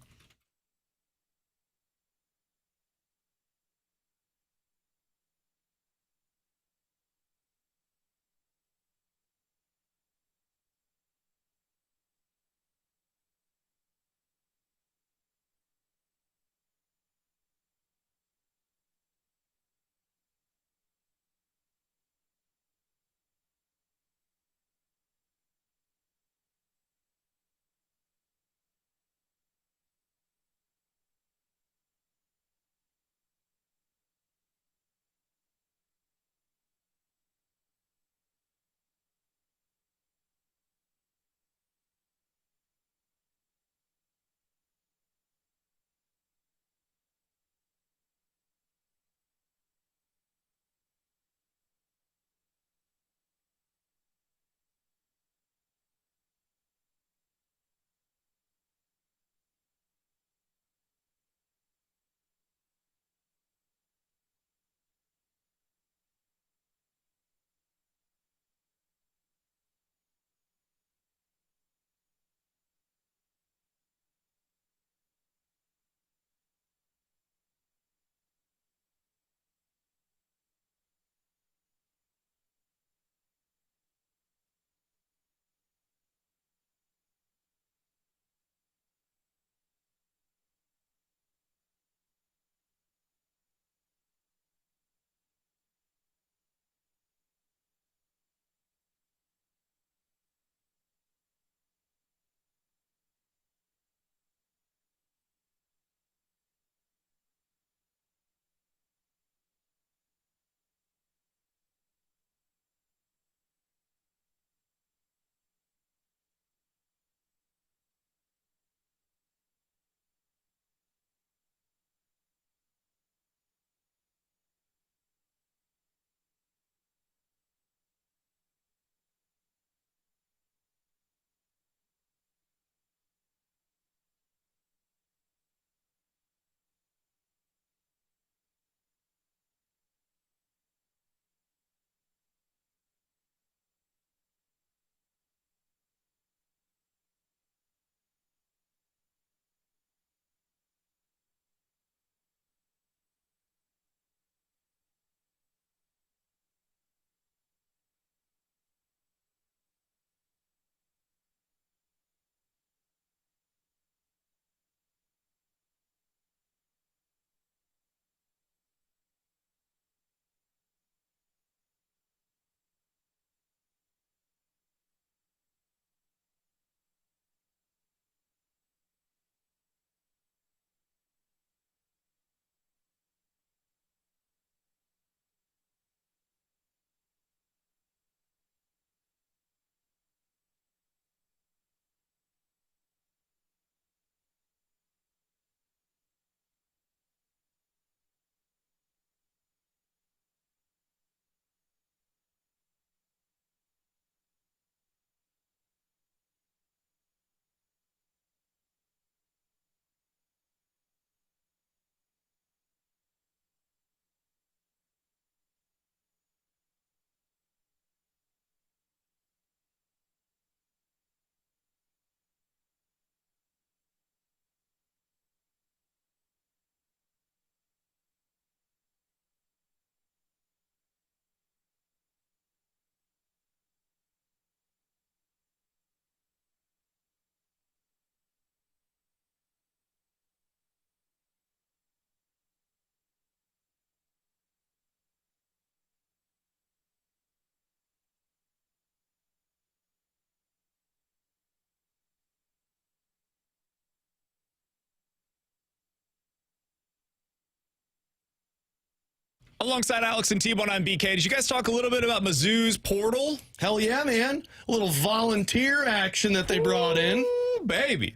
Alongside Alex and T-Bone, I'm BK. Did you guys talk a little bit about Mizzou's portal? Hell yeah, man. A little volunteer action that they brought in. Ooh, baby.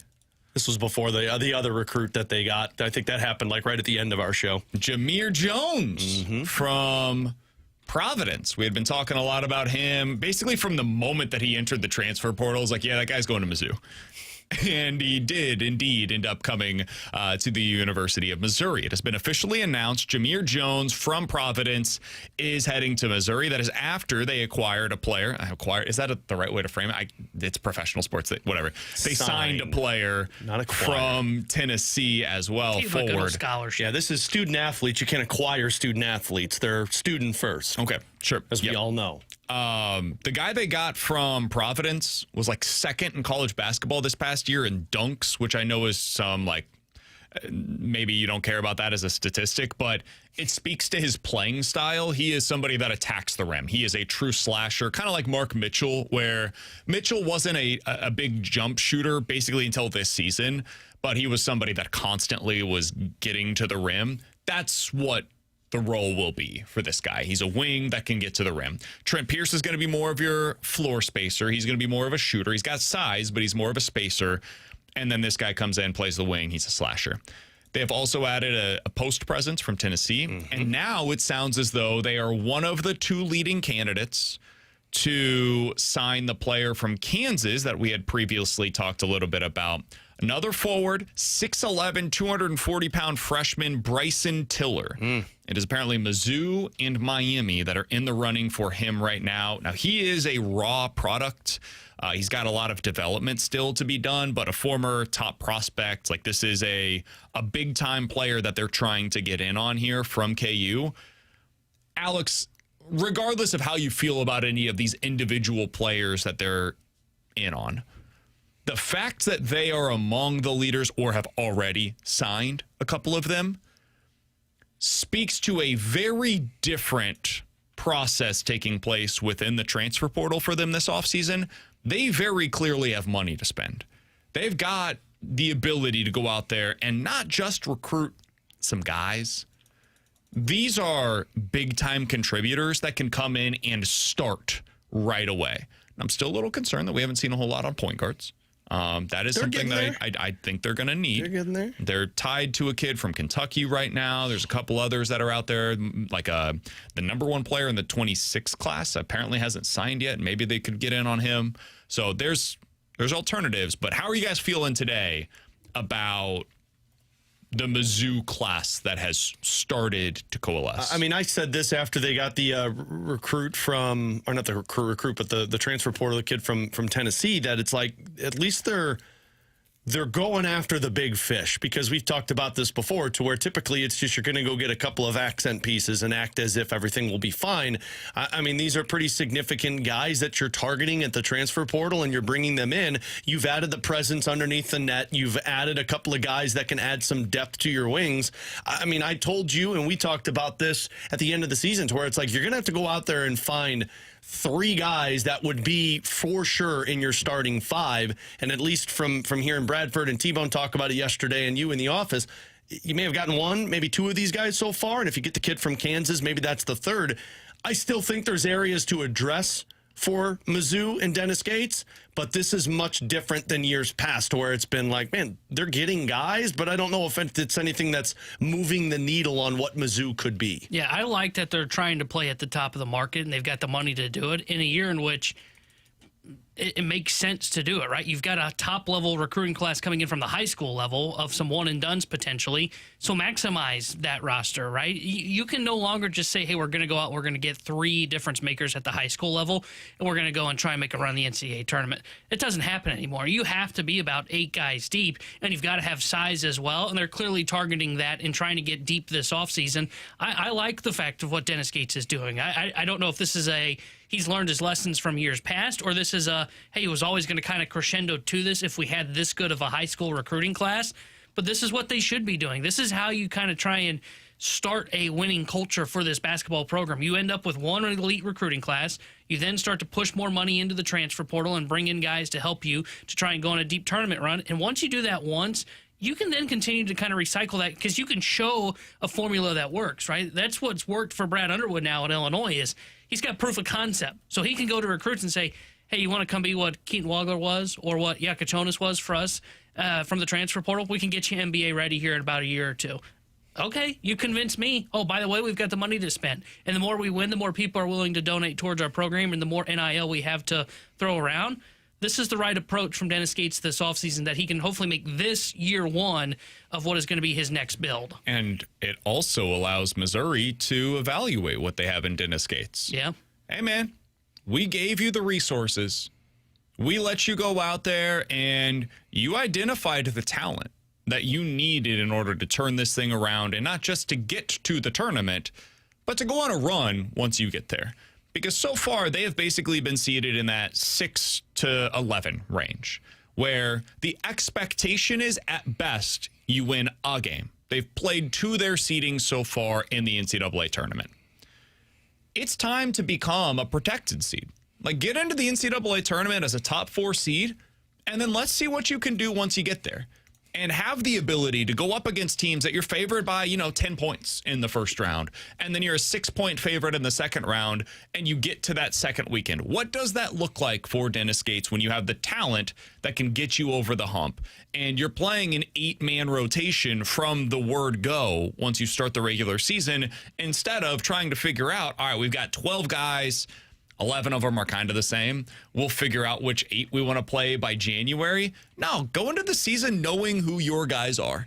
This was before the other recruit that they got. I think that happened like right at the end of our show. Jameer Jones from Providence. We had been talking a lot about him basically from the moment that he entered the transfer portal. It was like, yeah, that guy's going to Mizzou. And he did indeed end up coming to the University of Missouri. It has been officially announced Jameer Jones from Providence is heading to Missouri. That is after they acquired a player. Is that the right way to frame it? It's professional sports. Whatever. They signed a player from Tennessee as well. Like a scholarship. Yeah, this is student athletes. You can't acquire student athletes. They're student first. Okay, sure. As we all know. The guy they got from Providence was like second in college basketball this past year in dunks, which I know is some like maybe you don't care about that as a statistic, but it speaks to his playing style. He is somebody that attacks the rim. He is a true slasher, kind of like Mark Mitchell, where Mitchell wasn't a big jump shooter basically until this season, but he was somebody that constantly was getting to the rim. That's what the role will be for this guy. He's a wing that can get to the rim. Trent Pierce is going to be more of your floor spacer. He's going to be more of a shooter. He's got size, but he's more of a spacer. And then this guy comes in, plays the wing. He's a slasher. They have also added a post presence from Tennessee. And now it sounds as though they are one of the two leading candidates to sign the player from Kansas that we had previously talked a little bit about. Another forward, 6'11", 240-pound freshman Bryson Tiller. It is apparently Mizzou and Miami that are in the running for him right now. Now, he is a raw product. He's got a lot of development still to be done, but a former top prospect. Like, this is a big-time player that they're trying to get in on here from KU. Alex, regardless of how you feel about any of these individual players that they're in on, the fact that they are among the leaders or have already signed a couple of them speaks to a very different process taking place within the transfer portal for them this offseason. They very clearly have money to spend. They've got the ability to go out there and not just recruit some guys. These are big-time contributors that can come in and start right away. I'm still a little concerned that we haven't seen a whole lot on point guards. That is something that I think they're going to need. They're getting there. They're tied to a kid from Kentucky right now. There's a couple others that are out there, like the number one player in the 26 class apparently hasn't signed yet. Maybe they could get in on him. So there's alternatives. But how are you guys feeling today about the Mizzou class that has started to coalesce? I mean, I said this after they got the recruit from, or not the recruit, but the transfer portal, the kid from Tennessee, that it's like, at least they're going after the big fish, because we've talked about this before, to where typically it's just you're going to go get a couple of accent pieces and act as if everything will be fine. I mean, these are pretty significant guys that you're targeting at the transfer portal, and you're bringing them in. You've added the presence underneath the net. You've added a couple of guys that can add some depth to your wings. I mean, I told you, and we talked about this at the end of the season, to where it's like you're going to have to go out there and find 3 guys that would be for sure in your starting 5. And at least from here in Bradford, and T-Bone talked about it yesterday, and you in the office, you may have gotten 1, maybe 2 of these guys so far. And if you get the kid from Kansas, maybe that's the 3rd. I still think there's areas to address for Mizzou and Dennis Gates, but this is much different than years past, where it's been like, man, they're getting guys, but I don't know if it's anything that's moving the needle on what Mizzou could be. Yeah, I like that they're trying to play at the top of the market, and they've got the money to do it in a year in which it makes sense to do it, right? You've got a top-level recruiting class coming in from the high school level of some one-and-dones potentially, so maximize that roster, right? You can no longer just say, hey, we're going to go out, we're going to get 3 difference makers at the high school level, and we're going to go and try and make a run in the NCAA tournament. It doesn't happen anymore. You have to be about 8 guys deep, and you've got to have size as well, and they're clearly targeting that and trying to get deep this offseason. I like the fact of what Dennis Gates is doing. I don't know if this is he's learned his lessons from years past, or this is hey, it was always going to kind of crescendo to this if we had this good of a high school recruiting class. But this is what they should be doing. This is how you kind of try and start a winning culture for this basketball program. You end up with one elite recruiting class. You then start to push more money into the transfer portal and bring in guys to help you to try and go on a deep tournament run. And once you do that once, you can then continue to kind of recycle that because you can show a formula that works, right? That's what's worked for Brad Underwood now in Illinois is he's got proof of concept. So he can go to recruits and say, hey, you want to come be what Keaton Wagler was or what Yakachonis was for us from the transfer portal? We can get you NBA ready here in about a year or two. Okay, you convinced me. Oh, by the way, we've got the money to spend. And the more we win, the more people are willing to donate towards our program and the more NIL we have to throw around. This is the right approach from Dennis Gates this offseason that he can hopefully make this year one of what is going to be his next build. And it also allows Missouri to evaluate what they have in Dennis Gates. Yeah. Hey, man, we gave you the resources. We let you go out there and you identified the talent that you needed in order to turn this thing around and not just to get to the tournament, but to go on a run once you get there. Because so far, they have basically been seeded in that 6 to 11 range, where the expectation is at best you win a game. They've played to their seeding so far in the NCAA tournament. It's time to become a protected seed. Like, get into the NCAA tournament as a top 4 seed, and then let's see what you can do once you get there. And have the ability to go up against teams that you're favored by, 10 points in the first round. And then you're a 6-point favorite in the second round, and you get to that second weekend. What does that look like for Dennis Gates when you have the talent that can get you over the hump? And you're playing an 8-man rotation from the word go once you start the regular season, instead of trying to figure out, all right, we've got 12 guys. 11 of them are kind of the same. We'll figure out which 8 we want to play by January. No, go into the season knowing who your guys are.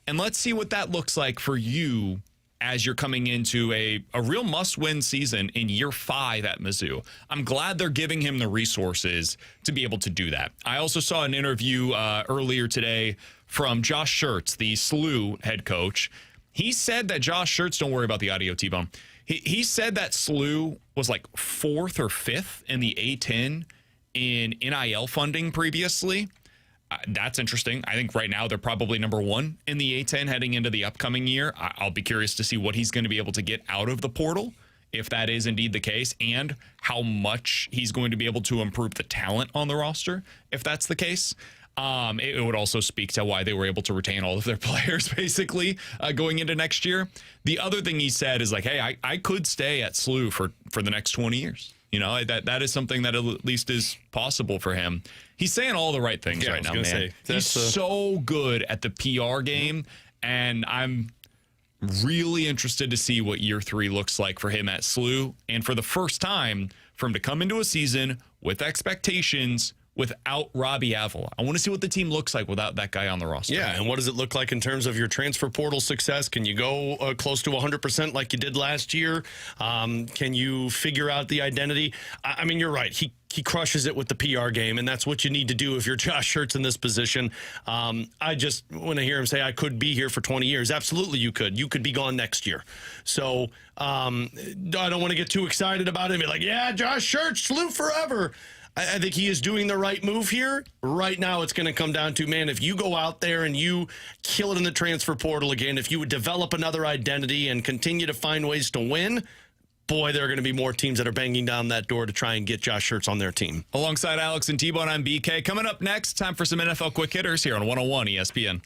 And let's see what that looks like for you as you're coming into a real must-win season in year 5 at Mizzou. I'm glad they're giving him the resources to be able to do that. I also saw an interview earlier today from Josh Schertz, the SLU head coach. He said that Josh Schertz, don't worry about the audio, T-Bone. He said that SLU was like 4th or 5th in the A10 in NIL funding previously. That's interesting. I think right now they're probably number 1 in the A10 heading into the upcoming year. I'll be curious to see what he's going to be able to get out of the portal, if that is indeed the case, and how much he's going to be able to improve the talent on the roster, if that's the case. It would also speak to why they were able to retain all of their players, basically, going into next year. The other thing he said is like, hey, I could stay at SLU for the next 20 years. That is something that at least is possible for him. He's saying all the right things right now, man. He's so good at the PR game, and I'm really interested to see what year 3 looks like for him at SLU. And for the first time, for him to come into a season with expectations without Robbie Avila. I want to see what the team looks like without that guy on the roster. Yeah, and what does it look like in terms of your transfer portal success? Can you go close to 100% like you did last year? Can you figure out the identity? I mean, you're right. He crushes it with the PR game, and that's what you need to do if you're Josh Schertz in this position. I just, when I hear him say, I could be here for 20 years, absolutely you could. You could be gone next year. So I don't want to get too excited about it and be like, yeah, Josh Schertz, SLU forever. I think he is doing the right move here. Right now, it's going to come down to, man, if you go out there and you kill it in the transfer portal again, if you would develop another identity and continue to find ways to win, boy, there are going to be more teams that are banging down that door to try and get Josh Schertz on their team. Alongside Alex and T-Bone, I'm BK. Coming up next, time for some NFL quick hitters here on 101 ESPN.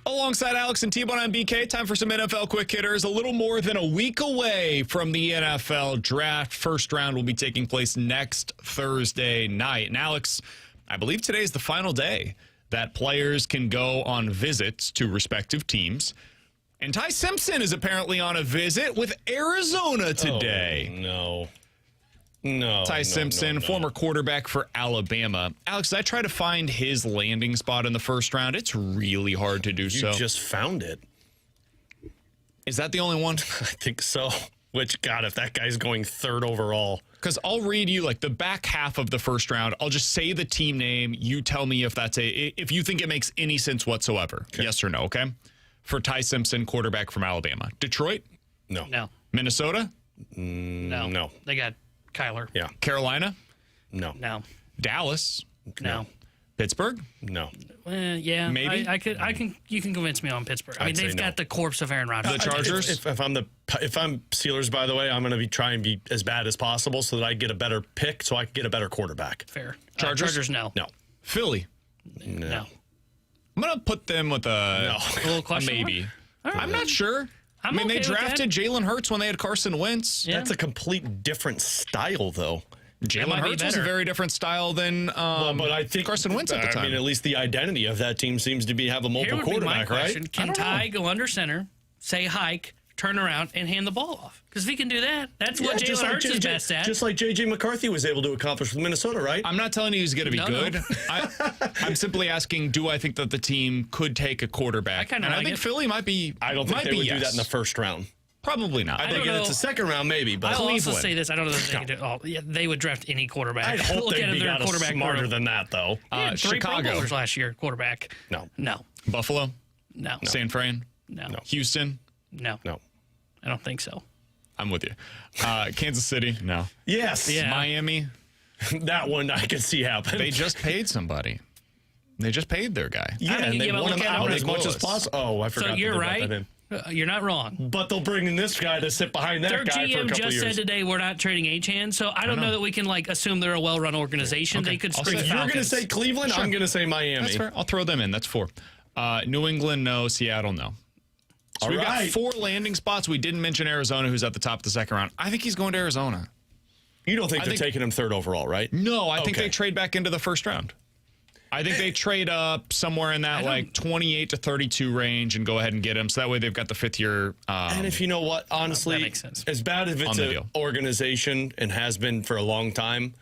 Alongside Alex and T-Bone on BK, time for some NFL quick hitters. A little more than a week away from the NFL draft. First round will be taking place next Thursday night. And Alex, I believe today is the final day that players can go on visits to respective teams. And Ty Simpson is apparently on a visit with Arizona today. Oh, no. Ty Simpson, former quarterback for Alabama. Alex, I try to find his landing spot in the first round. It's really hard to do so. You just found it. Is that the only one? I think so. Which, God, if that guy's going third overall. Because I'll read you like the back half of the first round. I'll just say the team name. You tell me if you think it makes any sense whatsoever. Okay. Yes or no, okay? For Ty Simpson, quarterback from Alabama. Detroit? No. Minnesota? No. They got Kyler. Yeah. Carolina? No. Dallas? No. Pittsburgh? No. Yeah. Maybe? You can convince me on Pittsburgh. I mean, they've got the corpse of Aaron Rodgers. The Chargers? If I'm Steelers, by the way, I'm going to try and be as bad as possible so that I get a better pick, so I can get a better quarterback. Fair. Chargers? No. Philly? No. I'm going to put them with a little question maybe. Right. I'm not sure. I mean, they drafted Jalen Hurts when they had Carson Wentz. Yeah. That's a complete different style, though. Jalen Hurts was a very different style than but I think Carson Wentz at the time. I mean, at least the identity of that team seems to have a mobile quarterback, right? Can Ty go under center, say hike, turn around, and hand the ball off? Because if he can do that, that's what Jalen Hurts is best at. Just like J.J. McCarthy was able to accomplish with Minnesota, right? I'm not telling you he's going to be good. I'm simply asking, do I think that the team could take a quarterback? I think Philly might be. I don't think they would do that in the first round. Probably not. I think it's a second round, maybe. But I'll also say this: I don't know if they could do. Oh, yeah, they would draft any quarterback. I hope they'd be smarter than that, though. Three Pro Bowlers last year, quarterback. No. Buffalo. No. San Fran. No. Houston. No. I don't think so. I'm with you. Kansas City. No. Yes. Yeah. Miami. That one I can see happen. They just paid somebody. They just paid their guy. Yeah, and they want him out as much as possible. Oh, I forgot. So you're right. You're not wrong. But they'll bring in this guy to sit behind that guy for a couple of years. Their GM just said today we're not trading Achane, so I don't know that we can assume they're a well-run organization. Okay. They could spring Falcons. You're going to say Cleveland, sure. I'm going to say Miami. That's fair. I'll throw them in. That's 4. New England, no. Seattle, no. So we've got 4 landing spots. We didn't mention Arizona, who's at the top of the second round. I think he's going to Arizona. You don't think they're taking him third overall, right? No, I think they trade back into the first round. I think they trade up somewhere in that 28 to 32 range and go ahead and get him. So that way they've got the 5th year. And if you know what, honestly, that makes sense. As bad as it's an organization and has been for a long time,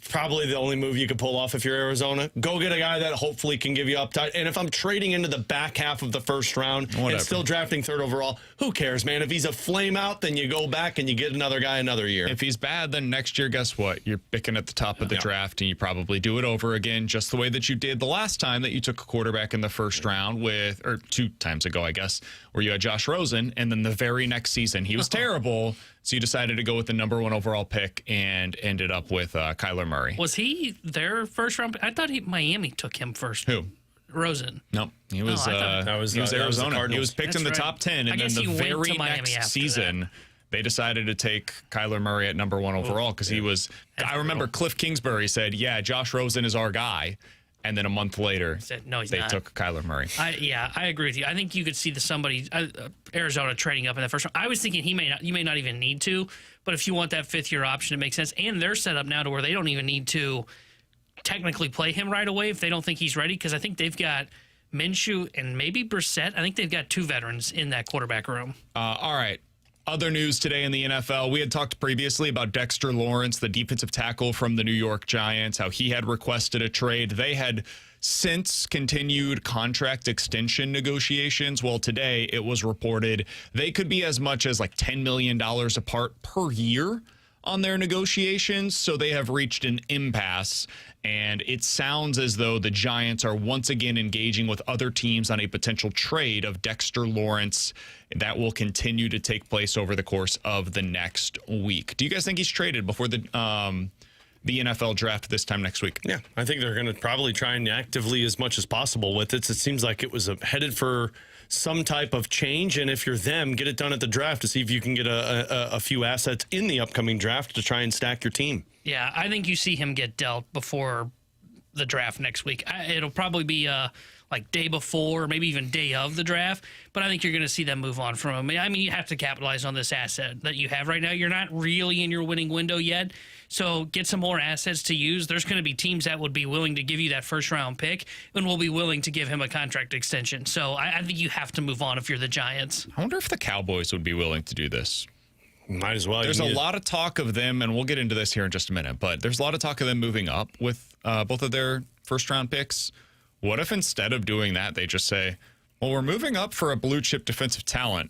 probably the only move you could pull off if you're Arizona. Go get a guy that hopefully can give you upside. And if I'm trading into the back half of the first round and still drafting third overall, who cares, man? If he's a flame out, then you go back and you get another guy another year. If he's bad, then next year, guess what? You're picking at the top of the draft, and you probably do it over again, just the way that you did the last time that you took a quarterback in the first round or 2 times ago, I guess, where you had Josh Rosen, and then the very next season he was terrible. So you decided to go with the number 1 overall pick and ended up with Kyler Murray. Was he their first round pick? I thought Miami took him first. Who? Rosen. Nope. He was, he was Arizona. He was picked in the top 10. And then the very next season, they decided to take Kyler Murray at number 1 overall because he was – I remember Cliff Kingsbury said, yeah, Josh Rosen is our guy. And then a month later, they took Kyler Murray. I agree with you. I think you could see Arizona trading up in that first round. I was thinking you may not even need to, but if you want that 5th year option, it makes sense. And they're set up now to where they don't even need to technically play him right away if they don't think he's ready, because I think they've got Minshew and maybe Brissett. I think they've got 2 veterans in that quarterback room. All right. Other news today in the NFL, we had talked previously about Dexter Lawrence, the defensive tackle from the New York Giants, how he had requested a trade. They had since continued contract extension negotiations. Well, today it was reported they could be as much as like $10 million apart per year on their negotiations. So they have reached an impasse. And it sounds as though the Giants are once again engaging with other teams on a potential trade of Dexter Lawrence that will continue to take place over the course of the next week. Do you guys think he's traded before the NFL draft this time next week? Yeah, I think they're going to probably try and actively as much as possible with it. It seems like it was headed for some type of change, and if you're them, get it done at the draft to see if you can get a few assets in the upcoming draft to try and stack your team. Yeah, I think you see him get dealt before the draft next week. It'll probably be like day before, maybe even day of the draft. But I think you're going to see them move on from him. I mean, you have to capitalize on this asset that you have right now. You're not really in your winning window yet, so get some more assets to use. There's going to be teams that would be willing to give you that first-round pick and will be willing to give him a contract extension. So I think you have to move on if you're the Giants. I wonder if the Cowboys would be willing to do this. Might as well. There's a lot of talk of them, and we'll get into this here in just a minute, but there's a lot of talk of them moving up with both of their first-round picks. What if instead of doing that, they just say, well, we're moving up for a blue-chip defensive talent.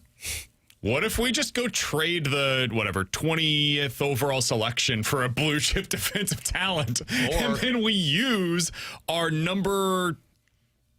What if we just go trade the, 20th overall selection for a blue-chip defensive talent, and then we use our number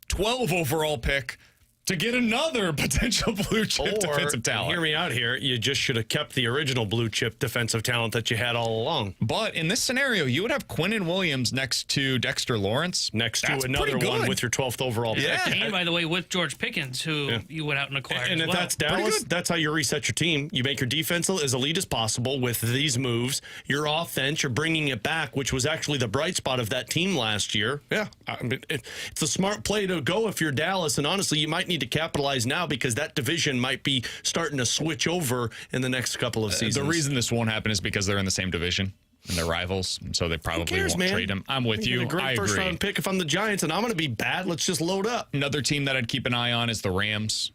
12 overall pick to get another potential blue chip defensive talent? Hear me out here. You just should have kept the original blue chip defensive talent that you had all along. But in this scenario, you would have Quinnen Williams next to Dexter Lawrence. Next to another one with your 12th overall pick. Yeah. And by the way, with George Pickens, who you went out and acquired. And if that's Dallas, that's how you reset your team. You make your defense as elite as possible with these moves. Your offense, you're bringing it back, which was actually the bright spot of that team last year. Yeah, I mean, it's a smart play to go if you're Dallas. And honestly, you might need to capitalize now because that division might be starting to switch over in the next couple of seasons. The reason this won't happen is because they're in the same division and they're rivals, and so they probably won't trade him. I'm with you. A great first-round pick if I'm the Giants, and I'm going to be bad. Let's just load up. Another team that I'd keep an eye on is the Rams.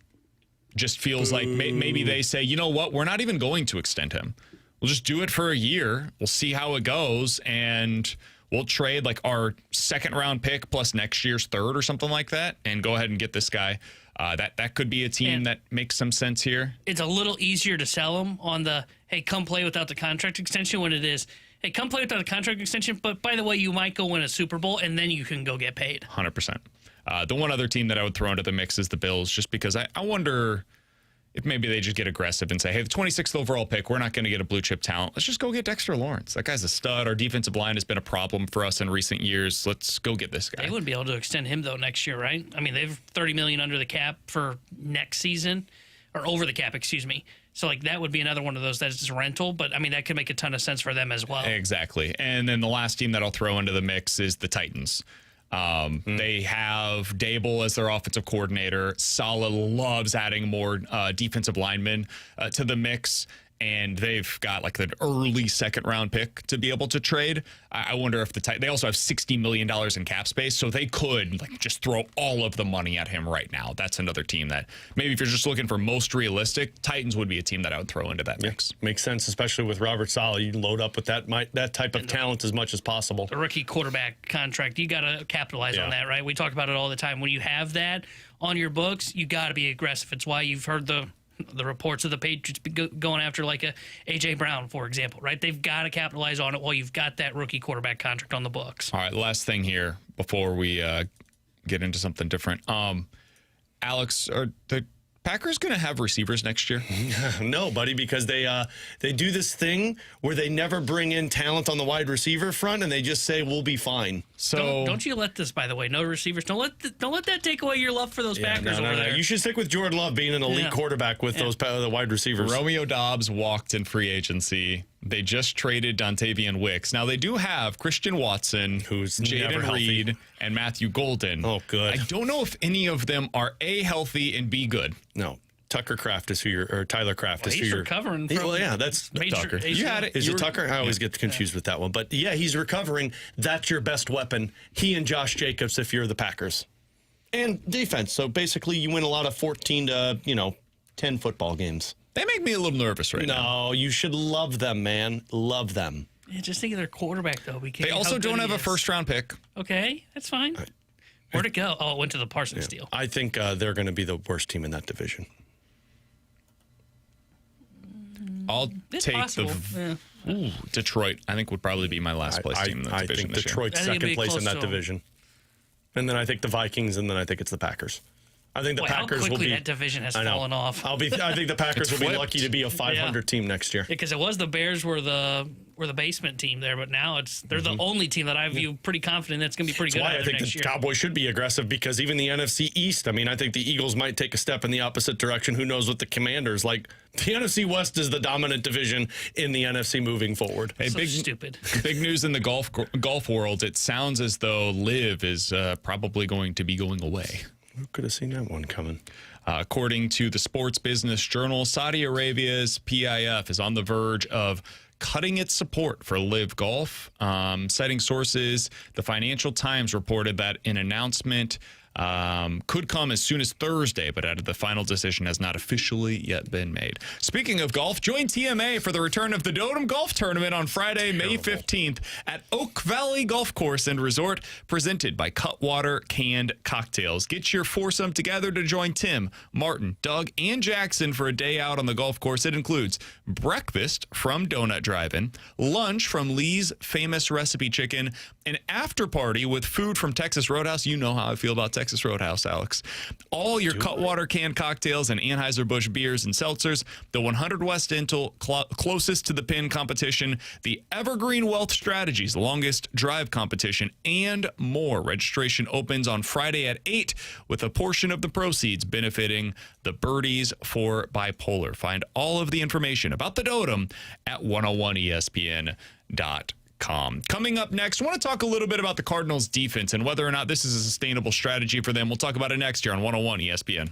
Just feels like maybe they say, you know what, we're not even going to extend him. We'll just do it for a year. We'll see how it goes, and we'll trade like our second-round pick plus next year's third or something like that, and go ahead and get this guy. That could be a team that makes some sense here. It's a little easier to sell them on the, hey, come play without the contract extension when it is, hey, come play without the contract extension, but by the way, you might go win a Super Bowl, and then you can go get paid. 100%. The one other team that I would throw into the mix is the Bills, just because I wonder if maybe they just get aggressive and say, hey, the 26th overall pick, we're not going to get a blue chip talent. Let's just go get Dexter Lawrence. That guy's a stud. Our defensive line has been a problem for us in recent years. Let's go get this guy. They wouldn't be able to extend him, though, next year, right? I mean, they've $30 million under the cap for next season, or over the cap, excuse me. So, like, that would be another one of those that's just rental, but, I mean, that could make a ton of sense for them as well. Exactly. And then the last team that I'll throw into the mix is the Titans. They have Dable as their offensive coordinator. Saleh loves adding more defensive linemen to the mix, and they've got like an early second-round pick to be able to trade. I wonder if they also have $60 million in cap space, so they could like just throw all of the money at him right now. That's another team that maybe if you're just looking for most realistic, Titans would be a team that I would throw into that mix. Makes sense, especially with Robert Saleh. You load up with that type of talent as much as possible. The rookie quarterback contract, you got to capitalize on that, right? We talk about it all the time. When you have that on your books, you got to be aggressive. It's why you've heard the reports of the Patriots going after like a A.J. Brown, for example, right? They've got to capitalize on it while you've got that rookie quarterback contract on the books. All right, last thing here before we get into something different. Alex, are the Packers going to have receivers next year? No, buddy, because they do this thing where they never bring in talent on the wide receiver front, and they just say we'll be fine. So don't you let this, by the way, no receivers. Don't let that take away your love for those Packers over there. You should stick with Jordan Love being an elite quarterback with those the wide receivers. Romeo Doubs walked in free agency. They just traded Dontavian Wicks. Now they do have Christian Watson, who's Jaden Reed, and Matthew Golden. Oh, good. I don't know if any of them are A, healthy, and B, good. No. Tucker Kraft is Tyler Kraft is who you're recovering from. Well, yeah, that's Tucker. You had it. Is it Tucker? I always get confused with that one. But yeah, he's recovering. That's your best weapon. He and Josh Jacobs if you're the Packers. And defense. So basically you win a lot of 14 to, 10 football games. They make me a little nervous right now. No, you should love them, man. Love them. Yeah, just think of their quarterback, though. They also don't have a first-round pick. Okay, that's fine. Where'd it go? Oh, it went to the Parsons deal. I think they're going to be the worst team in that division. I'll take Detroit. I think would probably be my last place team in the division. I think Detroit's second place in that division. And then I think the Vikings, and then I think it's the Packers. I think the Packers will be. That division has fallen off. I think the Packers will be lucky to be a 500 team next year. Because it was the Bears were the basement team there, but now they're the only team that I view pretty confident that's going to be pretty good. I think the Cowboys should be aggressive because even the NFC East. I mean, I think the Eagles might take a step in the opposite direction. Who knows what the Commanders like? The NFC West is the dominant division in the NFC moving forward. Hey, stupid. Big news in the golf world. It sounds as though Liv is probably going to be going away. Who could have seen that one coming? According to the Sports Business Journal, Saudi Arabia's PIF is on the verge of cutting its support for Live Golf. Citing sources, the Financial Times reported that an announcement could come as soon as Thursday, but added the final decision has not officially yet been made. Speaking of golf, join TMA for the return of the Dotem Golf Tournament on Friday, May 15th at Oak Valley Golf Course and Resort, presented by Cutwater Canned Cocktails. Get your foursome together to join Tim, Martin, Doug, and Jackson for a day out on the golf course. It includes breakfast from Donut Drive-In, lunch from Lee's Famous Recipe Chicken, an after party with food from Texas Roadhouse. You know how I feel about Texas Roadhouse, Alex. All your Cutwater canned cocktails and Anheuser-Busch beers and seltzers, the 100 West Intel closest to the pin competition, the Evergreen Wealth Strategies longest drive competition, and more. Registration opens on Friday at 8, with a portion of the proceeds benefiting the Birdies for Bipolar. Find all of the information about the Dotem at 101ESPN.com. Coming up next, I want to talk a little bit about the Cardinals defense and whether or not this is a sustainable strategy for them. We'll talk about it next year on 101 ESPN.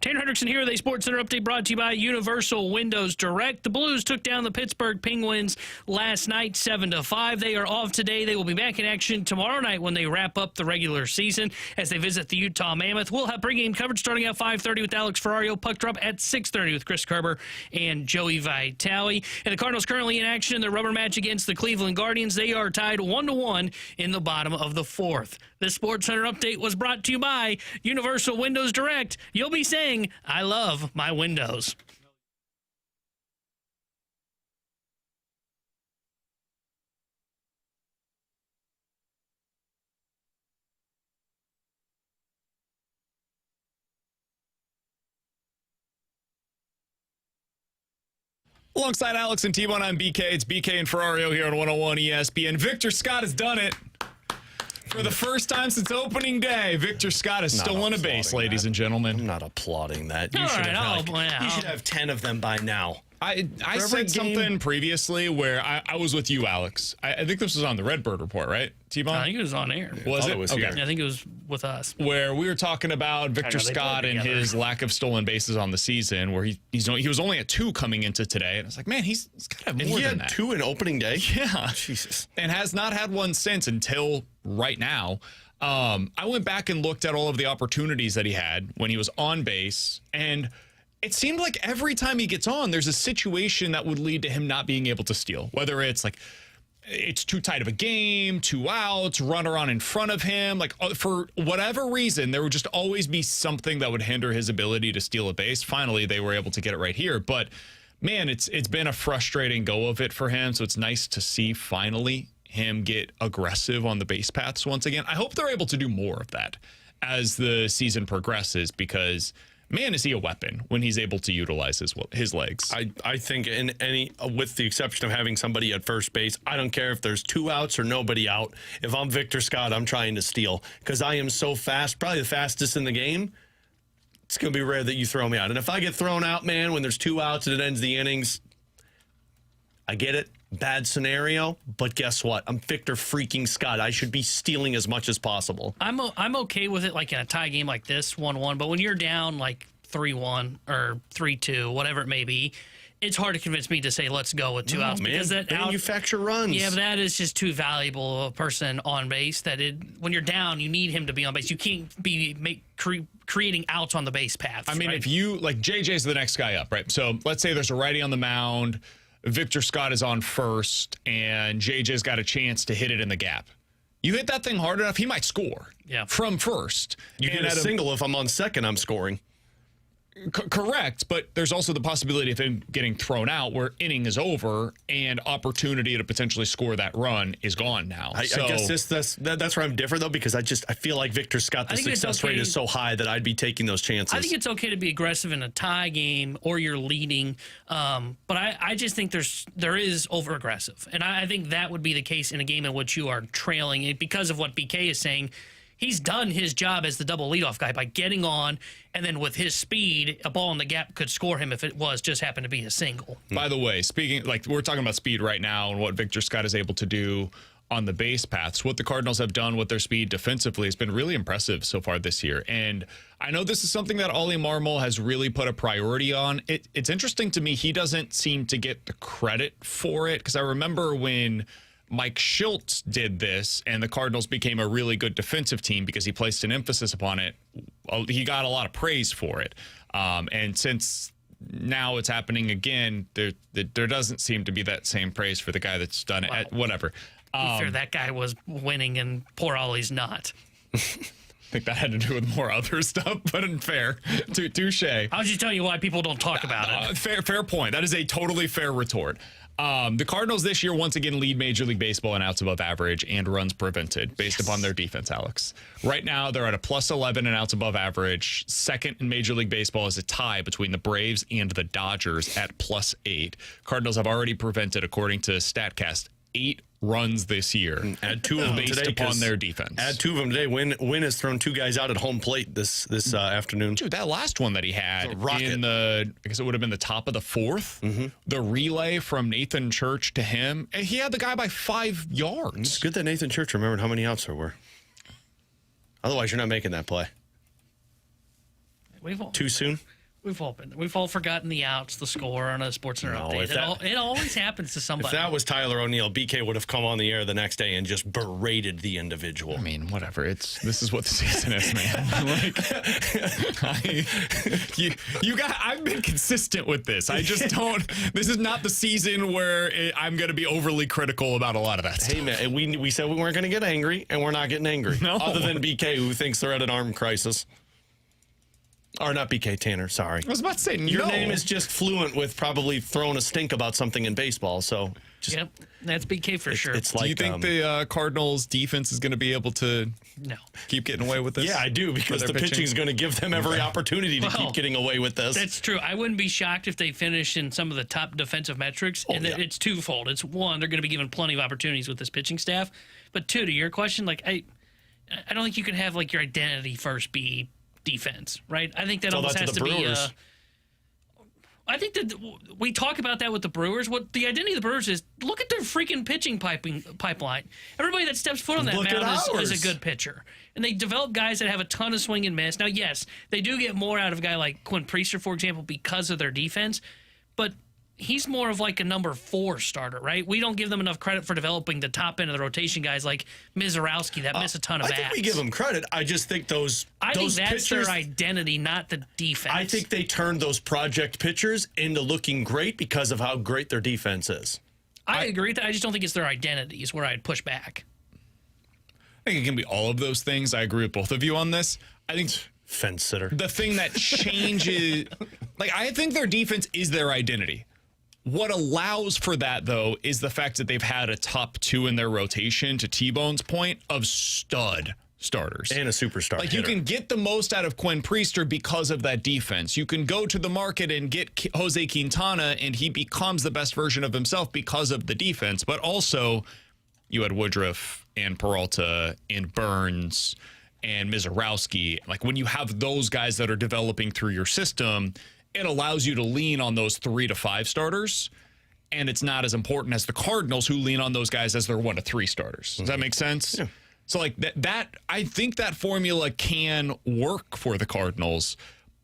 Tanner Hendrickson here with a Sports Center update brought to you by Universal Windows Direct. The Blues took down the Pittsburgh Penguins last night 7-5. They are off today. They will be back in action tomorrow night when they wrap up the regular season as they visit the Utah Mammoth. We'll have pregame coverage starting at 5:30 with Alex Ferrario. Puck drop at 6:30 with Chris Kerber and Joey Vitale. And the Cardinals currently in action in their rubber match against the Cleveland Guardians. They are tied 1-1 in the bottom of the fourth. This Sports Center update was brought to you by Universal Windows Direct. You'll be saying, I love my windows. Alongside Alex and T-Bone, I'm BK. It's BK and Ferrario here on 101 ESPN. Victor Scott has done it. For the first time since opening day, Victor Scott has stolen a base, ladies and gentlemen. I'm not applauding that. You should have 10 of them by now. I said something previously where I was with you, Alex. I think this was on the Redbird Report, right, T-Bone? I think it was on air. Was it? Okay. I think it was with us. Where we were talking about Victor Scott and his lack of stolen bases on the season, where he was only at 2 coming into today. And I was like, man, he's got to have more than that. He had 2 in opening day? Yeah. Jesus. And has not had one since until right now. I went back and looked at all of the opportunities that he had when he was on base, and it seemed like every time he gets on, there's a situation that would lead to him not being able to steal, whether it's like it's too tight of a game, 2 outs, runner on in front of him. Like, for whatever reason, there would just always be something that would hinder his ability to steal a base. Finally, they were able to get it right here. But, man, it's been a frustrating go of it for him, so it's nice to see finally him get aggressive on the base paths once again. I hope they're able to do more of that as the season progresses because, man, is he a weapon when he's able to utilize his legs. I think with the exception of having somebody at first base, I don't care if there's 2 outs or nobody out. If I'm Victor Scott, I'm trying to steal because I am so fast, probably the fastest in the game. It's going to be rare that you throw me out. And if I get thrown out, man, when there's 2 outs and it ends the innings, I get it. Bad scenario, but guess what? I'm Victor freaking Scott. I should be stealing as much as possible. I'm okay with it like in a tie game like this, 1-1, but when you're down like 3-1 or 3-2, whatever it may be, it's hard to convince me to say let's go with 2 outs because that manufacture runs. Yeah, but that is just too valuable a person on base that when you're down, you need him to be on base. You can't be creating outs on the base paths. I mean, right? if you like JJ's the next guy up, right? So let's say there's a righty on the mound. Victor Scott is on first, and JJ's got a chance to hit it in the gap. You hit that thing hard enough, he might score from first. You get a single if I'm on second, I'm scoring. Correct, but there's also the possibility of him getting thrown out where inning is over and opportunity to potentially score that run is gone now. I guess that's where I'm different, though, because I feel like Victor Scott, the success rate is so high that I'd be taking those chances. I think it's okay to be aggressive in a tie game or you're leading, but I just think there is over-aggressive, and I think that would be the case in a game in which you are trailing. Because of what BK is saying, he's done his job as the double leadoff guy by getting on, and then with his speed, a ball in the gap could score him if it just happened to be a single. By the way, we're talking about speed right now and what Victor Scott is able to do on the base paths. What the Cardinals have done with their speed defensively has been really impressive so far this year. And I know this is something that Ollie Marmol has really put a priority on. It's interesting to me, he doesn't seem to get the credit for it, because I remember when Mike Schultz did this and the Cardinals became a really good defensive team because he placed an emphasis upon it. He got a lot of praise for it. And since now it's happening again, there doesn't seem to be that same praise for the guy that's done it. Whatever. Fair, that guy was winning and poor Ollie's not. I think that had to do with more other stuff, but fair. Touche. I was just telling you why people don't talk about it. Fair point. That is a totally fair retort. The Cardinals this year once again lead Major League Baseball in outs above average and runs prevented based upon their defense, Alex. Right now, they're at a +11 in outs above average. Second in Major League Baseball is a tie between the Braves and the Dodgers at +8. Cardinals have already prevented, according to StatCast, 8 runs this year. Add 2 of them based today upon their defense. Add 2 of them today. Win has thrown 2 guys out at home plate this afternoon. Dude, that last one that he had in I guess it would have been the top of the 4th. The relay from Nathan Church to him, and he had the guy by 5 yards. It's good that Nathan Church remembered how many outs there were. Otherwise, you're not making that play. Too soon? We've all forgotten the outs, the score on a SportsCenter update. It always happens to somebody. If that was Tyler O'Neill, BK would have come on the air the next day and just berated the individual. I mean, whatever. This is what the season is, man. I've been consistent with this. I just don't. This is not the season where I'm going to be overly critical about a lot of that stuff. Hey, man, we said we weren't going to get angry, and we're not getting angry. No. Other than BK, who thinks they're at an arm crisis. Or not BK, Tanner, sorry. I was about to say, Your name is just fluent with probably throwing a stink about something in baseball, so just... Yep, that's BK for sure. It's like, do you think the Cardinals defense is going to be able to keep getting away with this? Yeah, I do, because the pitching is going to give them every opportunity to keep getting away with this. That's true. I wouldn't be shocked if they finish in some of the top defensive metrics, it's twofold. It's one, they're going to be given plenty of opportunities with this pitching staff, but two, to your question, like I don't think you can have like your identity first be defense, right? I think that almost has to be. I think that we talk about that with the Brewers. What the identity of the Brewers is, look at their freaking pitching pipeline. Everybody that steps foot on that mound is a good pitcher. And they develop guys that have a ton of swing and miss. Now, yes, they do get more out of a guy like Quinn Priester, for example, because of their defense. But he's more of like a number 4 starter, right? We don't give them enough credit for developing the top end of the rotation guys like Mizorowski that miss a ton of bats. I think we give them credit. I just think those that's pitchers, their identity, not the defense. I think they turned those project pitchers into looking great because of how great their defense is. I agree with that. I just don't think it's their identity is where I'd push back. I think it can be all of those things. I agree with both of you on this. I think fence sitter. The thing that changes, I think their defense is their identity. What allows for that, though, is the fact that they've had a top 2 in their rotation, to T-Bone's point, of stud starters. And a superstar hitter. You can get the most out of Quinn Priester because of that defense. You can go to the market and get Jose Quintana, and he becomes the best version of himself because of the defense. But also, you had Woodruff and Peralta and Burns and Mizorowski. When you have those guys that are developing through your system, it allows you to lean on those 3 to 5 starters, and it's not as important as the Cardinals, who lean on those guys as their 1 to 3 starters. Does that make sense? Yeah. So that I think that formula can work for the Cardinals,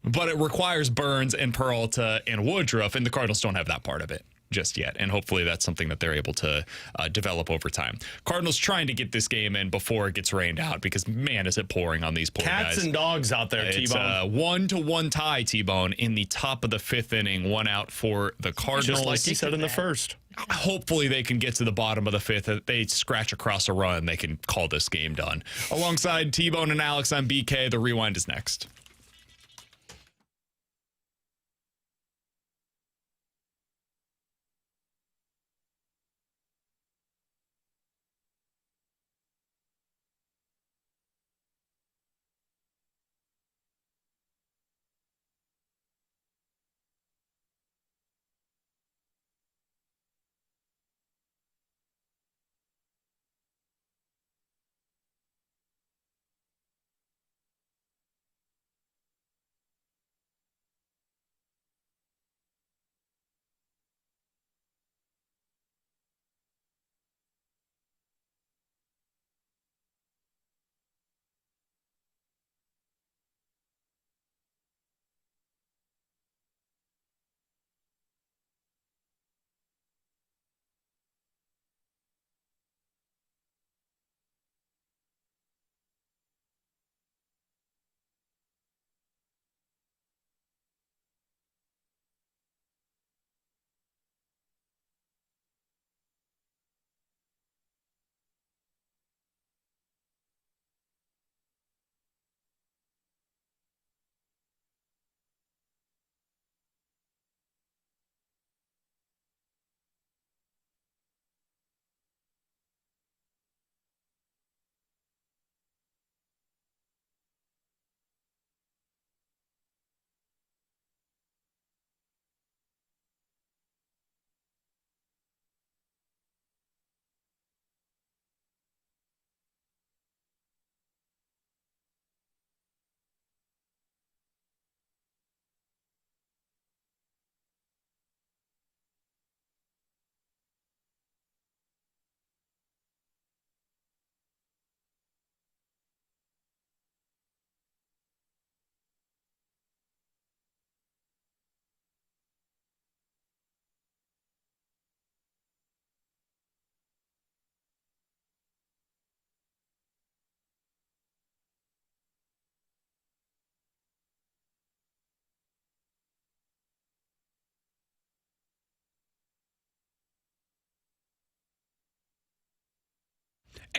but it requires Burns and Peralta and Woodruff, and the Cardinals don't have that part of it just yet, and hopefully that's something that they're able to develop over time. Cardinals trying to get this game in before it gets rained out, because man, is it pouring on these poor guys. Cats and dogs out there, T-Bone. It's a 1-1 tie, T-Bone, in the top of the 5th inning, 1 out for the Cardinals. Just like he said in the first. Hopefully they can get to the bottom of the 5th. If they scratch across a run, they can call this game done. Alongside T-Bone and Alex, I'm BK. The Rewind is next.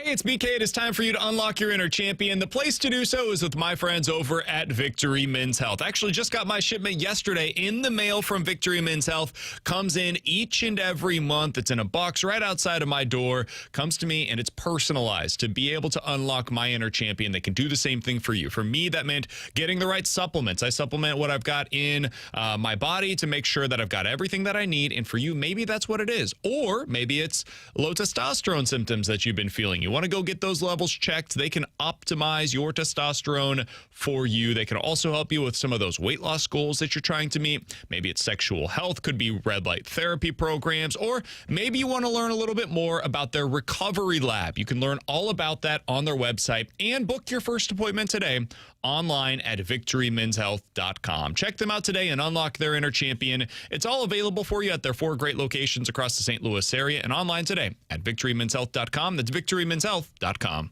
Hey, it's BK. It is time for you to unlock your inner champion. The place to do so is with my friends over at Victory Men's Health. Actually, just got my shipment yesterday in the mail from Victory Men's Health. Comes in each and every month. It's in a box right outside of my door. Comes to me, and it's personalized to be able to unlock my inner champion. They can do the same thing for you. For me, that meant getting the right supplements. I supplement what I've got in my body to make sure that I've got everything that I need. And for you, maybe that's what it is. Or maybe it's low testosterone symptoms that you've been feeling. You want to go get those levels checked. They can optimize your testosterone for you. They can also help you with some of those weight loss goals that you're trying to meet. Maybe it's sexual health, could be red light therapy programs, or maybe you want to learn a little bit more about their recovery lab. You can learn all about that on their website and book your first appointment today online at victorymenshealth.com. Check them out today and unlock their inner champion. It's all available for you at their 4 great locations across the St. Louis area and online today at victorymenshealth.com. That's victorymenshealth.com.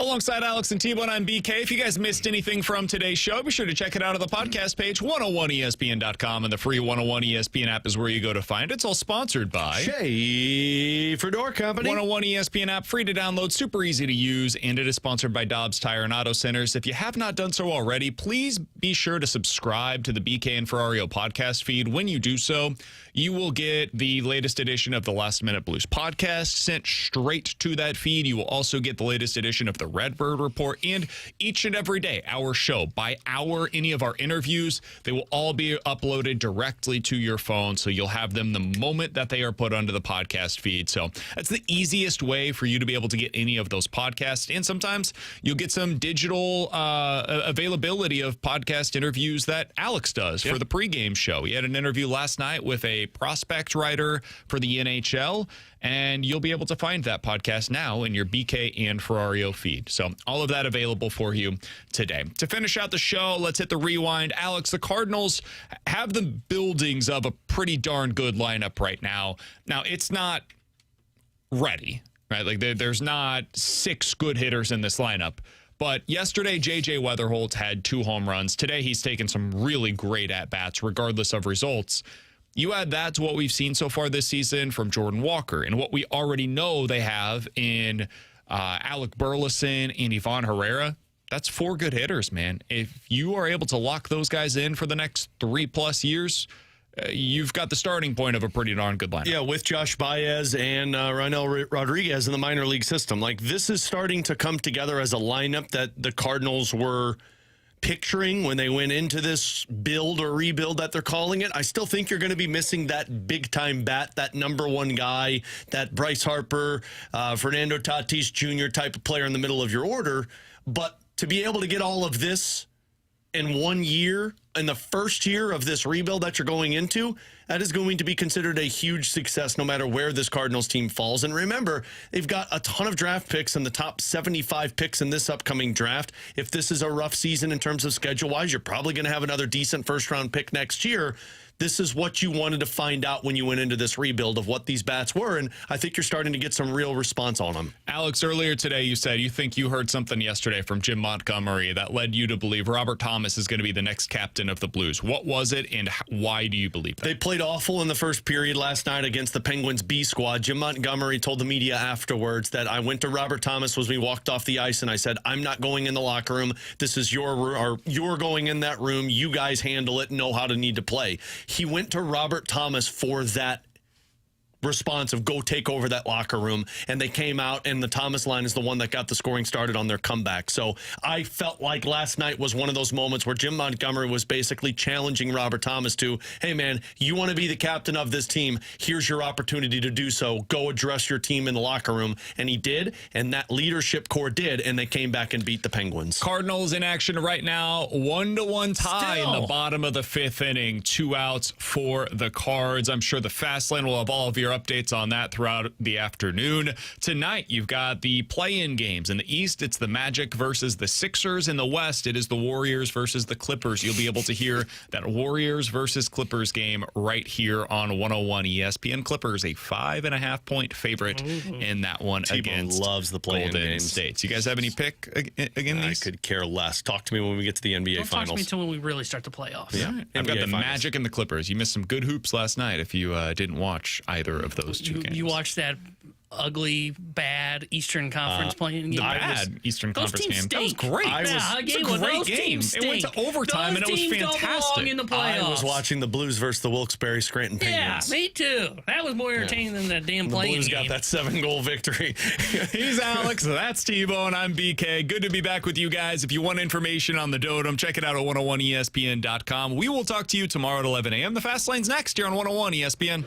Alongside Alex and T-Bone, I'm BK. If you guys missed anything from today's show, be sure to check it out on the podcast page, 101ESPN.com, and the free 101 ESPN app is where you go to find it. It's all sponsored by Schaefer Door Company. 101 ESPN app, free to download, super easy to use, and it is sponsored by Dobbs Tire and Auto Centers. If you have not done so already, please be sure to subscribe to the BK and Ferrario podcast feed. When you do so, you will get the latest edition of the Last Minute Blues podcast sent straight to that feed. You will also get the latest edition of the Redbird Report, and each and every day, our show, by hour, any of our interviews, they will all be uploaded directly to your phone, so you'll have them the moment that they are put onto the podcast feed. So that's the easiest way for you to be able to get any of those podcasts, and sometimes you'll get some digital availability of podcast interviews that Alex does for the pregame show. He had an interview last night with a prospect writer for the NHL, and you'll be able to find that podcast now in your BK and Ferrario feed. So all of that available for you today. To finish out the show, let's hit the rewind. Alex, the Cardinals have the buildings of a pretty darn good lineup right now. Now, it's not ready, right? Like there's not 6 good hitters in this lineup. But yesterday, J.J. Weatherholt had 2 home runs. Today, he's taken some really great at-bats, regardless of results. You add that to what we've seen so far this season from Jordan Walker and what we already know they have in Alec Burleson and Ivan Herrera. That's 4 good hitters, man. If you are able to lock those guys in for the next 3+ years, you've got the starting point of a pretty darn good lineup. Yeah, with Josh Baez and Ronel Rodriguez in the minor league system. Like, this is starting to come together as a lineup that the Cardinals were picturing when they went into this build or rebuild that they're calling it. I still think you're going to be missing that big-time bat, that number 1 guy, that Bryce Harper, Fernando Tatis Jr. type of player in the middle of your order. But to be able to get all of this in 1 year, in the first year of this rebuild that you're going into, that is going to be considered a huge success no matter where this Cardinals team falls. And remember, they've got a ton of draft picks in the top 75 picks in this upcoming draft. If this is a rough season in terms of schedule-wise, you're probably going to have another decent first-round pick next year. this is what you wanted to find out when you went into this rebuild of what these bats were, and I think you're starting to get some real response on them. Alex, earlier today you said you think you heard something yesterday from Jim Montgomery that led you to believe Robert Thomas is going to be the next captain of the Blues. What was it, and why do you believe that? They played awful in the first period last night against the Penguins B squad. Jim Montgomery told the media afterwards that I went to Robert Thomas as we walked off the ice, and I said, I'm not going in the locker room. This is you're going in that room. You guys handle it, know how to need to play. He went to Robert Thomas for that response of go take over that locker room, and they came out, and the Thomas line is the one that got the scoring started on their comeback. So I felt like last night was one of those moments where Jim Montgomery was basically challenging Robert Thomas to, hey man, you want to be the captain of this team, here's your opportunity to do so, go address your team in the locker room. And he did, and that leadership core did, and they came back and beat the Penguins. Cardinals in action right now, 1-1 tie in the bottom of the 5th inning, 2 outs for the Cards. I'm sure the Fast Lane will have all of your updates on that throughout the afternoon. Tonight, you've got the play-in games. In the East, it's the Magic versus the Sixers. In the West, it is the Warriors versus the Clippers. You'll be able to hear that Warriors versus Clippers game right here on 101 ESPN. Clippers, a 5.5-point favorite in that one against loves the play-in Golden games. State. You guys have any pick again? I could care less. Talk to me when we get to the NBA Don't Finals. talk to me until when we really start the playoffs. Yeah, I've got NBA the Finals. Magic and the Clippers. You missed some good hoops last night if you didn't watch either of those two games. You watched that ugly, bad Eastern Conference playing game. Bad Eastern Those Conference teams game. That was stink. great. It's a great game. It went to overtime, and it was fantastic. In the playoffs. I was watching the Blues versus the Wilkes-Barre Scranton Yeah, Penguins. me too. That was more entertaining than that damn The playing Blues game. got that 7-goal victory. He's Alex, that's T-Bone, and I'm BK. Good to be back with you guys. If you want information on the Dotem, check it out at 101ESPN.com. We will talk to you tomorrow at 11 a.m. The Fast Lane's next here on 101 ESPN.